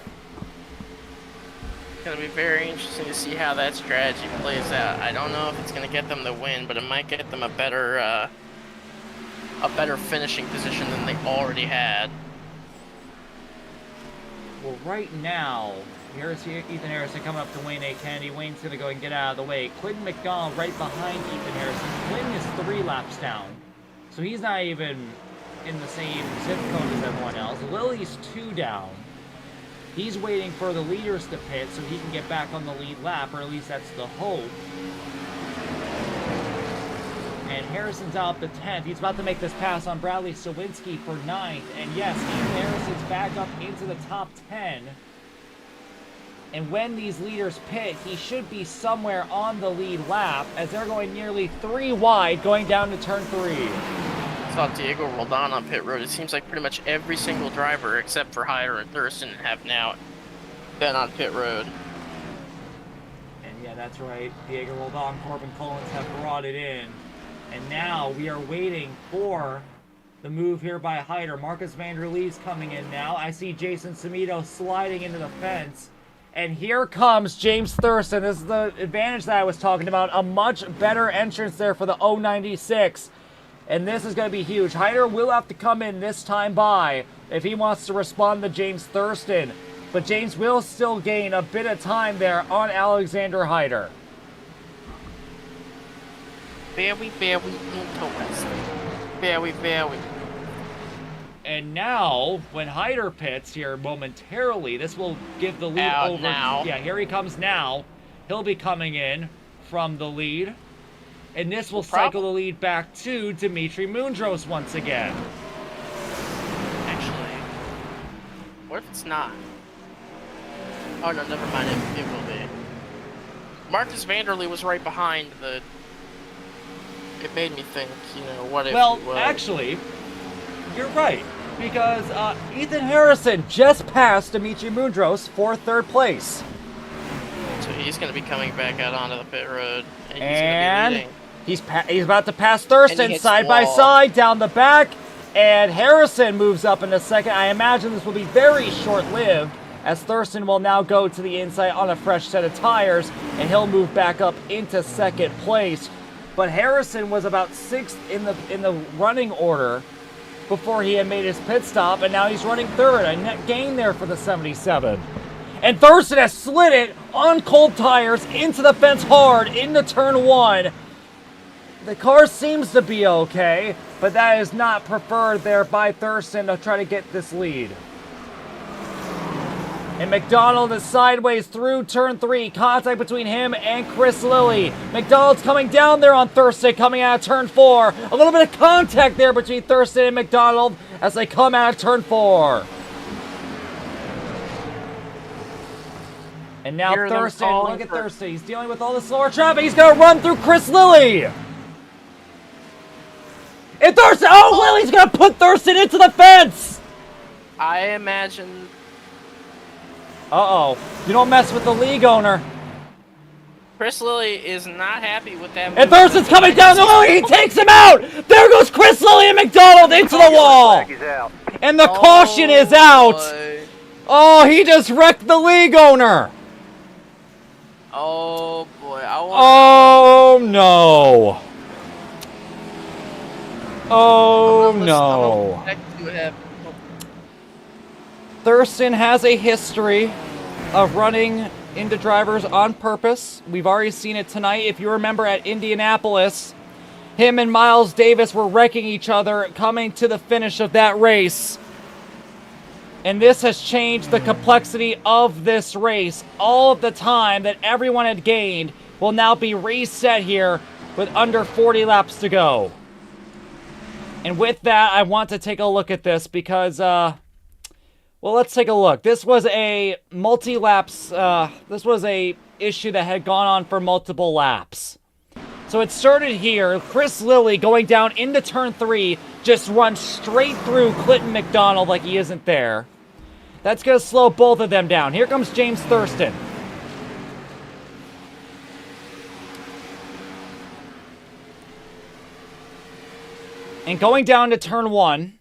Speaker 2: It's going to be very interesting to see how that strategy plays out. I don't know if it's going to get them the win, but it might get them a better finishing position than they already had.
Speaker 4: Well, right now, here's Ethan Harrison coming up to Wayne A. Kennedy. Wayne's going to go and get out of the way. Quinn McDonald right behind Ethan Harrison. Quinn is 3 laps down, so he's not even in the same zip code as everyone else. Lily's 2 down. He's waiting for the leaders to pit so he can get back on the lead lap, or at least that's the hope. And Harrison's out the 10th. He's about to make this pass on Bradley Sawinski for 9th. And yes, Ethan Harrison's back up into the top 10. And when these leaders pit, he should be somewhere on the lead lap as they're going nearly 3 wide going down to turn 3.
Speaker 2: I saw Diego Roldan on pit road. It seems like pretty much every single driver except for Hyder and Thurston have now been on pit road.
Speaker 4: And yeah, that's right. Diego Roldan, Corbin Collins have brought it in. And now we are waiting for the move here by Hyder. Marcus Vanderlee's coming in now. I see Jason Samito sliding into the fence. And here comes James Thurston. This is the advantage that I was talking about. A much better entrance there for the 096. And this is going to be huge. Hyder will have to come in this time by if he wants to respond to James Thurston. But James will still gain a bit of time there on Alexander Hyder.
Speaker 2: Very, very interesting. Very, very.
Speaker 4: And now, when Hyder pits here momentarily, this will give the lead
Speaker 2: Out
Speaker 4: over.
Speaker 2: now.
Speaker 4: Yeah, here he comes now. He'll be coming in from the lead. And this will cycle the lead back to Dimitri Mundros once again.
Speaker 2: Actually, what if it's not? Oh no, never mind. It will be. Marcus Vanderlee was right behind the. It made me think, you know, what if?
Speaker 1: Well, actually, you're right. Because Ethan Harrison just passed Dimitri Mundros for 3rd place.
Speaker 2: So he's going to be coming back out onto the pit road.
Speaker 1: And
Speaker 2: he's going to be
Speaker 1: he's about to pass Thurston side by side down the back. And Harrison moves up in a second. I imagine this will be very short-lived, as Thurston will now go to the inside on a fresh set of tires, and he'll move back up into 2nd place. But Harrison was about 6th in the running order before he had made his pit stop, and now he's running 3rd. A net gain there for the 77. And Thurston has slid it on cold tires into the fence hard into turn 1. The car seems to be okay, but that is not preferred there by Thurston to try to get this lead. And McDonald is sideways through turn 3. Contact between him and Chris Lilly. McDonald's coming down there on Thurston, coming out of turn 4. A little bit of contact there between Thurston and McDonald as they come out of turn 4. And now Thurston, look at Thurston. He's dealing with all the slower traffic. He's going to run through Chris Lilly. And Thurston, Lily's going to put Thurston into the fence.
Speaker 2: I imagine.
Speaker 1: Uh-oh. You don't mess with the league owner.
Speaker 2: Chris Lilly is not happy with that move.
Speaker 1: And Thurston's coming down the Lilly. He takes him out. There goes Chris Lilly and McDonald into the wall. And the caution is out.
Speaker 2: Boy.
Speaker 1: Oh, he just wrecked the league owner.
Speaker 2: Oh, boy.
Speaker 1: Oh, no. Oh, no. Thurston has a history of running into drivers on purpose. We've already seen it tonight. If you remember at Indianapolis, him and Miles Davis were wrecking each other coming to the finish of that race. And this has changed the complexity of this race. All of the time that everyone had gained will now be reset here with under 40 laps to go. And with that, I want to take a look at this because, well, let's take a look. This was a multi-laps, this was a issue that had gone on for multiple laps. So it started here. Chris Lilly going down into turn 3, just runs straight through Clinton McDonald like he isn't there. That's going to slow both of them down. Here comes James Thurston. And going down to turn 1,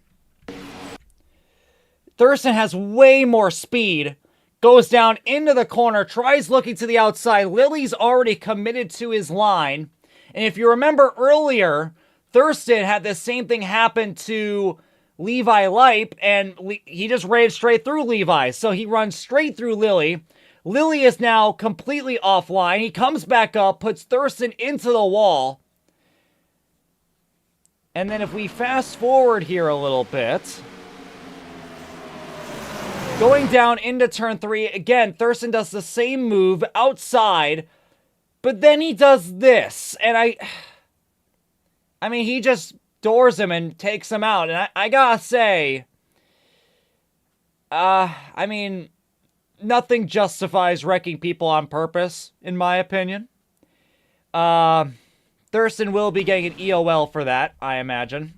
Speaker 1: Thurston has way more speed, goes down into the corner, tries looking to the outside. Lilly's already committed to his line. And if you remember earlier, Thurston had the same thing happen to Levi Leip, and he just ran straight through Levi. So he runs straight through Lilly. Lilly is now completely offline. He comes back up, puts Thurston into the wall. And then if we fast forward here a little bit, going down into turn 3, again, Thurston does the same move outside, but then he does this. And I mean, he just doors him and takes him out. And I gotta say, I mean, nothing justifies wrecking people on purpose, in my opinion. Thurston will be getting an EOL for that, I imagine.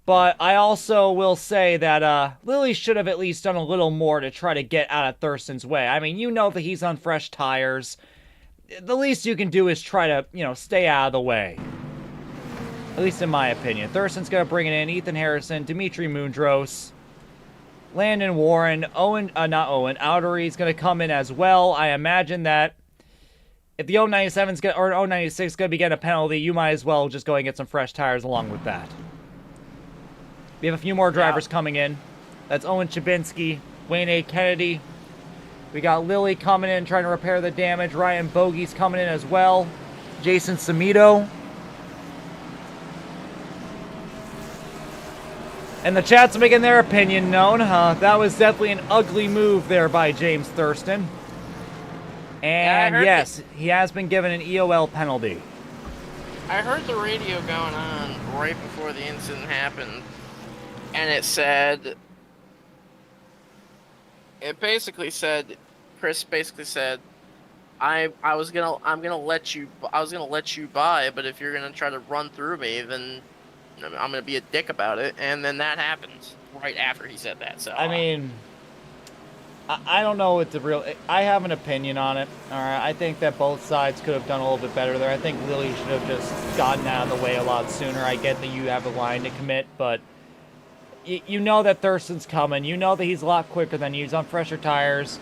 Speaker 1: But I also will say that Lilly should have at least done a little more to try to get out of Thurston's way. I mean, you know that he's on fresh tires. The least you can do is try to, you know, stay out of the way. At least in my opinion. Thurston's going to bring it in. Ethan Harrison, Dimitri Mundros, Landon Warren, Outery's going to come in as well. I imagine that if the 097's going or 096 is going to be getting a penalty, you might as well just go and get some fresh tires along with that. We have a few more drivers coming in. That's Owen Chabinski, Wayne A. Kennedy. We got Lilly coming in trying to repair the damage. Ryan Bogey's coming in as well. Jason Samito. And the chat's making their opinion known. That was definitely an ugly move there by James Thurston. And yes, he has been given an EOL penalty.
Speaker 2: I heard the radio going on right before the incident happened. And it said, Chris basically said, I'm gonna let you by, but if you're gonna try to run through me, then I'm gonna be a dick about it. And then that happens right after he said that. So
Speaker 1: I mean, I don't know what the real. I have an opinion on it. All right, I think that both sides could have done a little bit better there. I think Lily should have just gotten out of the way a lot sooner. I get that you have a line to commit, but you know that Thurston's coming. You know that he's a lot quicker than you. He's on fresher tires.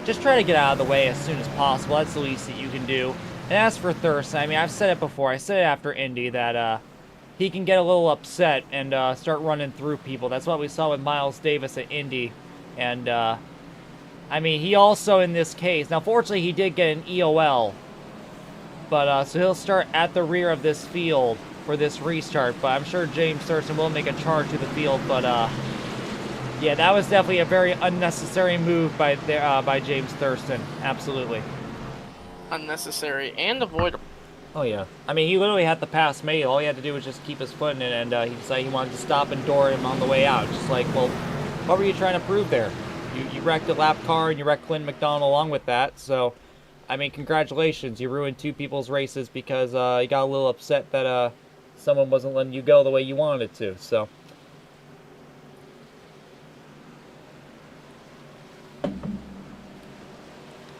Speaker 1: Just try to get out of the way as soon as possible. That's the least that you can do. And as for Thurston, I mean, I've said it before. I said it after Indy that he can get a little upset and start running through people. That's what we saw with Miles Davis at Indy. And, I mean, he also, in this case, now fortunately he did get an EOL. But, so he'll start at the rear of this field for this restart. But I'm sure James Thurston will make a charge to the field. But, yeah, that was definitely a very unnecessary move by James Thurston. Absolutely.
Speaker 2: unnecessary and avoidable.
Speaker 1: Oh, yeah. I mean, he literally had to pass me. All he had to do was just keep his foot in it, and he decided he wanted to stop and door him on the way out. Just like, well, what were you trying to prove there? You wrecked a lap car, and you wrecked Quinn McDonald along with that, so, I mean, congratulations. You ruined two people's races because you got a little upset that someone wasn't letting you go the way you wanted to, so.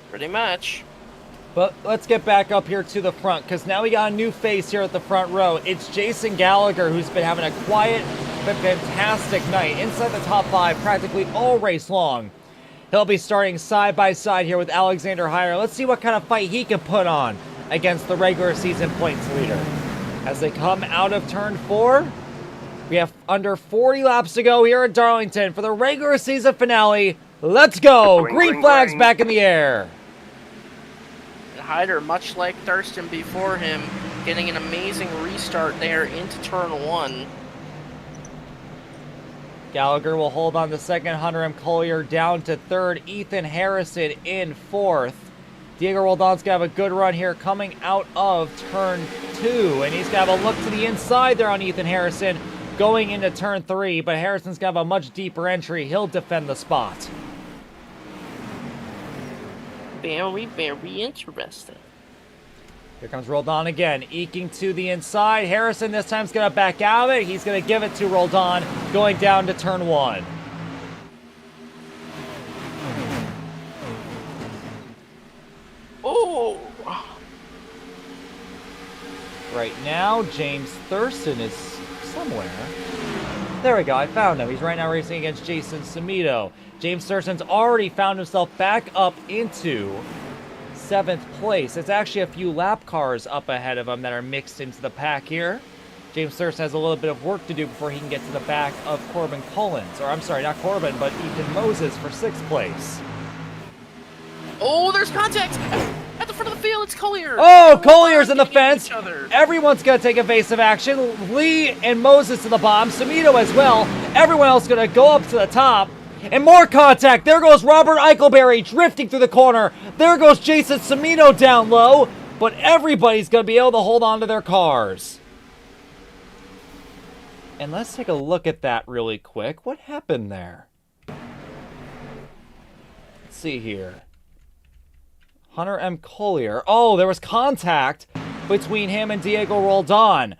Speaker 2: Pretty much.
Speaker 1: But let's get back up here to the front, because now we got a new face here at the front row. It's Jason Gallagher, who's been having a quiet but fantastic night inside the top 5 practically all race long. He'll be starting side by side here with Alexander Heyer. Let's see what kind of fight he can put on against the regular season points leader. As they come out of turn 4, we have under 40 laps to go here at Darlington for the regular season finale. Let's go! Green flags back in the air.
Speaker 2: Hyder, much like Thurston before him, getting an amazing restart there into turn 1.
Speaker 1: Gallagher will hold on to second, Hunter M. Collier down to third, Ethan Harrison in fourth. Diego Roldan's going to have a good run here coming out of turn 2, and he's going to have a look to the inside there on Ethan Harrison going into turn 3, but Harrison's going to have a much deeper entry. He'll defend the spot.
Speaker 2: Very, very interesting.
Speaker 1: Here comes Roldan again, eking to the inside. Harrison this time's going to back out of it. He's going to give it to Roldan going down to turn 1.
Speaker 2: Oh!
Speaker 1: Right now, James Thurston is somewhere. There we go, I found him. He's right now racing against Jason Samito. James Thurston's already found himself back up into 7th place. It's actually a few lap cars up ahead of him that are mixed into the pack here. James Thurston has a little bit of work to do before he can get to the back of Corbin Collins. Or I'm sorry, not Corbin, but Ethan Moses for 6th place.
Speaker 2: Oh, there's contact! At the front of the field, it's Collier!
Speaker 1: Oh, Collier's in the fence!
Speaker 2: Each other.
Speaker 1: Everyone's going to take evasive action. Lee and Moses to the bottom. Samito as well. Everyone else going to go up to the top. And more contact. There goes Robert Eichelberry drifting through the corner. There goes Jason Samito down low. But everybody's going to be able to hold on to their cars. And let's take a look at that really quick. What happened there? Let's see here. Hunter M. Collier. Oh, there was contact between him and Diego Roldan.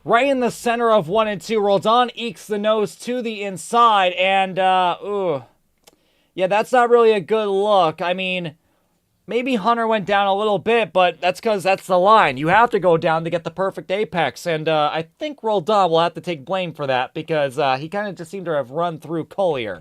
Speaker 1: Right in the center of 1 and 2, Roldan ekes the nose to the inside, and, yeah, that's not really a good look. I mean, maybe Hunter went down a little bit, but that's because that's the line. You have to go down to get the perfect apex, and I think Roldan will have to take blame for that, because he kind of just seemed to have run through Collier.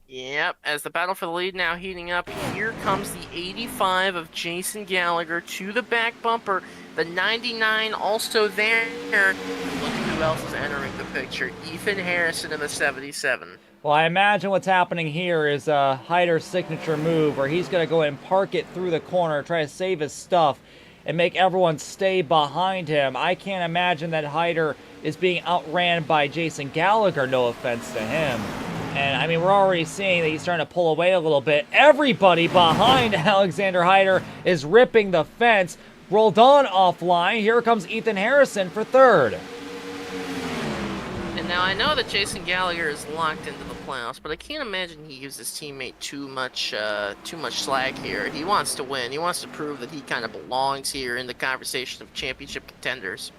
Speaker 2: Yep, as the battle for the lead now heating up, here comes the 85 of Jason Gallagher to the back bumper. The 99 also there. Look at who else is entering the picture. Ethan Harrison in the 77.
Speaker 1: Well, I imagine what's happening here is Hyder's signature move, where he's going to go and park it through the corner, try to save his stuff, and make everyone stay behind him. I can't imagine that Hyder is being outran by Jason Gallagher, no offense to him. And, I mean, we're already seeing that he's starting to pull away a little bit. Everybody behind Alexander Hyder is ripping the fence. Roldan offline. Here comes Ethan Harrison for 3rd.
Speaker 2: And Now, I know that Jason Gallagher is locked into the playoffs, but I can't imagine he gives his teammate too much slack here. He wants to win. He wants to prove that he kind of belongs here in the conversation of championship contenders.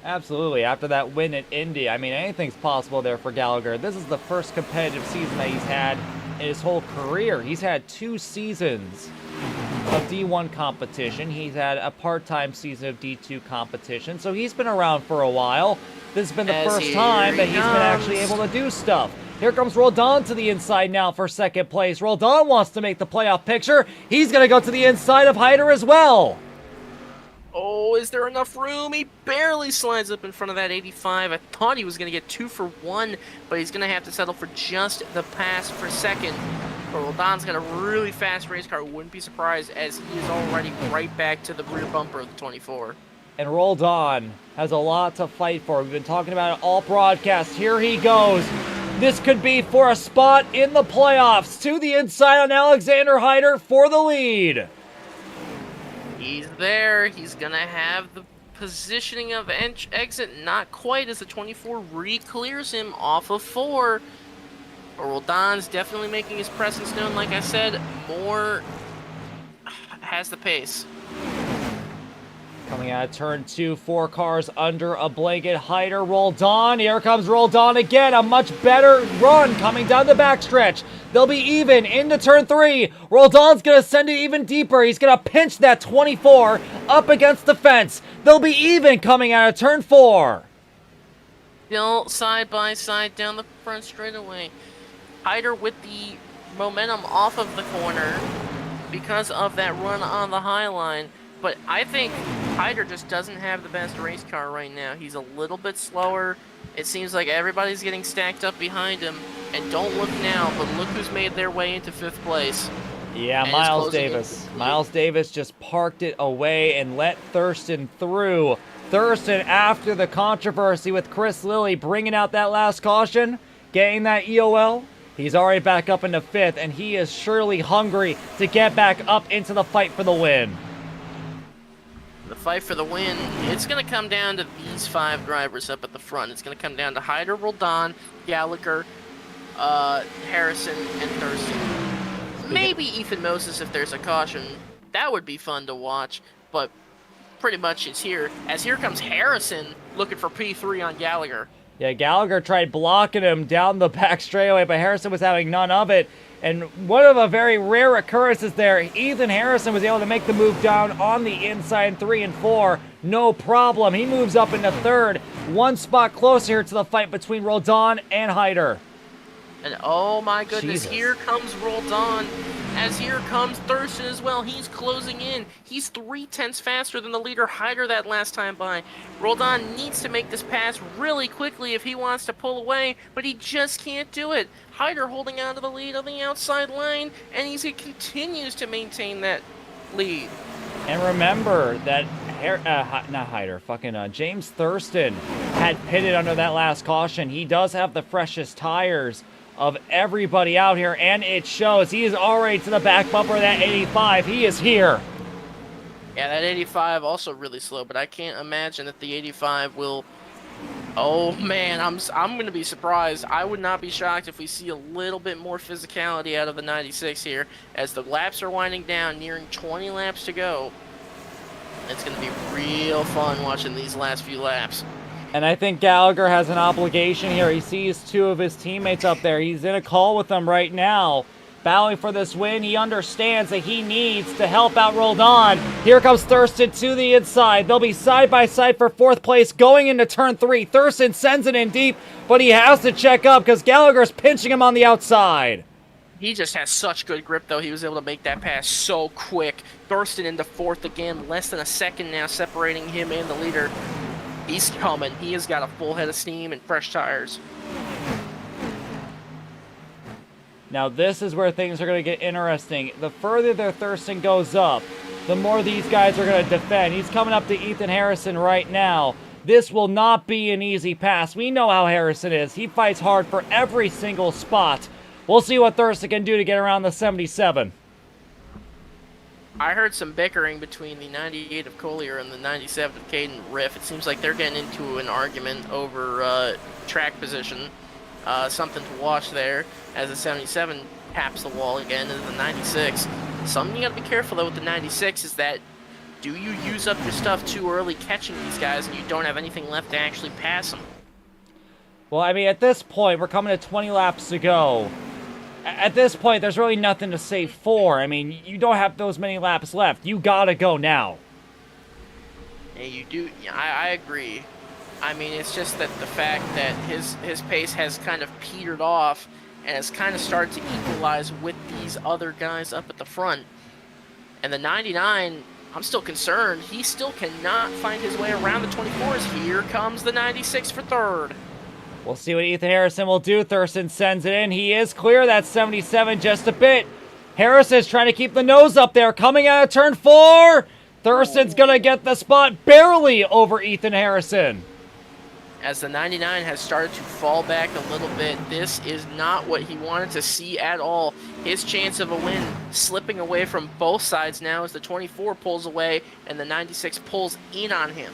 Speaker 1: Absolutely. After that win at Indy, I mean, anything's possible there for Gallagher. This is the first competitive season that he's had in his whole career. He's had 2 seasons of D1 competition. He's had a part-time season of D2 competition, so he's been around for a while. This has been the first time that he's been actually able to do stuff. Here comes Roldan to the inside now for second place. Roldan wants to make the playoff picture. He's going to go to the inside of Hyder as well.
Speaker 2: Oh, is there enough room? He barely slides up in front of that 85. I thought he was going to get 2 for 1, but he's going to have to settle for just the pass for second. But Roldan's got a really fast race car. Wouldn't be surprised as he is already right back to the rear bumper of the 24.
Speaker 1: And Roldan has a lot to fight for. We've been talking about it all broadcast. Here he goes. This could be for a spot in the playoffs. To the inside on Alexander Hyder for the lead.
Speaker 2: He's there. He's going to have the positioning of exit. Not quite as the 24 re-clears him off of 4. Roldan's definitely making his presence known. Like I said, more has the pace.
Speaker 1: Coming out of turn 2, 4 cars under a blanket. Hyder, Roldan. Here comes Roldan again. A much better run coming down the backstretch. They'll be even into turn 3. Roldan's going to send it even deeper. He's going to pinch that 24 up against the fence. They'll be even coming out of turn 4.
Speaker 2: Still side by side down the front straightaway. Hyder with the momentum off of the corner because of that run on the high line. But I think Hyder just doesn't have the best race car right now. He's a little bit slower. It seems like everybody's getting stacked up behind him. And don't look now, but look who's made their way into 5th place.
Speaker 1: Yeah, Miles Davis. Miles Davis just parked it away and let Thurston through. Thurston, after the controversy with Chris Lilly bringing out that last caution, getting that EOL, he's already back up into 5th, and he is surely hungry to get back up into the fight for the win.
Speaker 2: The fight for the win, it's going to come down to these 5 drivers up at the front. It's going to come down to Hyder, Roldan, Gallagher, Harrison, and Thurston. Maybe Ethan Moses if there's a caution. That would be fun to watch, but pretty much it's here. As here comes Harrison looking for P3 on Gallagher.
Speaker 1: Yeah, Gallagher tried blocking him down the back straightaway, but Harrison was having none of it. And one of a very rare occurrences there, Ethan Harrison was able to make the move down on the inside 3 and 4. No problem. He moves up into 3rd. 1 spot closer to the fight between Roldan and Hyder.
Speaker 2: And oh my goodness,
Speaker 1: Jesus.
Speaker 2: Here comes Roldan. As here comes Thurston as well. He's closing in. He's 3/10 faster than the leader Hyder that last time by. Roldan needs to make this pass really quickly if he wants to pull away, but he just can't do it. Hyder holding on to the lead on the outside line, and he continues to maintain that lead.
Speaker 1: And remember that James Thurston had pitted under that last caution. He does have the freshest tires of everybody out here, and it shows. He is already to the back bumper of that 85. He is here.
Speaker 2: Yeah, that 85 also really slow, but I can't imagine that the 85 will... Oh man, I'm going to be surprised. I would not be shocked if we see a little bit more physicality out of the 96 here as the laps are winding down, nearing 20 laps to go. It's going to be real fun watching these last few laps.
Speaker 1: And I think Gallagher has an obligation here. He sees 2 of his teammates up there. He's in a call with them right now, battling for this win. He understands that he needs to help out Roldan. Here comes Thurston to the inside. They'll be side by side for 4th place going into turn 3. Thurston sends it in deep, but he has to check up because Gallagher's pinching him on the outside.
Speaker 2: He just has such good grip, though. He was able to make that pass so quick. Thurston into 4th again, less than a second now separating him and the leader. He's coming. He has got a full head of steam and fresh tires.
Speaker 1: Now this is where things are going to get interesting. The further their Thurston goes up, the more these guys are going to defend. He's coming up to Ethan Harrison right now. This will not be an easy pass. We know how Harrison is. He fights hard for every single spot. We'll see what Thurston can do to get around the 77.
Speaker 2: I heard some bickering between the 98 of Collier and the 97 of Caden Riff. It seems like they're getting into an argument over track position. Something to watch there as the 77 taps the wall again in the 96. Something you gotta be careful though with the 96 is that do you use up your stuff too early catching these guys and you don't have anything left to actually pass them?
Speaker 1: Well, I mean, at this point, we're coming to 20 laps to go. At this point, there's really nothing to save for. I mean, you don't have those many laps left. You gotta go now.
Speaker 2: Yeah, you do. Yeah, I agree. I mean, it's just that the fact that his pace has kind of petered off and has kind of started to equalize with these other guys up at the front. And the 99, I'm still concerned. He still cannot find his way around the 24s. Here comes the 96 for third.
Speaker 1: We'll see what Ethan Harrison will do. Thurston sends it in. He is clear. That's 77 just a bit. Harrison's trying to keep the nose up there. Coming out of turn 4. Thurston's going to get the spot barely over Ethan Harrison.
Speaker 2: As the 99 has started to fall back a little bit, this is not what he wanted to see at all. His chance of a win slipping away from both sides now as the 24 pulls away and the 96 pulls in on him.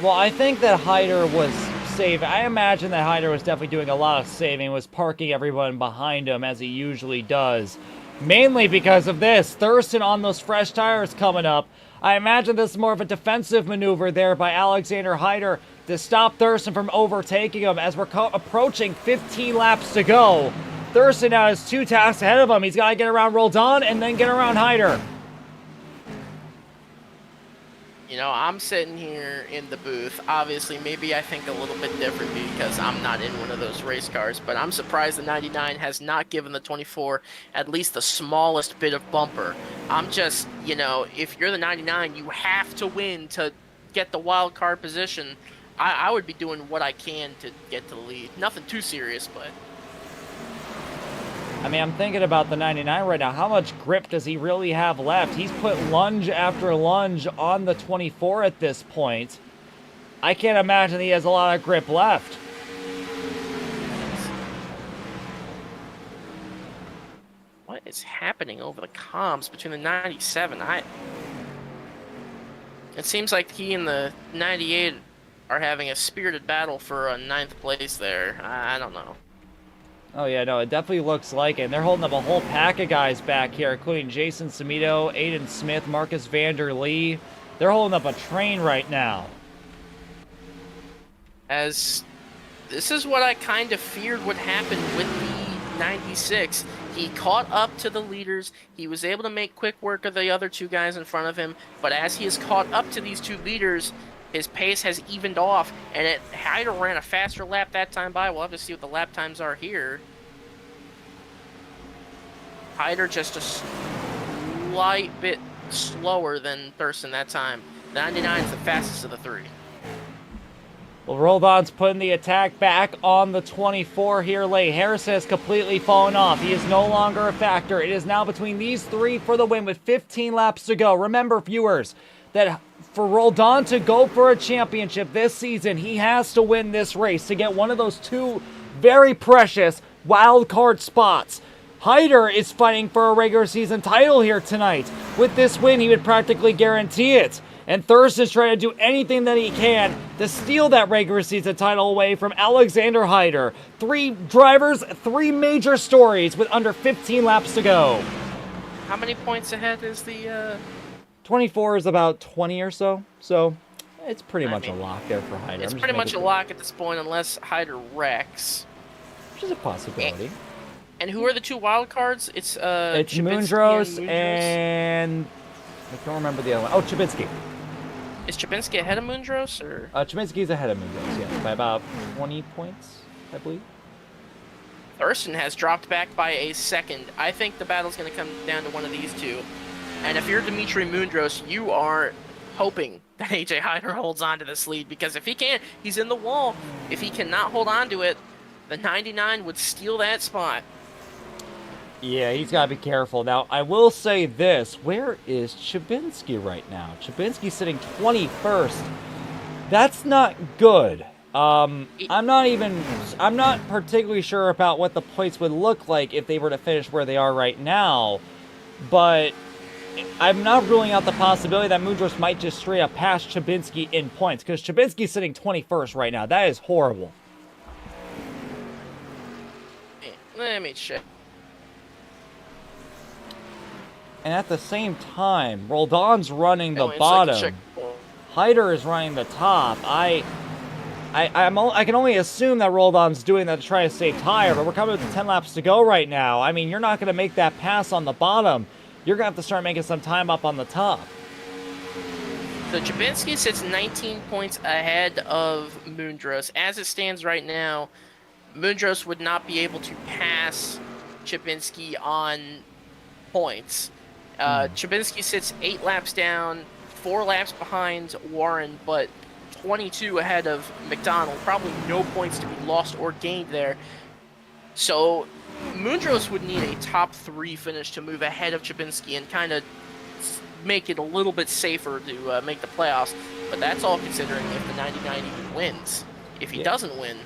Speaker 1: Well, I think that Hyder was saving. I imagine that Hyder was definitely doing a lot of saving, was parking everyone behind him as he usually does. Mainly because of this. Thurston on those fresh tires coming up. I imagine this is more of a defensive maneuver there by Alexander Hyder to stop Thurston from overtaking him as we're approaching 15 laps to go. Thurston now has 2 tasks ahead of him. He's got to get around Roldan and then get around Hyder.
Speaker 2: You know, I'm sitting here in the booth. Obviously, maybe I think a little bit different because I'm not in one of those race cars, but I'm surprised the 99 has not given the 24 at least the smallest bit of bumper. I'm just, you know, if you're the 99, you have to win to get the wild card position. I would be doing what I can to get to the lead. Nothing too serious, but...
Speaker 1: I mean, I'm thinking about the 99 right now. How much grip does he really have left? He's put lunge after lunge on the 24 at this point. I can't imagine he has a lot of grip left.
Speaker 2: What is happening over the comms between the 97? It seems like he and the 98 are having a spirited battle for a 9th place there. I don't know.
Speaker 1: Oh, yeah, no, it definitely looks like it. And they're holding up a whole pack of guys back here, including Jason Samito, Aiden Smith, Marcus Vander Lee. They're holding up a train right now.
Speaker 2: As this is what I kind of feared would happen with the 96. He caught up to the leaders. He was able to make quick work of the other 2 guys in front of him. But as he has caught up to these 2 leaders, his pace has evened off, and Hyder ran a faster lap that time by. We'll have to see what the lap times are here. Hyder just a slight bit slower than Thurston that time. 99 is the fastest of the 3.
Speaker 1: Well, Roldan's putting the attack back on the 24 here late. Harrison has completely fallen off. He is no longer a factor. It is now between these 3 for the win with 15 laps to go. Remember, viewers, that for Roldan to go for a championship this season, he has to win this race to get one of those 2 very precious wild card spots. Hyder is fighting for a regular season title here tonight. With this win, he would practically guarantee it. And Thurston's trying to do anything that he can to steal that regular season title away from Alexander Hyder. 3 drivers, 3 major stories with under 15 laps to go.
Speaker 2: How many points ahead is the...
Speaker 1: 24 is about 20 or so. So it's pretty much a lock there for Hyder.
Speaker 2: It's pretty much a lock at this point unless Hyder wrecks.
Speaker 1: Which is a possibility.
Speaker 2: And who are the 2 wild cards? It's
Speaker 1: Mundros and I don't remember the other one. Oh, Chibinski.
Speaker 2: Is Chibinski ahead of Mundros or?
Speaker 1: Chibinski's ahead of Mundros, yeah, by about 20 points, I believe.
Speaker 2: Thurston has dropped back by a second. I think the battle's going to come down to one of these 2. And if you're Dimitri Mundros, you are hoping that AJ Hyder holds on to this lead because if he can't, he's in the wall. If he cannot hold on to it, the 99 would steal that spot.
Speaker 1: Yeah, he's got to be careful. Now, I will say this. Where is Chibinski right now? Chibinski's sitting 21st. That's not good. I'm not particularly sure about what the points would look like if they were to finish where they are right now. But I'm not ruling out the possibility that Mudros might just straight up pass Chabinski in points, because Chabinski's sitting 21st right now. That is horrible.
Speaker 2: Let me check.
Speaker 1: And at the same time, Roldan's running the
Speaker 2: Wait a second, check.
Speaker 1: bottom. Hyder is running the top. I can only assume that Roldan's doing that to try to stay tired, but we're coming to 10 laps to go right now. I mean, you're not going to make that pass on the bottom. You're going to have to start making some time up on the top.
Speaker 2: So Chabinski sits 19 points ahead of Mudros. As it stands right now, Mudros would not be able to pass Chabinski on points. Chabinski sits 8 laps down, 4 laps behind Warren, but 22 ahead of McDonald. Probably no points to be lost or gained there. So Mudros would need a top 3 finish to move ahead of Chabinski and kind of make it a little bit safer to make the playoffs. But that's all considering if the 99 even wins. If he doesn't win,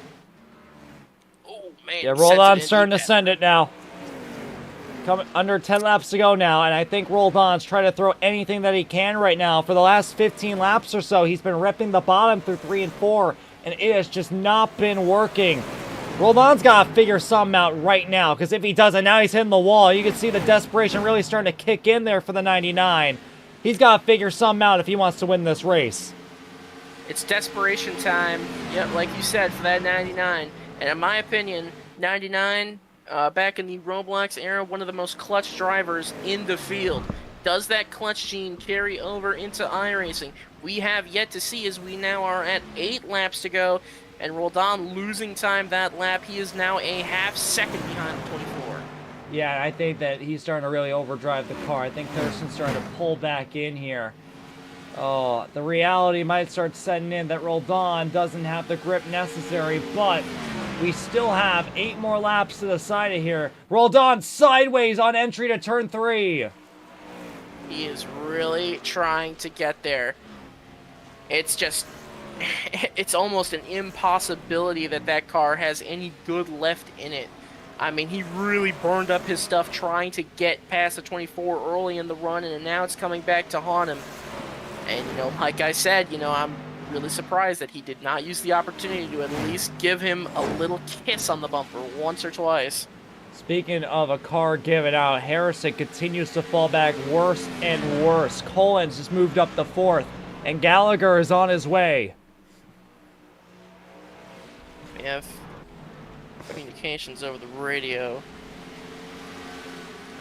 Speaker 2: oh man.
Speaker 1: Yeah, Roldan's starting to send it now. Coming under 10 laps to go now, and I think Roldan's trying to throw anything that he can right now. For the last 15 laps or so, he's been repping the bottom through 3 and 4, and it has just not been working. Roldan's got to figure something out right now, because if he doesn't, now he's hitting the wall. You can see the desperation really starting to kick in there for the 99. He's got to figure something out if he wants to win this race.
Speaker 2: It's desperation time, yep, like you said, for that 99. And in my opinion, 99... back in the Roblox era, one of the most clutch drivers in the field. Does that clutch gene carry over into iRacing? We have yet to see, as we now are at 8 laps to go, and Roldan losing time that lap. He is now a half second behind the 24.
Speaker 1: Yeah, I think that he's starting to really overdrive the car. I think Thurston's starting to pull back in here. Oh, the reality might start setting in that Roldan doesn't have the grip necessary, but we still have 8 more laps to the side of here. Roldan sideways on entry to turn 3.
Speaker 2: He is really trying to get there. It's just, it's almost an impossibility that that car has any good left in it. I mean, he really burned up his stuff trying to get past the 24 early in the run, and now it's coming back to haunt him. And, you know, like I said, you know, I'm really surprised that he did not use the opportunity to at least give him a little kiss on the bumper once or twice.
Speaker 1: Speaking of a car given out, Harrison continues to fall back worse and worse. Collins just moved up to 4th, and Gallagher is on his way.
Speaker 2: We have communications over the radio.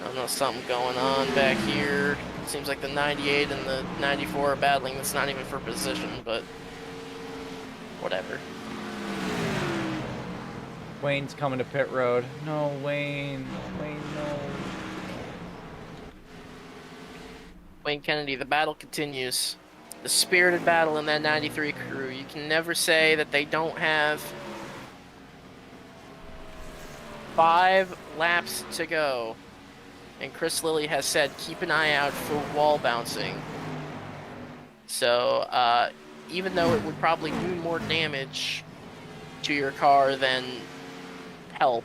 Speaker 2: I don't know, something going on back here. Seems like the 98 and the 94 are battling. That's not even for position, but whatever.
Speaker 1: Wayne's coming to pit road. No, Wayne. Wayne, no.
Speaker 2: Wayne Kennedy, the battle continues. The spirited battle in that 93 crew. You can never say that they don't have 5 laps to go. And Chris Lilly has said, keep an eye out for wall bouncing. So, even though it would probably do more damage to your car than help,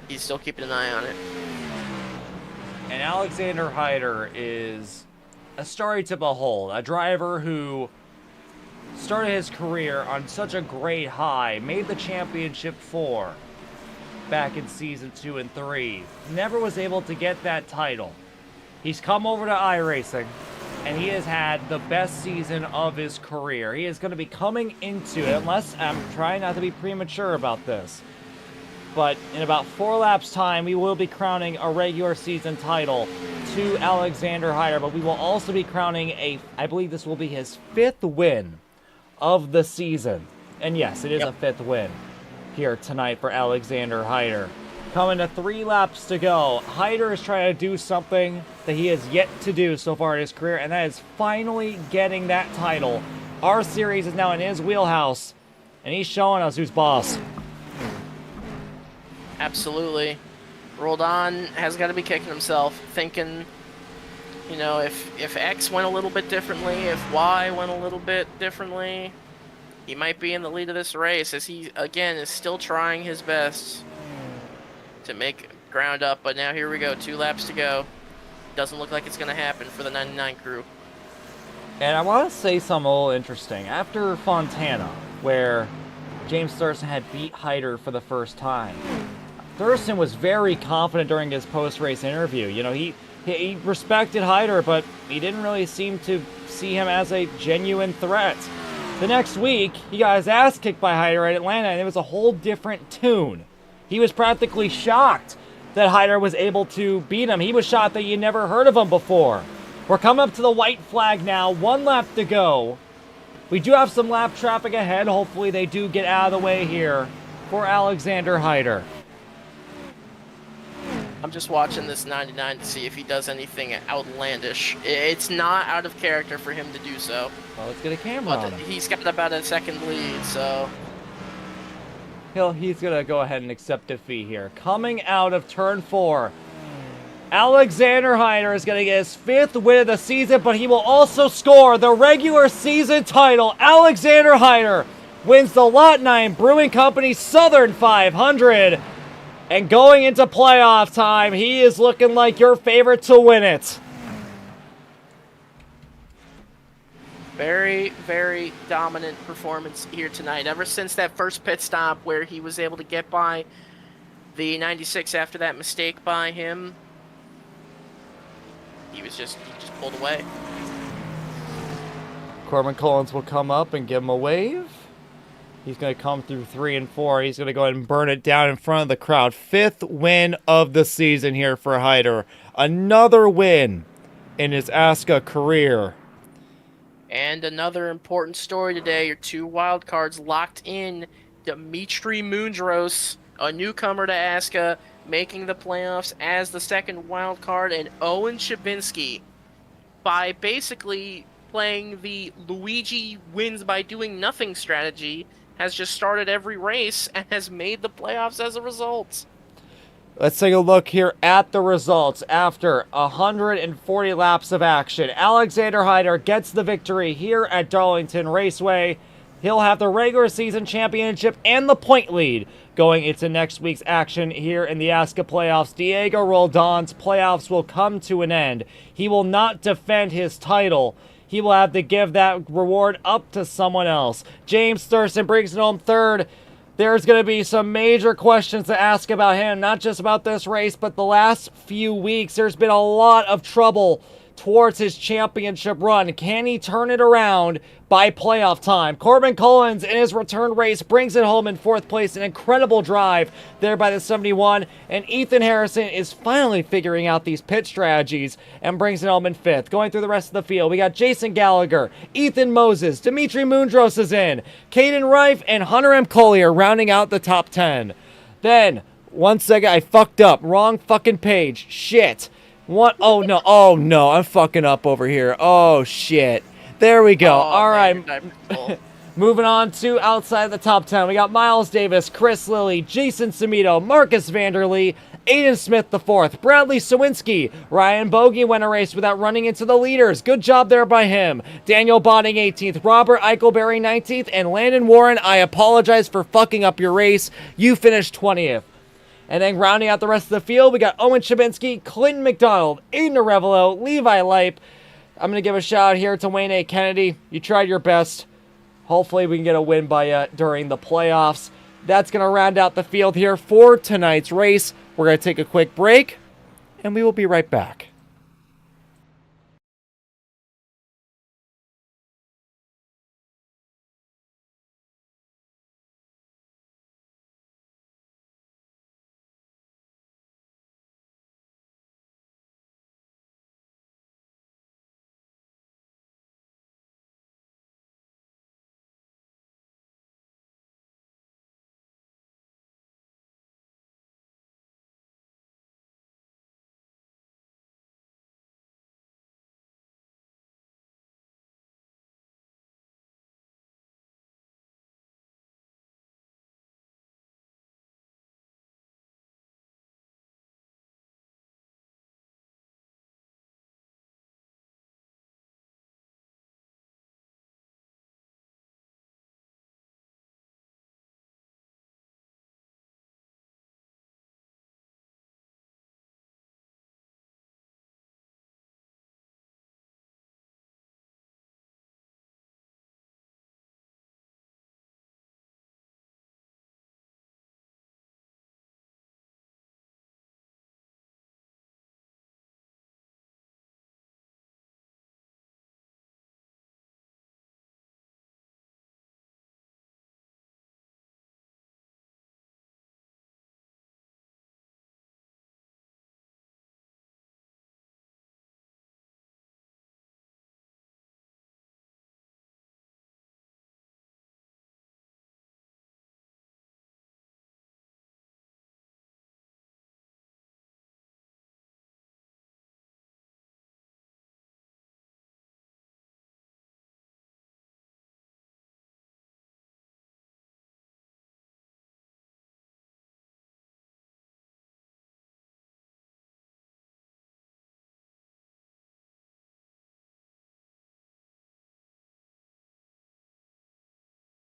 Speaker 2: he's still keeping an eye on it.
Speaker 1: And Alexander Hyder is a story to behold. A driver who started his career on such a great high, made the championship 4 back in season 2 and 3. Never was able to get that title. He's come over to iRacing, and he has had the best season of his career. He is going to be coming into it, unless I'm trying not to be premature about this. But in about 4 laps time, we will be crowning a regular season title to Alexander Hyder, but we will also be crowning I believe this will be his 5th win of the season. And yes, it is a 5th win here tonight for Alexander Hyder. Coming to 3 laps to go. Hyder is trying to do something that he has yet to do so far in his career, and that is finally getting that title. Our series is now in his wheelhouse, and he's showing us who's boss.
Speaker 2: Absolutely. Roldan has got to be kicking himself, thinking, you know, if X went a little bit differently, if Y went a little bit differently, he might be in the lead of this race, as he, again, is still trying his best to make ground up. But now here we go, 2 laps to go. doesn't look like it's going to happen for the 99 crew.
Speaker 4: And I want to say something a little interesting. After Fontana, where James Thurston had beat Hyder for the first time, Thurston was very confident during his post-race interview. You know, he respected Hyder, but he didn't really seem to see him as a genuine threat. The next week, he got his ass kicked by Hyder at Atlanta, and it was a whole different tune. He was practically shocked that Hyder was able to beat him. He was shocked that you never heard of him before. We're coming up to the white flag now. 1 lap to go. We do have some lap traffic ahead. Hopefully they do get out of the way here for Alexander Hyder.
Speaker 2: I'm just watching this 99 to see if he does anything outlandish. It's not out of character for him to do so.
Speaker 4: Well, let's get a camera on him.
Speaker 2: He's got about a second lead, so...
Speaker 4: He's going to go ahead and accept defeat here. Coming out of turn 4, Alexander Hyder is going to get his 5th win of the season, but he will also score the regular season title. Alexander Hyder wins the Lot 9 Brewing Company Southern 500. And going into playoff time, he is looking like your favorite to win it.
Speaker 2: Very, very dominant performance here tonight. Ever since that first pit stop where he was able to get by the 96 after that mistake by him, he just pulled away.
Speaker 4: Corbin Collins will come up and give him a wave. He's going to come through 3 and 4. He's going to go ahead and burn it down in front of the crowd. 5th win of the season here for Hyder. Another win in his ASCA career.
Speaker 2: And another important story today. Your 2 wild cards locked in. Dmitry Mundros, a newcomer to ASCA, making the playoffs as the 2nd wild card. And Owen Shabinsky, by basically playing the Luigi wins by doing nothing strategy, has just started every race and has made the playoffs as a result.
Speaker 4: Let's take a look here at the results after 140 laps of action. Alexander Hyder gets the victory here at Darlington Raceway. He'll have the regular season championship and the point lead going into next week's action here in the ASCA playoffs. Diego Roldan's playoffs will come to an end. He will not defend his title. He will have to give that reward up to someone else. James Thurston brings it home 3rd. There's going to be some major questions to ask about him, not just about this race, but the last few weeks. There's been a lot of trouble towards his championship run. Can he turn it around by playoff time? Corbin Collins in his return race brings it home in 4th place. An incredible drive there by the 71. And Ethan Harrison is finally figuring out these pit strategies and brings it home in 5th. Going through the rest of the field, we got Jason Gallagher, Ethan Moses, Dmitry Mundros is in, Caden Reif, and Hunter M. Collier rounding out the top 10. Then, 1 second, I fucked up. Wrong fucking page. Shit. What? Oh no, I'm fucking up over here. Oh shit. There we go. All right. Moving on to outside the top 10. We got Miles Davis, Chris Lilly, Jason Samito, Marcus Vanderlee, Aiden Smith IV, Bradley Sawinski, Ryan Bogey went a race without running into the leaders. Good job there by him. Daniel Botting 18th, Robert Eichelberry 19th, and Landon Warren, I apologize for fucking up your race. You finished 20th. And then rounding out the rest of the field, we got Owen Shabinsky, Clinton McDonald, Aiden Arevalo, Levi Leip. I'm going to give a shout out here to Wayne A. Kennedy. You tried your best. Hopefully we can get a win by you during the playoffs. That's going to round out the field here for tonight's race. We're going to take a quick break, and we will be right back.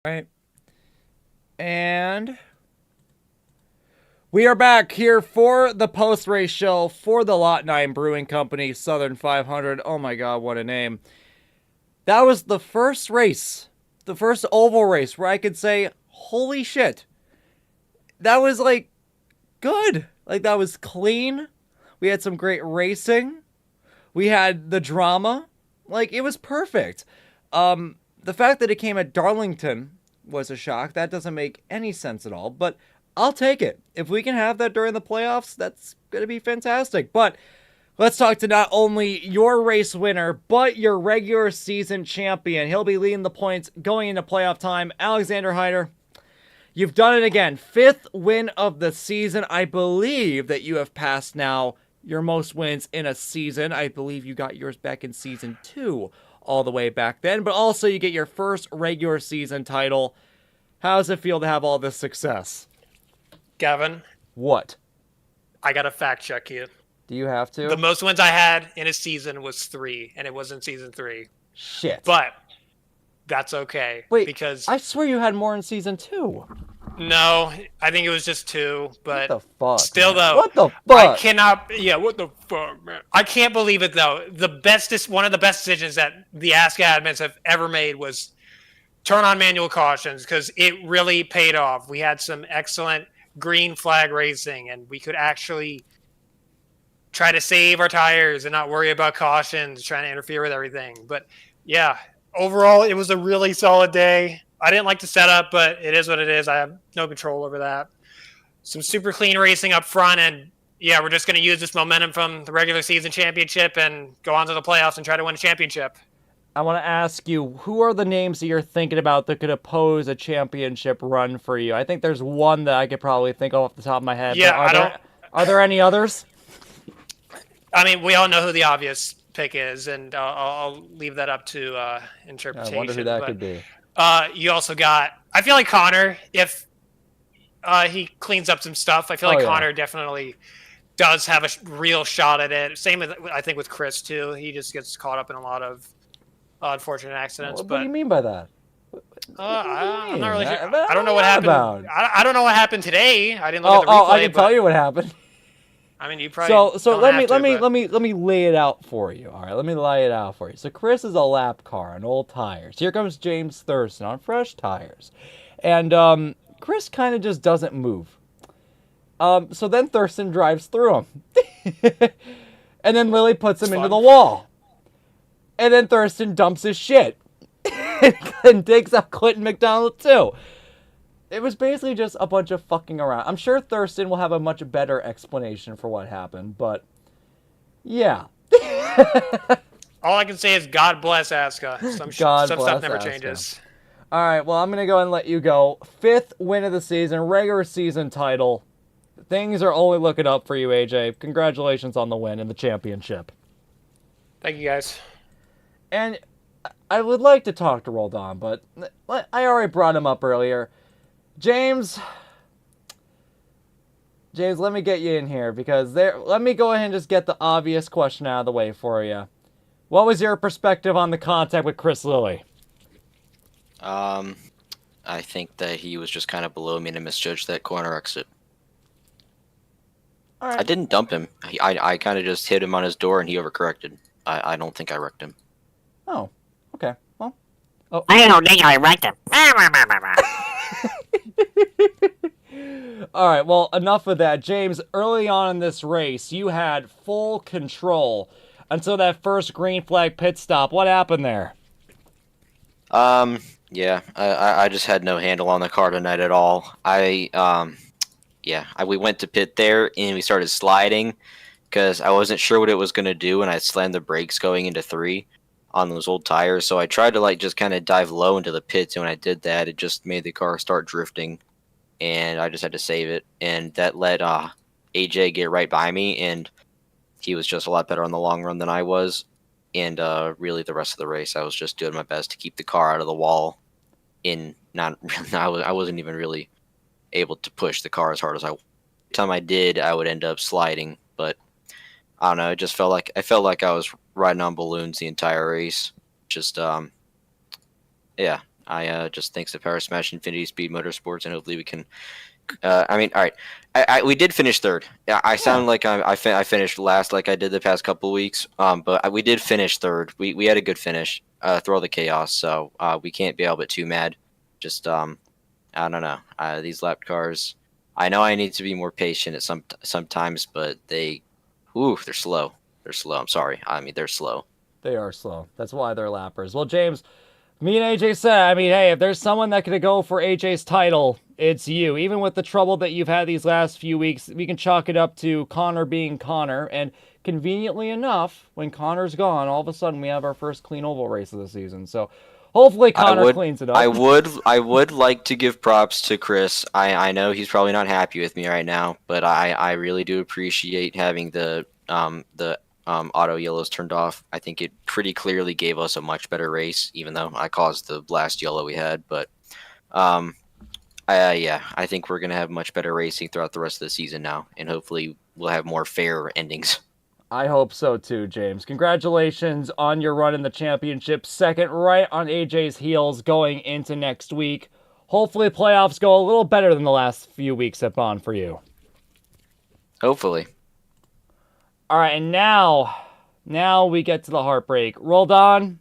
Speaker 1: Right. And we are back here for the post-race show for the Lot 9 Brewing Company Southern 500. Oh my god, what a name. That was the first race, the first oval race where I could say, holy shit. That was like good. Like that was clean. We had some great racing. We had the drama. Like it was perfect. The fact that it came at Darlington was a shock. That doesn't make any sense at all, but I'll take it. If we can have that during the playoffs, that's going to be fantastic. But let's talk to not only your race winner, but your regular season champion. He'll be leading the points going into playoff time. Alexander Hyder, you've done it again. 5th win of the season. I believe that you have passed now your most wins in a season. I believe you got yours back in season 2 all the way back then. But also you get your first regular season title. How does it feel to have all this success?
Speaker 6: Gavin,
Speaker 1: What?
Speaker 6: I gotta fact check you.
Speaker 1: Do you have to?
Speaker 6: The most wins I had in a season was 3, and it was in season 3.
Speaker 1: Shit.
Speaker 6: But that's okay.
Speaker 1: Wait,
Speaker 6: because
Speaker 1: I swear you had more in season 2.
Speaker 6: no, I think it was just 2. But
Speaker 1: What the fuck?
Speaker 6: still,
Speaker 1: man?
Speaker 6: though,
Speaker 1: What the
Speaker 6: I
Speaker 1: fuck?
Speaker 6: cannot. Yeah, what the fuck, man? I can't believe it though. One of the best decisions that the ASCA admins have ever made was turn on manual cautions because it really paid off. We had some excellent green flag racing, and we could actually try to save our tires and not worry about cautions trying to interfere with everything. But yeah, overall, it was a really solid day. I didn't like the setup, but it is what it is. I have no control over that. Some super clean racing up front, and yeah, we're just going to use this momentum from the regular season championship and go on to the playoffs and try to win a championship.
Speaker 1: I want to ask you, who are the names that you're thinking about that could oppose a championship run for you? I think there's one that I could probably think of off the top of my head.
Speaker 6: Yeah,
Speaker 1: Are there any others?
Speaker 6: I mean, we all know who the obvious pick is, and I'll leave that up to interpretation.
Speaker 1: I wonder who that could be.
Speaker 6: You also got, I feel like Connor, if he cleans up some stuff, I feel like Connor definitely does have a real shot at it. Same with, I think, with Chris, too. He just gets caught up in a lot of unfortunate accidents.
Speaker 1: What do you mean by that?
Speaker 6: I'm not really sure.
Speaker 1: What
Speaker 6: I don't know what happened. I don't know what happened today. I didn't look at the replay.
Speaker 1: I can tell you what happened.
Speaker 6: I mean, you probably
Speaker 1: So
Speaker 6: don't
Speaker 1: let
Speaker 6: have to,
Speaker 1: me lay it out for you. All right, let me lay it out for you. So Chris is a lap car on old tires. Here comes James Thurston on fresh tires, and Chris kind of just doesn't move. So then Thurston drives through him, and then Lily puts him into the wall, and then Thurston dumps his shit and takes out Clinton McDonald too. It was basically just a bunch of fucking around. I'm sure Thurston will have a much better explanation for what happened, but yeah.
Speaker 6: All I can say is God bless ASCA. Some stuff never changes.
Speaker 1: All right, well, I'm going to go ahead and let you go. 5th win of the season, regular season title. Things are only looking up for you, AJ. Congratulations on the win and the championship.
Speaker 6: Thank you, guys.
Speaker 1: And I would like to talk to Roldan, but I already brought him up earlier. James, let me get you in here because let me go ahead and just get the obvious question out of the way for you. What was your perspective on the contact with Chris Lilly?
Speaker 7: I think that he was just kind of below me and misjudged that corner exit.
Speaker 1: All right.
Speaker 7: I didn't dump him. I kind of just hit him on his door and he overcorrected. I don't think I wrecked him.
Speaker 1: Oh, okay. Well,
Speaker 8: I don't think I wrecked him.
Speaker 1: all right, well, enough of that. James, early on in this race, you had full control until that first green flag pit stop. What happened there?
Speaker 7: Yeah, I just had no handle on the car tonight at all. We went to pit there and we started sliding because I wasn't sure what it was going to do, and I slammed the brakes going into 3 on those old tires. So I tried to just kind of dive low into the pits, and when I did that, it just made the car start drifting, and I just had to save it, and that let AJ get right by me, and he was just a lot better on the long run than I was. And really, the rest of the race, I was just doing my best to keep the car out of the wall. I wasn't even really able to push the car as hard as every time I did, I would end up sliding. But I don't know. It just felt like I was riding on balloons the entire race. Just yeah, I just thanks to Power Smash Infinity Speed Motorsports, and hopefully we can. I mean, all right, we did finish third. I sound like I finished last, like I did the past couple weeks. But we did finish third. We had a good finish through all the chaos, so we can't be all but too mad. Just I don't know. These lap cars. I know I need to be more patient at sometimes, but they're slow. They're slow. I'm sorry. I mean, they're slow.
Speaker 1: They are slow. That's why they're lappers. Well, James, me and AJ said, I mean, hey, if there's someone that could go for AJ's title, it's you. Even with the trouble that you've had these last few weeks, we can chalk it up to Connor being Connor. And conveniently enough, when Connor's gone, all of a sudden we have our first clean oval race of the season. So hopefully Connor cleans it up.
Speaker 7: I would like to give props to Chris. I know he's probably not happy with me right now, but I really do appreciate having the auto yellows turned off. I think it pretty clearly gave us a much better race, even though I caused the last yellow we had. But I think we're gonna have much better racing throughout the rest of the season now, and hopefully we'll have more fair endings.
Speaker 1: I hope so too, James. Congratulations on your run in the championship. Second right on AJ's heels going into next week. Hopefully playoffs go a little better than the last few weeks have gone for you.
Speaker 7: Hopefully.
Speaker 1: All right, and now we get to the heartbreak. Roldan,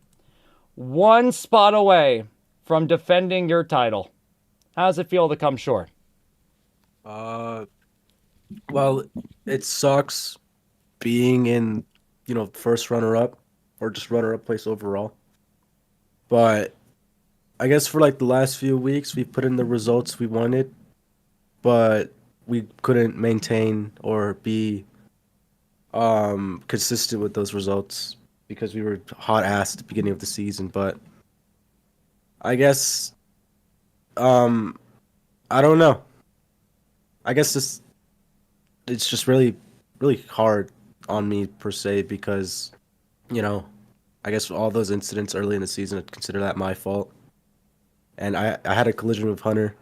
Speaker 1: one spot away from defending your title. How does it feel to come short?
Speaker 9: Well, it sucks being in, first runner-up or just runner-up place overall. But I guess for like the last few weeks, we put in the results we wanted, but we couldn't maintain or be consistent with those results because we were hot ass at the beginning of the season. But I guess I don't know. I guess it's just really, really hard on me per se because, I guess all those incidents early in the season, I'd consider that my fault. And I had a collision with Hunter.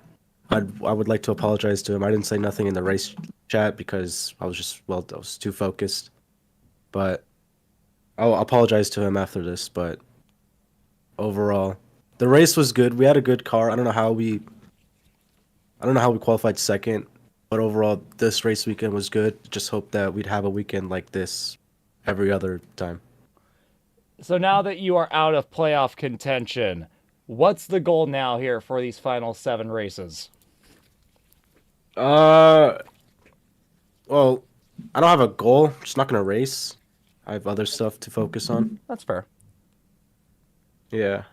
Speaker 9: I would like to apologize to him. I didn't say nothing in the race chat because I was too focused. But I'll apologize to him after this. But overall, the race was good. We had a good car. I don't know how we qualified second, but overall, this race weekend was good. Just hope that we'd have a weekend like this every other time.
Speaker 1: So now that you are out of playoff contention, what's the goal now here for these final 7 races?
Speaker 9: Well, I don't have a goal. I'm just not gonna race. I have other stuff to focus on.
Speaker 1: That's fair.
Speaker 9: Yeah.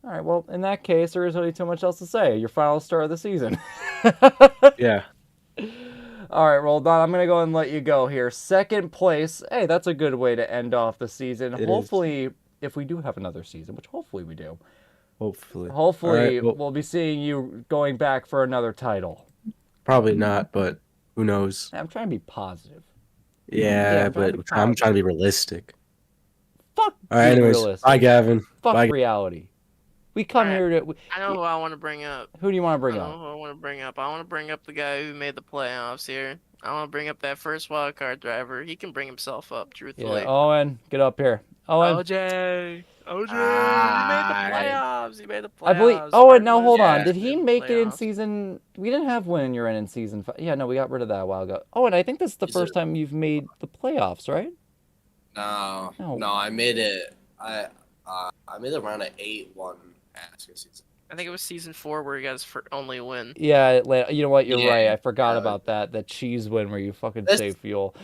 Speaker 1: All right, well, in that case, there isn't really too much else to say. Your final start of the season.
Speaker 9: Yeah.
Speaker 1: All right, well, Don, I'm going to go and let you go here. Second place. Hey, that's a good way to end off the season. Hopefully, if we do have another season, which hopefully we do.
Speaker 9: Hopefully.
Speaker 1: Hopefully, we'll be seeing you going back for another title.
Speaker 9: Probably not, but who knows?
Speaker 1: I'm trying to be positive.
Speaker 9: Yeah, but I'm trying to be realistic.
Speaker 1: Fuck.
Speaker 9: All right, anyways.
Speaker 1: Realistic.
Speaker 9: Bye, Gavin.
Speaker 1: Fuck
Speaker 9: Bye.
Speaker 1: reality. We come here to...
Speaker 2: I know who I want to bring up.
Speaker 1: Who do you want to bring
Speaker 2: I know
Speaker 1: up?
Speaker 2: who I want to bring up. I want to bring up the guy who made the playoffs here. I want to bring up that first wildcard driver. He can bring himself up, truthfully.
Speaker 1: Yeah, Owen, get up here. Owen.
Speaker 2: OJ, you made the playoffs. You made the playoffs.
Speaker 1: I believe. Owen, now hold
Speaker 2: Yeah,
Speaker 1: on. Did he
Speaker 2: made the
Speaker 1: make it in
Speaker 2: playoffs.
Speaker 1: season? We didn't have when you're in season 5. Yeah, no, we got rid of that a while ago. Owen, I think this is the first time you've made the playoffs, right?
Speaker 3: No, I made it. I made it around an 8-1 ASCA season.
Speaker 2: I think it was season 4 where he got his only win.
Speaker 1: Yeah, you know what? You're
Speaker 3: Yeah,
Speaker 1: right. I forgot
Speaker 3: yeah.
Speaker 1: about that. The cheese win where you fucking
Speaker 3: This-
Speaker 1: save fuel.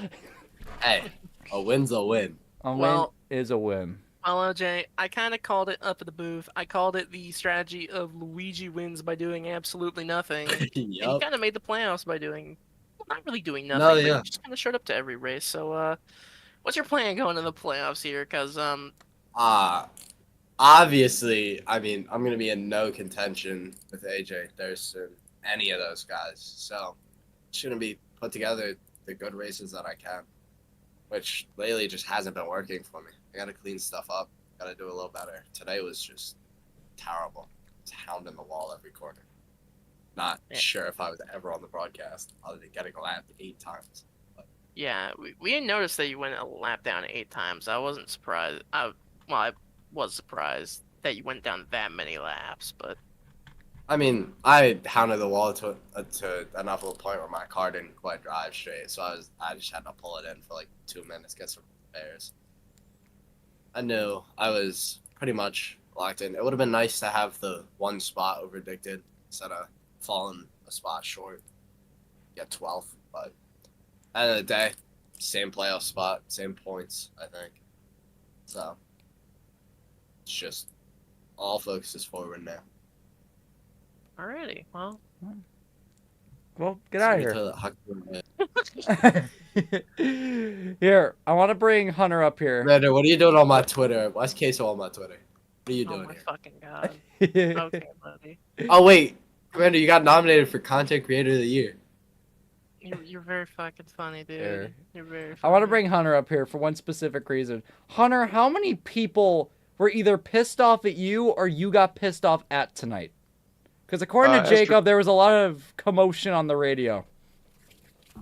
Speaker 3: Hey, a win's a win.
Speaker 1: A
Speaker 2: Well-
Speaker 1: win is a win.
Speaker 2: Well, OJ, I kind of called it up at the booth. I called it the strategy of Luigi wins by doing absolutely nothing. And he
Speaker 3: Yup.
Speaker 2: kind of made the playoffs by doing, well, not really doing nothing,
Speaker 3: No,
Speaker 2: but
Speaker 3: yeah.
Speaker 2: he just kind of showed up to every race. So, what's your plan going to the playoffs here? Because,
Speaker 3: Obviously, I mean, I'm gonna be in no contention with AJ, Thurston, any of those guys. So, shouldn't be put together the good races that I can, which lately just hasn't been working for me. I gotta clean stuff up. Gotta do a little better. Today was just terrible. It's hounding the wall every corner. Not
Speaker 2: Yeah.
Speaker 3: sure if I was ever on the broadcast other than getting lapped 8 times.
Speaker 2: yeah, we didn't notice that you went a lap down 8 times. I wasn't surprised. I was surprised that you went down that many laps, but
Speaker 3: I mean, I hounded the wall to enough of a point where my car didn't quite drive straight, so I just had to pull it in for like 2 minutes, get some repairs. I knew I was pretty much locked in. It would have been nice to have the one spot overdicted instead of falling a spot short. Get 12th, but at the end of the day, same playoff spot, same points, I think. So it's just all focus is forward now.
Speaker 2: alrighty. Well,
Speaker 1: Well, get out of here.
Speaker 3: here.
Speaker 1: Here, I want to bring Hunter up here.
Speaker 3: Commander, what are you doing on my Twitter? Why's Queso on my Twitter? What are you
Speaker 2: oh
Speaker 3: doing
Speaker 2: my
Speaker 3: here?
Speaker 2: fucking god. Okay, buddy.
Speaker 3: Oh wait, Commander, you got nominated for Content Creator of the Year.
Speaker 2: You're very fucking funny, dude.
Speaker 1: Here.
Speaker 2: You're very funny.
Speaker 1: I want to bring Hunter up here for one specific reason. Hunter, how many people were either pissed off at you or you got pissed off at tonight? Because according to Jacob, there was a lot of commotion on the radio.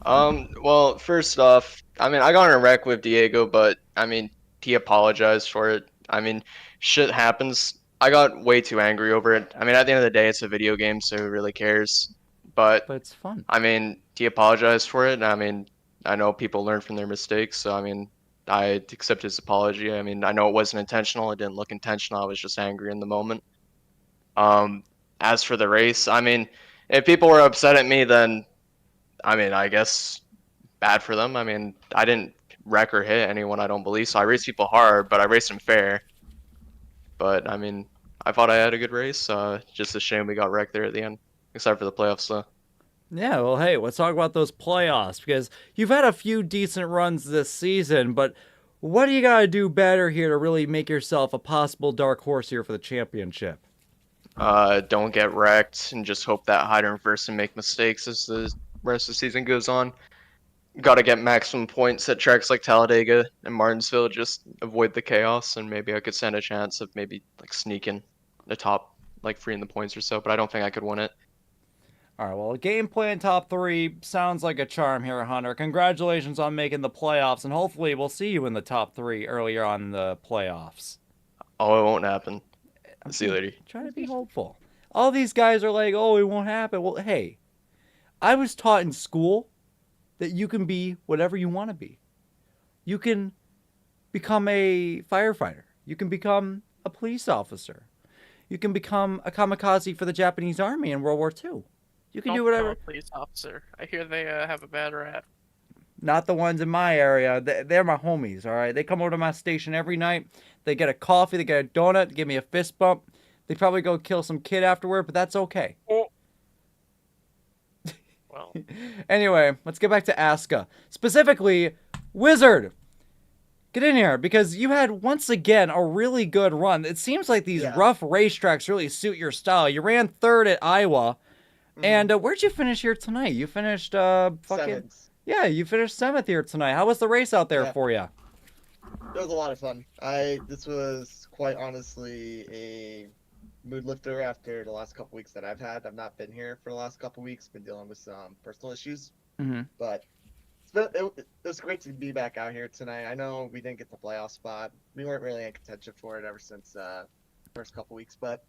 Speaker 10: Well, first off, I mean, I got in a wreck with Diego, but I mean, he apologized for it. I mean, shit happens. I got way too angry over it. I mean, at the end of the day, it's a video game, so who really cares? But
Speaker 1: it's fun.
Speaker 10: I mean, he apologized for it. And I mean, I know people learn from their mistakes, so I mean, I accept his apology. I mean, I know it wasn't intentional. It didn't look intentional. I was just angry in the moment. As for the race, I mean, if people were upset at me, then I mean, I guess bad for them. I mean, I didn't wreck or hit anyone, I don't believe. So I raced people hard, but I raced them fair. But I mean, I thought I had a good race. Just a shame we got wrecked there at the end, except for the playoffs, though.
Speaker 1: Yeah, well, hey, let's talk about those playoffs, because you've had a few decent runs this season, but what do you got to do better here to really make yourself a possible dark horse here for the championship?
Speaker 10: Don't get wrecked and just hope that hide and reverse and make mistakes as the rest of the season goes on. Got to get maximum points at tracks like Talladega and Martinsville, just avoid the chaos, and maybe I could stand a chance of maybe like sneaking the top, like 3 in the points or so, but I don't think I could win it.
Speaker 1: All right, well, game plan top 3 sounds like a charm here, Hunter. Congratulations on making the playoffs, and hopefully we'll see you in the top 3 earlier on in the playoffs.
Speaker 10: Oh, it won't happen. See you later.
Speaker 1: Try to be hopeful. All these guys are like, oh, it won't happen. Well, hey, I was taught in school that you can be whatever you want to be. You can become a firefighter. You can become a police officer. You can become a kamikaze for the Japanese army in World War II. You can do whatever.
Speaker 2: Police officer. I hear they have a bad rap.
Speaker 1: Not the ones in my area. They're my homies, all right? They come over to my station every night. They get a coffee. They get a donut. Give me a fist bump. They probably go kill some kid afterward, but that's okay.
Speaker 2: Well.
Speaker 1: Anyway, let's get back to ASCA. Specifically, Wizard. Get in here, because you had, once again, a really good run. It seems like these rough racetracks really suit your style. You ran 3rd at Iowa. And where'd you finish here tonight? You finished
Speaker 11: Seventh.
Speaker 1: Yeah, you finished 7th here tonight. How was the race out there for you?
Speaker 11: It was a lot of fun. This was quite honestly a mood lifter after the last couple weeks that I've had. I've not been here for the last couple weeks. Been dealing with some personal issues. But it was great to be back out here tonight. I know we didn't get the playoff spot. We weren't really in contention for it ever since first couple weeks, but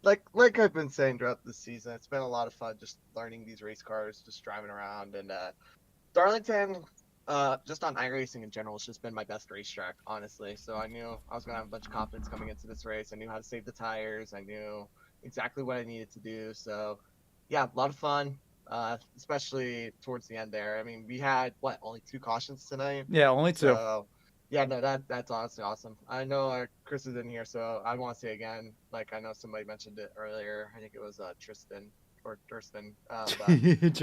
Speaker 11: like I've been saying throughout the season, it's been a lot of fun just learning these race cars, just driving around. And Darlington, just on iRacing in general, has just been my best racetrack, honestly. So I knew I was going to have a bunch of confidence coming into this race. I knew how to save the tires. I knew exactly what I needed to do. So, yeah, a lot of fun, especially towards the end there. I mean, we had, only 2 cautions tonight?
Speaker 1: Yeah, only 2.
Speaker 11: So, yeah, no, that's honestly awesome. I know Chris is in here, so I want to say again, like I know somebody mentioned it earlier. I think it was Tristan or Durston.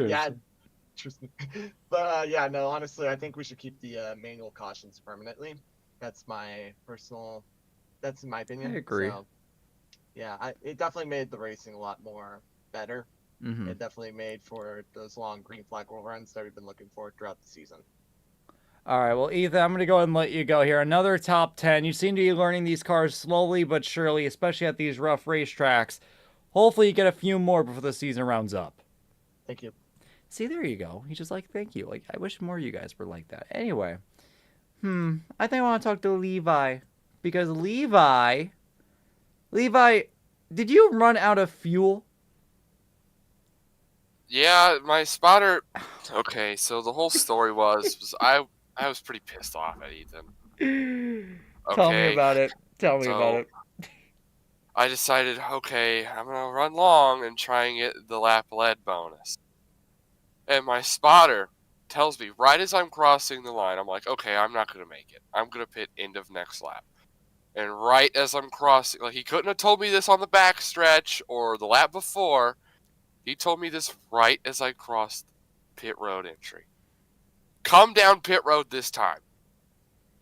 Speaker 11: Yeah, Tristan. But yeah, no, honestly, I think we should keep the manual cautions permanently. That's my opinion.
Speaker 1: I agree.
Speaker 11: So, yeah, it definitely made the racing a lot more better. It definitely made for those long green flag runs that we've been looking for throughout the season.
Speaker 1: All right, well, Ethan, I'm going to go ahead and let you go here. Another top 10. You seem to be learning these cars slowly but surely, especially at these rough racetracks. Hopefully you get a few more before the season rounds up.
Speaker 11: Thank you.
Speaker 1: See, there you go. He's just like, thank you. Like, I wish more of you guys were like that. Anyway, I think I want to talk to Levi. Because Levi Levi, did you run out of fuel?
Speaker 12: Yeah, my spotter. Okay, so the whole story was I was pretty pissed off at Ethan.
Speaker 1: Tell me
Speaker 12: Okay,
Speaker 1: about it. Tell me about
Speaker 12: so
Speaker 1: it.
Speaker 12: I decided, okay, I'm gonna run long and try and get the lap lead bonus. And my spotter tells me right as I'm crossing the line, I'm like, okay, I'm not gonna make it. I'm gonna pit end of next lap. And right as I'm crossing, like he couldn't have told me this on the back stretch or the lap before. He told me this right as I crossed pit road entry. Come down pit road this time.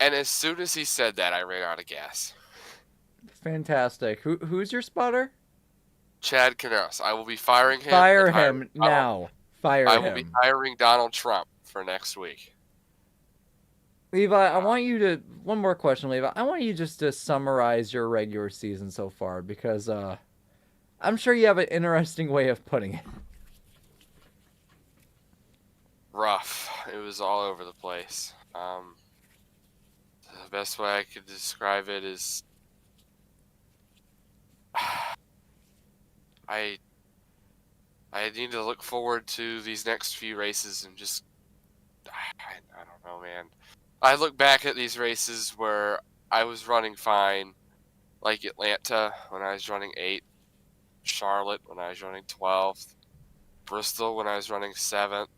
Speaker 12: And as soon as he said that, I ran out of gas.
Speaker 1: Fantastic. Who's your spotter?
Speaker 12: Chad Caneros. I will be firing him.
Speaker 1: Fire him now. Fire him.
Speaker 12: I will be hiring Donald Trump for next week.
Speaker 1: Levi, I want you to... One more question, Levi. I want you just to summarize your regular season so far, because I'm sure you have an interesting way of putting it.
Speaker 12: Rough. It was all over the place. The best way I could describe it is... I need to look forward to these next few races and just... I don't know, man. I look back at these races where I was running fine, like Atlanta when I was running 8th, Charlotte when I was running 12th, Bristol when I was running 7th.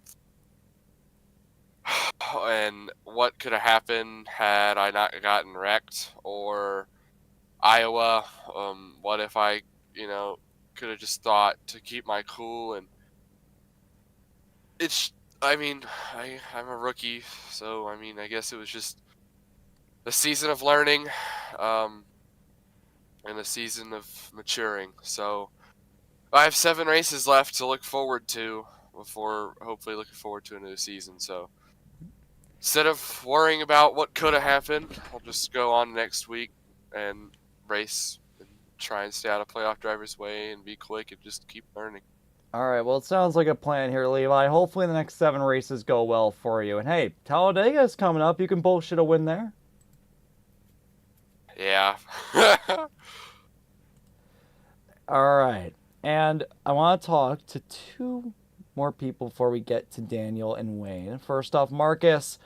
Speaker 12: And what could have happened had I not gotten wrecked? Or Iowa, what if I, could have just thought to keep my cool? And I'm a rookie, so I guess it was just a season of learning, and a season of maturing. So I have 7 races left to look forward to before hopefully looking forward to a new season. So instead of worrying about what could have happened, I'll just go on next week and race and try and stay out of playoff driver's way and be quick and just keep learning.
Speaker 1: All right, well, it sounds like a plan here, Levi. Hopefully the next 7 races go well for you. And hey, Talladega is coming up. You can bullshit a win there.
Speaker 12: Yeah.
Speaker 1: All right, and I want to talk to 2 more people before we get to Daniel and Wayne. First off, Marcus.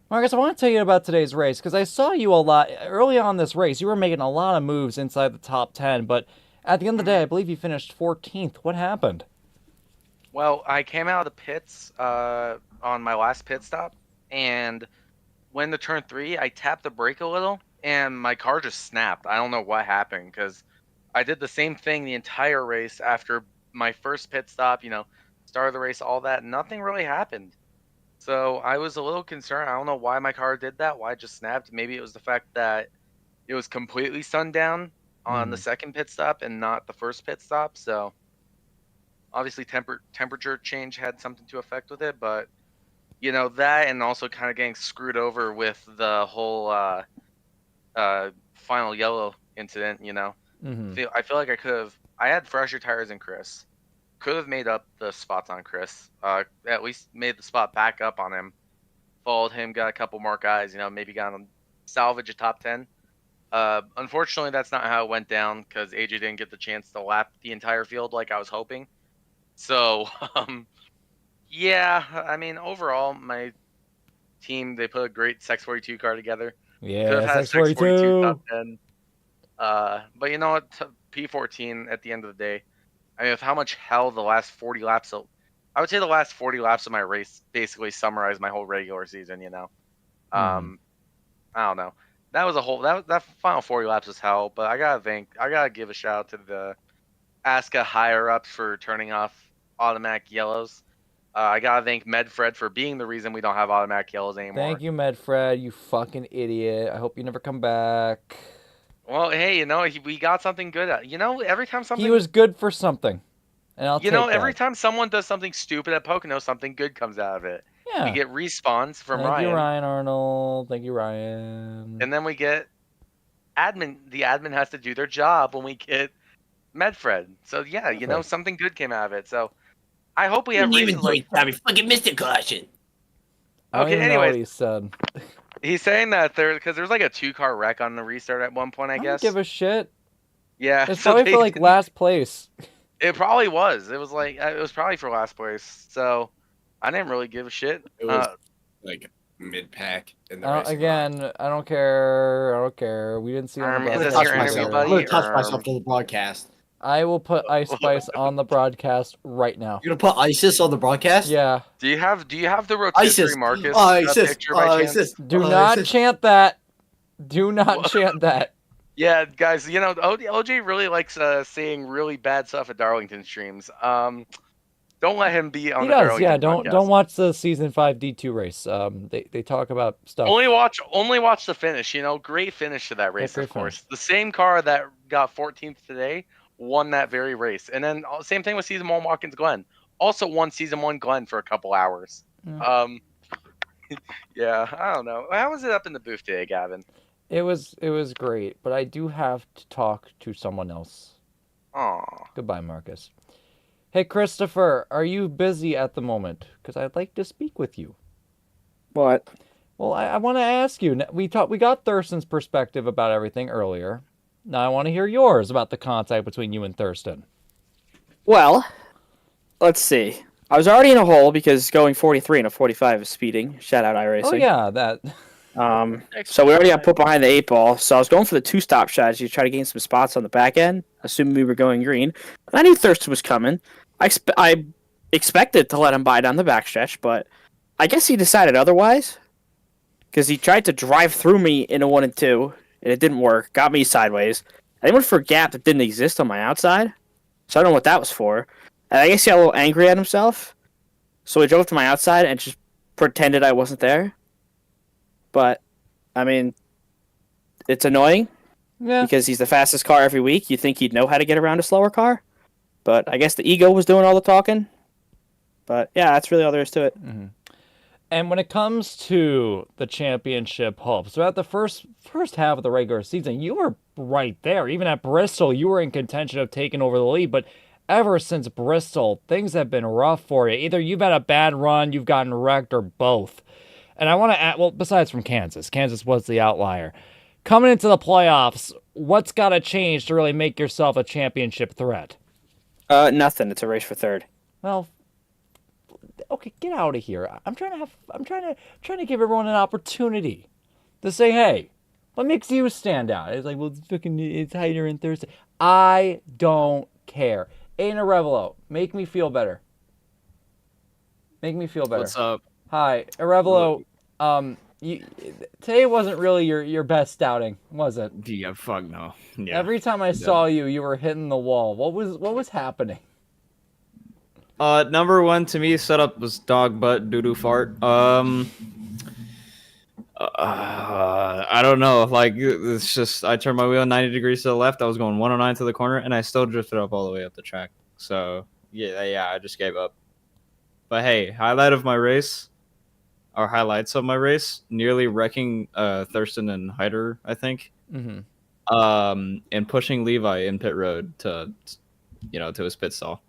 Speaker 1: Marcus, I want to tell you about today's race, because I saw you a lot. Early on this race, you were making a lot of moves inside the top 10, but at the end of the day, I believe you finished 14th. What happened?
Speaker 13: Well, I came out of the pits on my last pit stop, and when the turn 3, I tapped the brake a little, and my car just snapped. I don't know what happened, because I did the same thing the entire race after my first pit stop, started the race, all that. Nothing really happened. So I was a little concerned. I don't know why my car did that, why it just snapped. Maybe it was the fact that it was completely sundown on the second pit stop and not the first pit stop. So obviously temperature change had something to affect with it, but that, and also kind of getting screwed over with the whole final yellow incident. I feel like I had fresher tires than Chris. Could have made up the spots on Chris. At least made the spot back up on him. Followed him, got a couple more guys. Maybe got him salvage a top 10. Unfortunately, that's not how it went down, because AJ didn't get the chance to lap the entire field like I was hoping. So, yeah, overall, my team, they put a great Sex 42 car together.
Speaker 1: Yeah,
Speaker 13: could have had a
Speaker 1: Sex 42
Speaker 13: top 10. But you know what? P14 at the end of the day. With how much hell the last 40 laps, I would say the last 40 laps of my race basically summarized my whole regular season. I don't know. That was that final 40 laps was hell. But I gotta give a shout out to the ASCA higher ups for turning off automatic yellows. I gotta thank Medfred for being the reason we don't have automatic yellows anymore.
Speaker 1: Thank you, Medfred, you fucking idiot. I hope you never come back.
Speaker 13: Well, hey, we got something good. Every time something...
Speaker 1: He was good for something. And I'll take
Speaker 13: every
Speaker 1: that.
Speaker 13: time someone does something stupid at Pocono, something good comes out of it.
Speaker 1: Yeah.
Speaker 13: We get respawns from Ryan.
Speaker 1: Thank you, Ryan Arnold. Thank you, Ryan.
Speaker 13: And then we get admin. The admin has to do their job when we get Medfred. So, yeah, something good came out of it. So, I hope we have races like...
Speaker 8: fucking missed a caution.
Speaker 13: Okay,
Speaker 1: know
Speaker 13: anyways.
Speaker 1: what he said.
Speaker 13: He's saying that because there's like a 2-car wreck on the restart at one point, I guess.
Speaker 1: Don't give a shit.
Speaker 13: Yeah,
Speaker 1: It's
Speaker 13: so
Speaker 1: probably
Speaker 13: they
Speaker 1: for like
Speaker 13: didn't-
Speaker 1: last place.
Speaker 13: It probably was. It was like it was probably for last place. So I didn't really give a shit.
Speaker 3: It was like mid pack in the racing.
Speaker 1: Again, I don't care. I don't care. We didn't see it on the
Speaker 13: Is
Speaker 3: I'm
Speaker 13: this
Speaker 3: gonna
Speaker 1: broadcast.
Speaker 13: your
Speaker 3: touch
Speaker 13: interview,
Speaker 3: myself.
Speaker 1: either.
Speaker 3: I'm gonna
Speaker 13: buddy?
Speaker 3: touch myself to the broadcast.
Speaker 1: I will put Ice Spice on the broadcast right now.
Speaker 3: You're gonna put ISIS on the broadcast?
Speaker 1: Yeah.
Speaker 13: Do you have the rotisserie
Speaker 3: ISIS.
Speaker 13: Marcus
Speaker 3: ISIS.
Speaker 13: picture by chance?
Speaker 3: ISIS.
Speaker 1: Do not
Speaker 3: ISIS.
Speaker 1: chant that. Do not chant that.
Speaker 13: Yeah, guys, you know OJ really likes seeing really bad stuff at Darlington streams. Don't let him be on
Speaker 1: He
Speaker 13: the
Speaker 1: does.
Speaker 13: Darlington
Speaker 1: Yeah.
Speaker 13: podcast.
Speaker 1: Don't watch the season 5 D2 race. They talk about stuff.
Speaker 13: Only watch the finish. You know, great finish to that race,
Speaker 1: great
Speaker 13: of course. The same car that got 14th today won that very race, and then same thing with season 1 Watkins Glen. Also won season 1 Glen for a couple hours.
Speaker 1: Yeah.
Speaker 13: Yeah, I don't know. How was it up in the booth today, Gavin?
Speaker 1: It was great, but I do have to talk to someone else.
Speaker 13: Aw.
Speaker 1: Goodbye, Marcus. Hey, Christopher, are you busy at the moment? Because I'd like to speak with you.
Speaker 14: What?
Speaker 1: Well, I want to ask you. We got Thurston's perspective about everything earlier. Now I want to hear yours about the contact between you and Thurston.
Speaker 14: Well, let's see. I was already in a hole because going 43 and a 45 is speeding. Shout out iRacing.
Speaker 1: Oh yeah, that.
Speaker 14: So we already got put behind the 8 ball. So I was going for the 2-stop strategy to try to gain some spots on the back end, assuming we were going green. And I knew Thurston was coming. I expected to let him buy down the backstretch, but I guess he decided otherwise. Because he tried to drive through me in a 1 and 2, and it didn't work. Got me sideways. And he went for a gap that didn't exist on my outside. So I don't know what that was for. And I guess he got a little angry at himself. So he drove to my outside and just pretended I wasn't there. But, I mean, it's annoying.
Speaker 1: Yeah.
Speaker 14: Because he's the fastest car every week. You'd think he'd know how to get around a slower car. But I guess the ego was doing all the talking. But, yeah, that's really all there is to it.
Speaker 1: Mm-hmm. And when it comes to the championship hopes, throughout the first half of the regular season, you were right there. Even at Bristol, you were in contention of taking over the lead. But ever since Bristol, things have been rough for you. Either you've had a bad run, you've gotten wrecked, or both. And I want to add, well, besides from Kansas. Kansas was the outlier. Coming into the playoffs, what's got to change to really make yourself a championship threat?
Speaker 14: Nothing. It's a race for third.
Speaker 1: Well, okay, get out of here. I'm trying to give everyone an opportunity to say, hey, what makes you stand out? It's like, well, it's Hyder and Thursday. I don't care. Aiden Arevalo, make me feel better. Make me feel better.
Speaker 15: What's up?
Speaker 1: Hi, Arevalo. Today wasn't really your best outing, was it?
Speaker 15: Yeah, fuck no. Yeah.
Speaker 1: Every time I saw you, you were hitting the wall. What was happening?
Speaker 15: Number one to me setup was dog butt doo-doo fart. I don't know. Like, it's just, I turned my wheel 90 degrees to the left. I was going 109 to the corner, and I still drifted up all the way up the track. So, yeah, I just gave up. But hey, highlights of my race, nearly wrecking Thurston and Hyder, I think.
Speaker 1: Mm-hmm.
Speaker 15: And pushing Levi in pit road to his pit stall.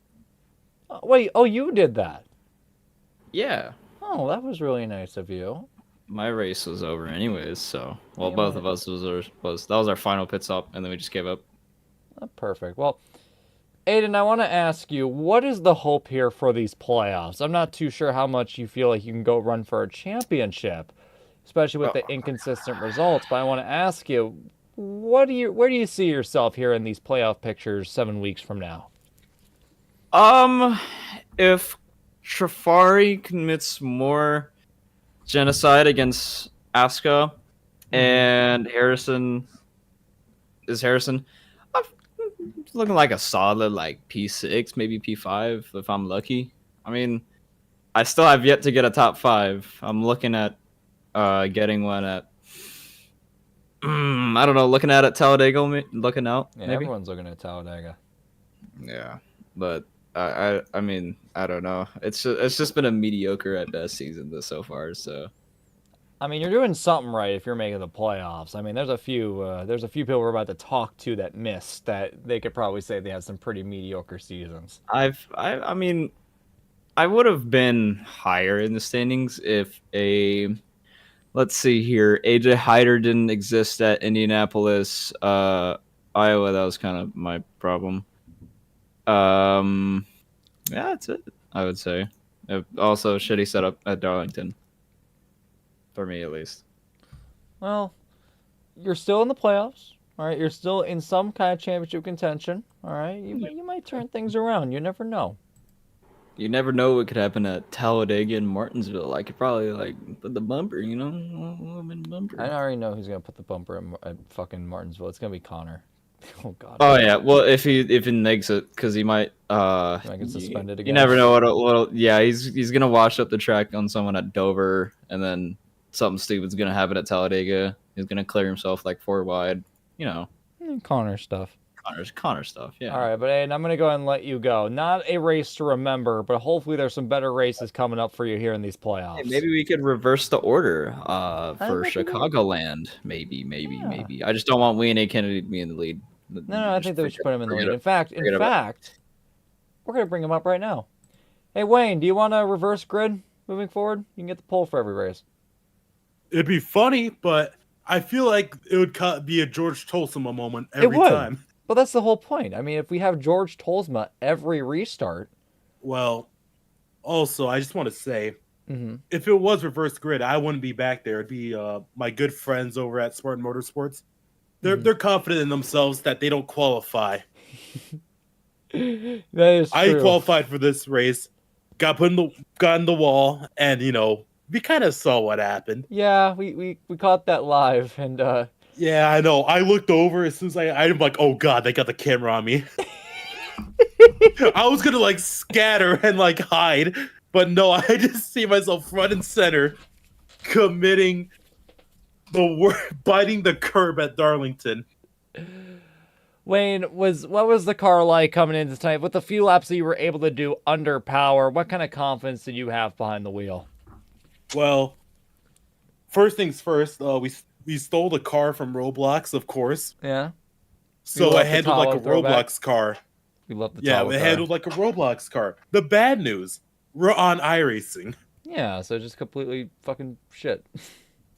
Speaker 1: Wait, you did that?
Speaker 15: Yeah.
Speaker 1: Oh, that was really nice of you.
Speaker 15: My race was over anyways, so both of us that was our final pit stop, and then we just gave up.
Speaker 1: Perfect. Well, Aiden, I want to ask you, what is the hope here for these playoffs? I'm not too sure how much you feel like you can go run for a championship, especially with the inconsistent results. But I want to ask you, where do you see yourself here in these playoff pictures 7 weeks from now?
Speaker 15: If Trafari commits more genocide against ASCA and Harrison, I'm looking like a solid like P6, maybe P5 if I'm lucky. I mean, I still have yet to get a top 5. I'm looking at getting one at I don't know, looking at Talladega, looking out.
Speaker 1: Yeah,
Speaker 15: maybe.
Speaker 1: everyone's looking at Talladega.
Speaker 15: Yeah, but I mean, I don't know. It's just been a mediocre at best season so far. So,
Speaker 1: I mean, you're doing something right if you're making the playoffs. I mean, there's a few people we're about to talk to that missed that they could probably say they had some pretty mediocre seasons.
Speaker 15: I mean, I would have been higher in the standings if let's see here, AJ Hyder didn't exist at Indianapolis. Iowa, that was kind of my problem. Yeah, that's it. I would say. Also, shitty setup at Darlington. For me, at least.
Speaker 1: Well, you're still in the playoffs. All right, you're still in some kind of championship contention. All right, you might turn things around. You never know.
Speaker 15: You never know what could happen at Talladega and Martinsville. I could probably put the bumper, bumper.
Speaker 1: I already know who's gonna put the bumper at fucking Martinsville. It's gonna be Connor. Oh God.
Speaker 15: Oh yeah, well if he makes it, because he might
Speaker 1: get suspended
Speaker 15: You
Speaker 1: again.
Speaker 15: never know what yeah, he's gonna wash up the track on someone at Dover, and then something stupid's gonna happen at Talladega. He's gonna clear himself like 4 wide,
Speaker 1: Connor stuff.
Speaker 15: Connor stuff, yeah.
Speaker 1: All right, but Aiden, I'm gonna go ahead and let you go. Not a race to remember, but hopefully there's some better races coming up for you here in these playoffs.
Speaker 15: Hey, maybe we could reverse the order for Chicagoland. Maybe. I just don't want Wayne A. Kennedy to be in the lead.
Speaker 1: No, I think that we should put him in the lead. In fact, we're gonna bring him up right now. Hey Wayne, do you want a reverse grid moving forward? You can get the pole for every race.
Speaker 5: It'd be funny, but I feel like it would be a George Tolsima moment every time.
Speaker 1: But that's the whole point. I mean, if we have George Tolsma every restart.
Speaker 5: Well, also, I just want to say, if it was reverse grid, I wouldn't be back there. It'd be my good friends over at Spartan Motorsports. They're confident in themselves that they don't qualify.
Speaker 1: That is true.
Speaker 5: I qualified for this race, got in the wall, and we kind of saw what happened.
Speaker 1: Yeah, we caught that live, and
Speaker 5: yeah, I know. I looked over as soon as I'm like, oh God, they got the camera on me. I was gonna scatter and hide, but no, I just see myself front and center committing biting the curb at Darlington.
Speaker 1: Wayne, what was the car like coming into tonight? With the few laps that you were able to do under power, what kind of confidence did you have behind the wheel?
Speaker 5: Well, first things first, we stole the car from Roblox, of course.
Speaker 1: Yeah.
Speaker 5: So it handled like a Roblox car.
Speaker 1: We love the
Speaker 5: it handled like a Roblox car. The bad news, we're on iRacing.
Speaker 1: Yeah, so just completely fucking shit.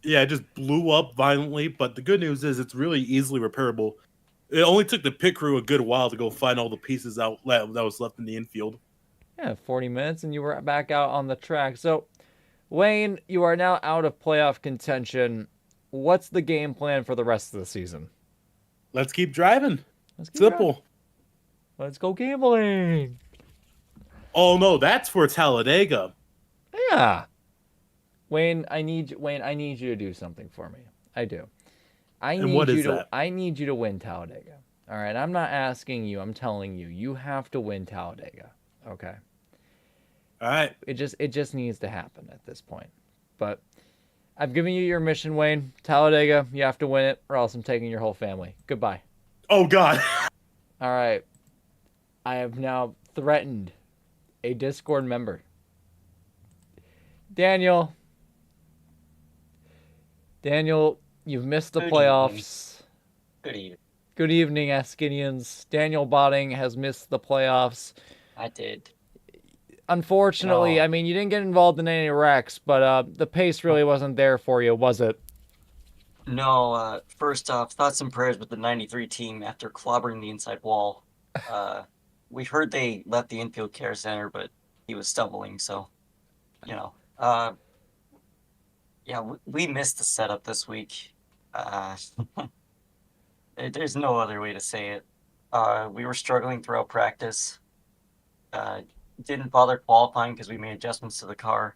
Speaker 5: Yeah, it just blew up violently, but the good news is it's really easily repairable. It only took the pit crew a good while to go find all the pieces out that was left in the infield.
Speaker 1: Yeah, 40 minutes and you were back out on the track. So, Wayne, you are now out of playoff contention. What's the game plan for the rest of the season?
Speaker 5: Let's keep driving. Simple.
Speaker 1: Let's go gambling.
Speaker 5: Oh no, that's for Talladega.
Speaker 1: Yeah. Wayne, I need you to do something for me. I do. I need you to win Talladega. All right, I'm not asking you. I'm telling you. You have to win Talladega. Okay.
Speaker 5: All right.
Speaker 1: It just needs to happen at this point. But I've given you your mission, Wayne. Talladega, you have to win it, or else I'm taking your whole family. Goodbye.
Speaker 5: Oh God.
Speaker 1: All right. I have now threatened a Discord member. Daniel, you've missed the playoffs.
Speaker 16: Good evening.
Speaker 1: Good evening, Askinians. Daniel Botting has missed the playoffs.
Speaker 16: I did.
Speaker 1: Unfortunately, I mean, you didn't get involved in any wrecks, but the pace really wasn't there for you, was it?
Speaker 16: No, first off, thoughts and prayers with the 93 team after clobbering the inside wall. We heard they left the infield care center, but he was stumbling, so, yeah, we missed the setup this week. There's no other way to say it. We were struggling throughout practice. Didn't bother qualifying because we made adjustments to the car.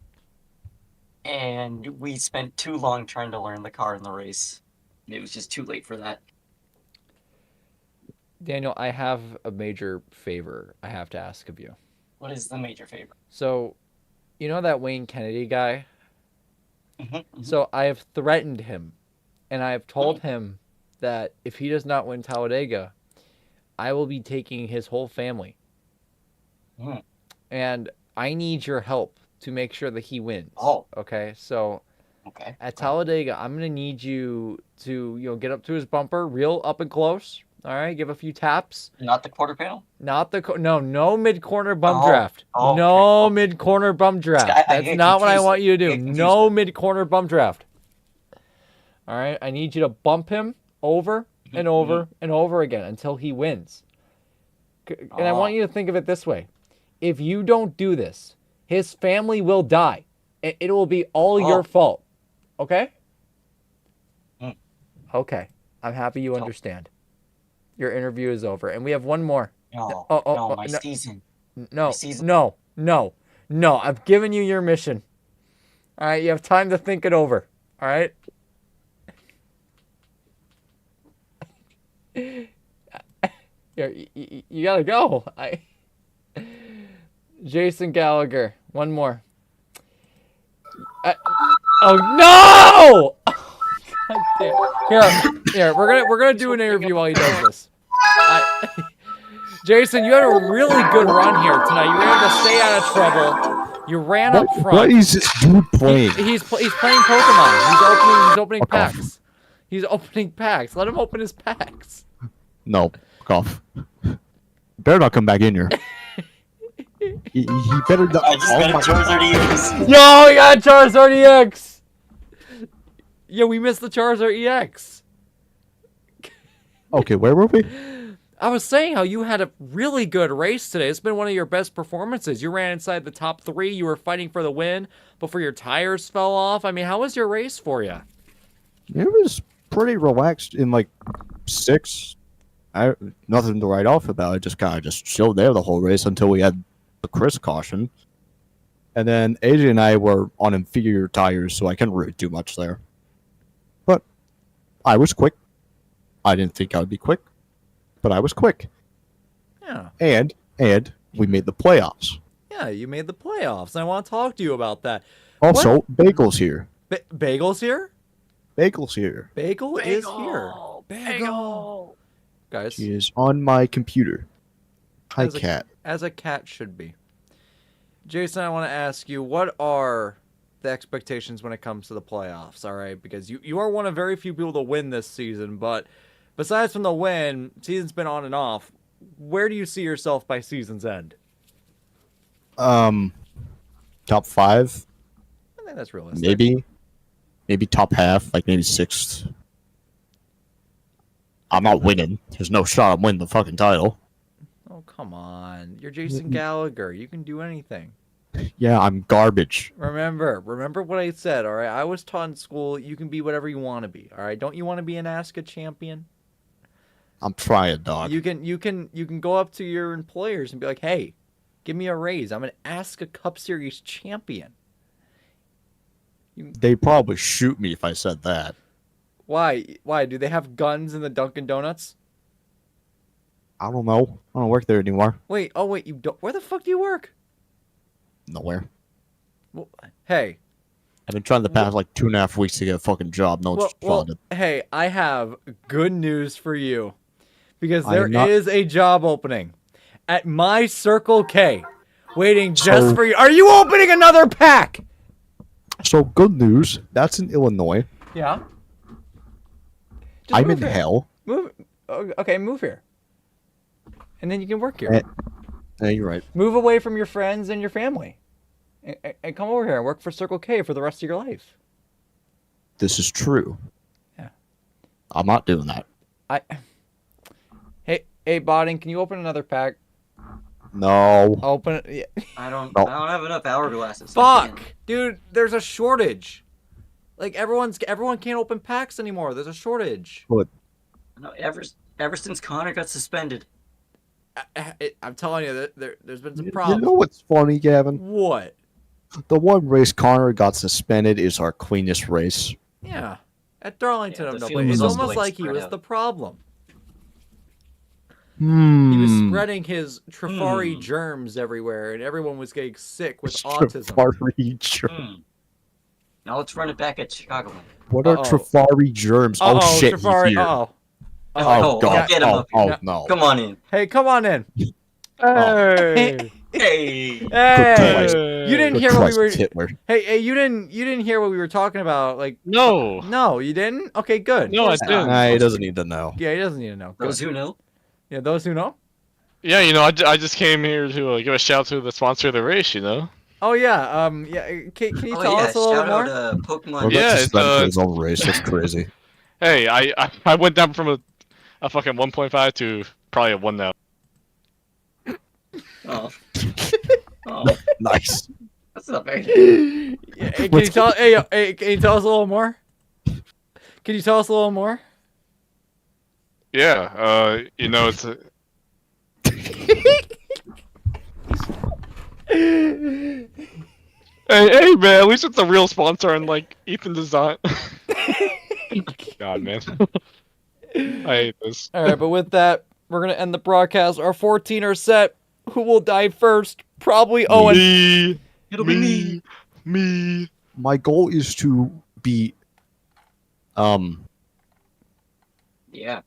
Speaker 16: And we spent too long trying to learn the car in the race. It was just too late for that.
Speaker 1: Daniel, I have a major favor I have to ask of you.
Speaker 16: What is the major favor?
Speaker 1: So, you know that Wayne Kennedy guy? So I have threatened him, and I have told him that if he does not win Talladega, I will be taking his whole family. And I need your help to make sure that he wins. Okay? So at Talladega, I'm going to need you to, get up to his bumper real up and close. All right? Give a few taps.
Speaker 16: Not the quarter panel?
Speaker 1: Not the no mid-corner bum draft. No mid-corner bum draft. That's not what I want you to do. No mid-corner bum draft. All right? I need you to bump him over and over and over again until he wins. And I want you to think of it this way. If you don't do this, his family will die. It will be all your fault. Okay? Okay. I'm happy you understand. Your interview is over. And we have one more.
Speaker 16: My season.
Speaker 1: No. I've given you your mission. All right? You have time to think it over. All right? You gotta go. Jason Gallagher. One more. Oh no! God damn. Here, we're gonna do an interview while he does this. Jason, you had a really good run here tonight. You were able to stay out of trouble. You ran up front.
Speaker 17: What is this dude playing?
Speaker 1: He's playing Pokemon. He's opening packs. He's opening packs. Let him open his packs.
Speaker 17: No, fuck off. Better not come back in here. he better not.
Speaker 16: I just got a Charizard EX.
Speaker 1: Yo, we got a Charizard EX. Yeah, we missed the Charizard EX.
Speaker 17: Okay, where were we?
Speaker 1: I was saying how you had a really good race today. It's been one of your best performances. You ran inside the top 3. You were fighting for the win before your tires fell off. I mean, how was your race for you?
Speaker 17: It was pretty relaxed in like 6. Nothing to write off about. I just kind of chilled there the whole race until we had the Chris caution. And then AJ and I were on inferior tires, so I couldn't really do much there. But I was quick. I didn't think I would be quick, but I was quick.
Speaker 1: Yeah.
Speaker 17: And we made the playoffs.
Speaker 1: Yeah, you made the playoffs. I want to talk to you about that.
Speaker 17: Also, Bagel's here.
Speaker 1: Bagel's here?
Speaker 17: Bagel's here.
Speaker 1: Bagel is here. Bagel. Guys.
Speaker 17: She is on my computer. Hi,
Speaker 1: As a-
Speaker 17: cat.
Speaker 1: As a cat should be. Jason, I want to ask you, what are the expectations when it comes to the playoffs, all right? Because you are one of very few people to win this season, but besides from the win, season's been on and off. Where do you see yourself by season's end?
Speaker 17: Top 5.
Speaker 1: I think that's realistic.
Speaker 17: Maybe top half, like maybe 6th. I'm not winning. There's no shot I'm winning the fucking title.
Speaker 1: Oh, come on. You're Jason Gallagher. You can do anything.
Speaker 17: Yeah, I'm garbage.
Speaker 1: Remember what I said, all right? I was taught in school you can be whatever you want to be, all right? Don't you want to be an ASCA champion?
Speaker 17: I'm trying, dog.
Speaker 1: You can go up to your employers and be like, "Hey, give me a raise. I'm an ASCA Cup Series champion."
Speaker 17: They probably shoot me if I said that.
Speaker 1: Why? Do they have guns in the Dunkin' Donuts?
Speaker 17: I don't know. I don't work there anymore.
Speaker 1: Wait, you don't. Where the fuck do you work?
Speaker 17: Nowhere.
Speaker 1: Well, hey.
Speaker 17: I've been trying the past like 2.5 weeks to get a fucking job. No one's found it.
Speaker 1: Hey, I have good news for you. Because
Speaker 17: I
Speaker 1: there
Speaker 17: am not-
Speaker 1: is a job opening at my Circle K waiting just for you. Are you opening another pack?
Speaker 17: So good news. That's in Illinois.
Speaker 1: Yeah.
Speaker 17: I'm in hell.
Speaker 1: Move. Okay, move here. And then you can work here.
Speaker 17: Yeah, you're right.
Speaker 1: Move away from your friends and your family. And come over here and work for Circle K for the rest of your life.
Speaker 17: This is true.
Speaker 1: Yeah.
Speaker 17: I'm not doing that.
Speaker 1: Hey, Bodding, can you open another pack?
Speaker 17: No.
Speaker 1: Open it. Yeah.
Speaker 16: I don't
Speaker 17: No.
Speaker 16: have enough hourglasses. so I can't.
Speaker 1: Fuck, dude. There's a shortage. Like everyone can't open packs anymore. There's a shortage.
Speaker 17: What?
Speaker 16: No, ever since Connor got suspended.
Speaker 1: I'm telling you, there's been some
Speaker 17: You
Speaker 1: problems.
Speaker 17: know what's funny, Gavin?
Speaker 1: What?
Speaker 17: The one race Connor got suspended is our cleanest race.
Speaker 1: Yeah. At Darlington
Speaker 16: Yeah,
Speaker 1: of
Speaker 16: the
Speaker 1: no
Speaker 16: field
Speaker 1: place. It's
Speaker 16: was also,
Speaker 1: almost
Speaker 16: like,
Speaker 1: like he
Speaker 16: spread
Speaker 1: was
Speaker 16: out.
Speaker 1: the problem. He was
Speaker 17: Hmm.
Speaker 1: spreading his Trifari germs everywhere, and everyone was getting sick with autism.
Speaker 17: Trifari germs.
Speaker 16: Now let's run it back at Chicago.
Speaker 17: What are Trifari germs? Oh shit, he's
Speaker 1: Trifari.
Speaker 17: here.
Speaker 1: Uh-oh.
Speaker 17: Oh god.
Speaker 16: Get him up here.
Speaker 17: Oh no.
Speaker 16: Come on in.
Speaker 1: Hey, come on in.
Speaker 16: Hey.
Speaker 1: Hey.
Speaker 17: Christ.
Speaker 1: You didn't
Speaker 17: Good
Speaker 1: hear what we
Speaker 17: Christ,
Speaker 1: were.
Speaker 17: Hitler.
Speaker 1: Hey, you didn't hear what we were talking about, like.
Speaker 18: No.
Speaker 1: No, you didn't. Okay, good.
Speaker 18: No, I didn't.
Speaker 17: Nah, he doesn't need to know.
Speaker 1: Yeah, he doesn't need to know.
Speaker 16: Those
Speaker 1: Good.
Speaker 16: who know.
Speaker 1: Yeah, those who know.
Speaker 18: Yeah, you know, I just came here to give a shout to the sponsor of the race, you know?
Speaker 1: Oh yeah. Yeah. Can you tell us a little
Speaker 16: shout
Speaker 1: more?
Speaker 16: out Pokemon.
Speaker 17: Well,
Speaker 18: Yeah,
Speaker 17: that's
Speaker 18: it's,
Speaker 17: suspended for his own race. That's crazy.
Speaker 18: Hey, I went down from a fucking 1.5 to probably a 1 now.
Speaker 16: Oh. Oh.
Speaker 17: Nice.
Speaker 16: That's not very.
Speaker 1: Yeah, hey, can you tell? Hey, can you tell us a little more? Can you tell us a little more?
Speaker 18: Yeah, you know, it's a... Hey, man, at least it's a real sponsor and like Ethan Design. God, man. I hate this.
Speaker 1: All right, but with that, we're gonna end the broadcast. Our 14 are set. Who will die first? Probably Owen.
Speaker 18: Me.
Speaker 16: It'll be me.
Speaker 18: Me.
Speaker 17: My goal is to beat
Speaker 16: Yeah.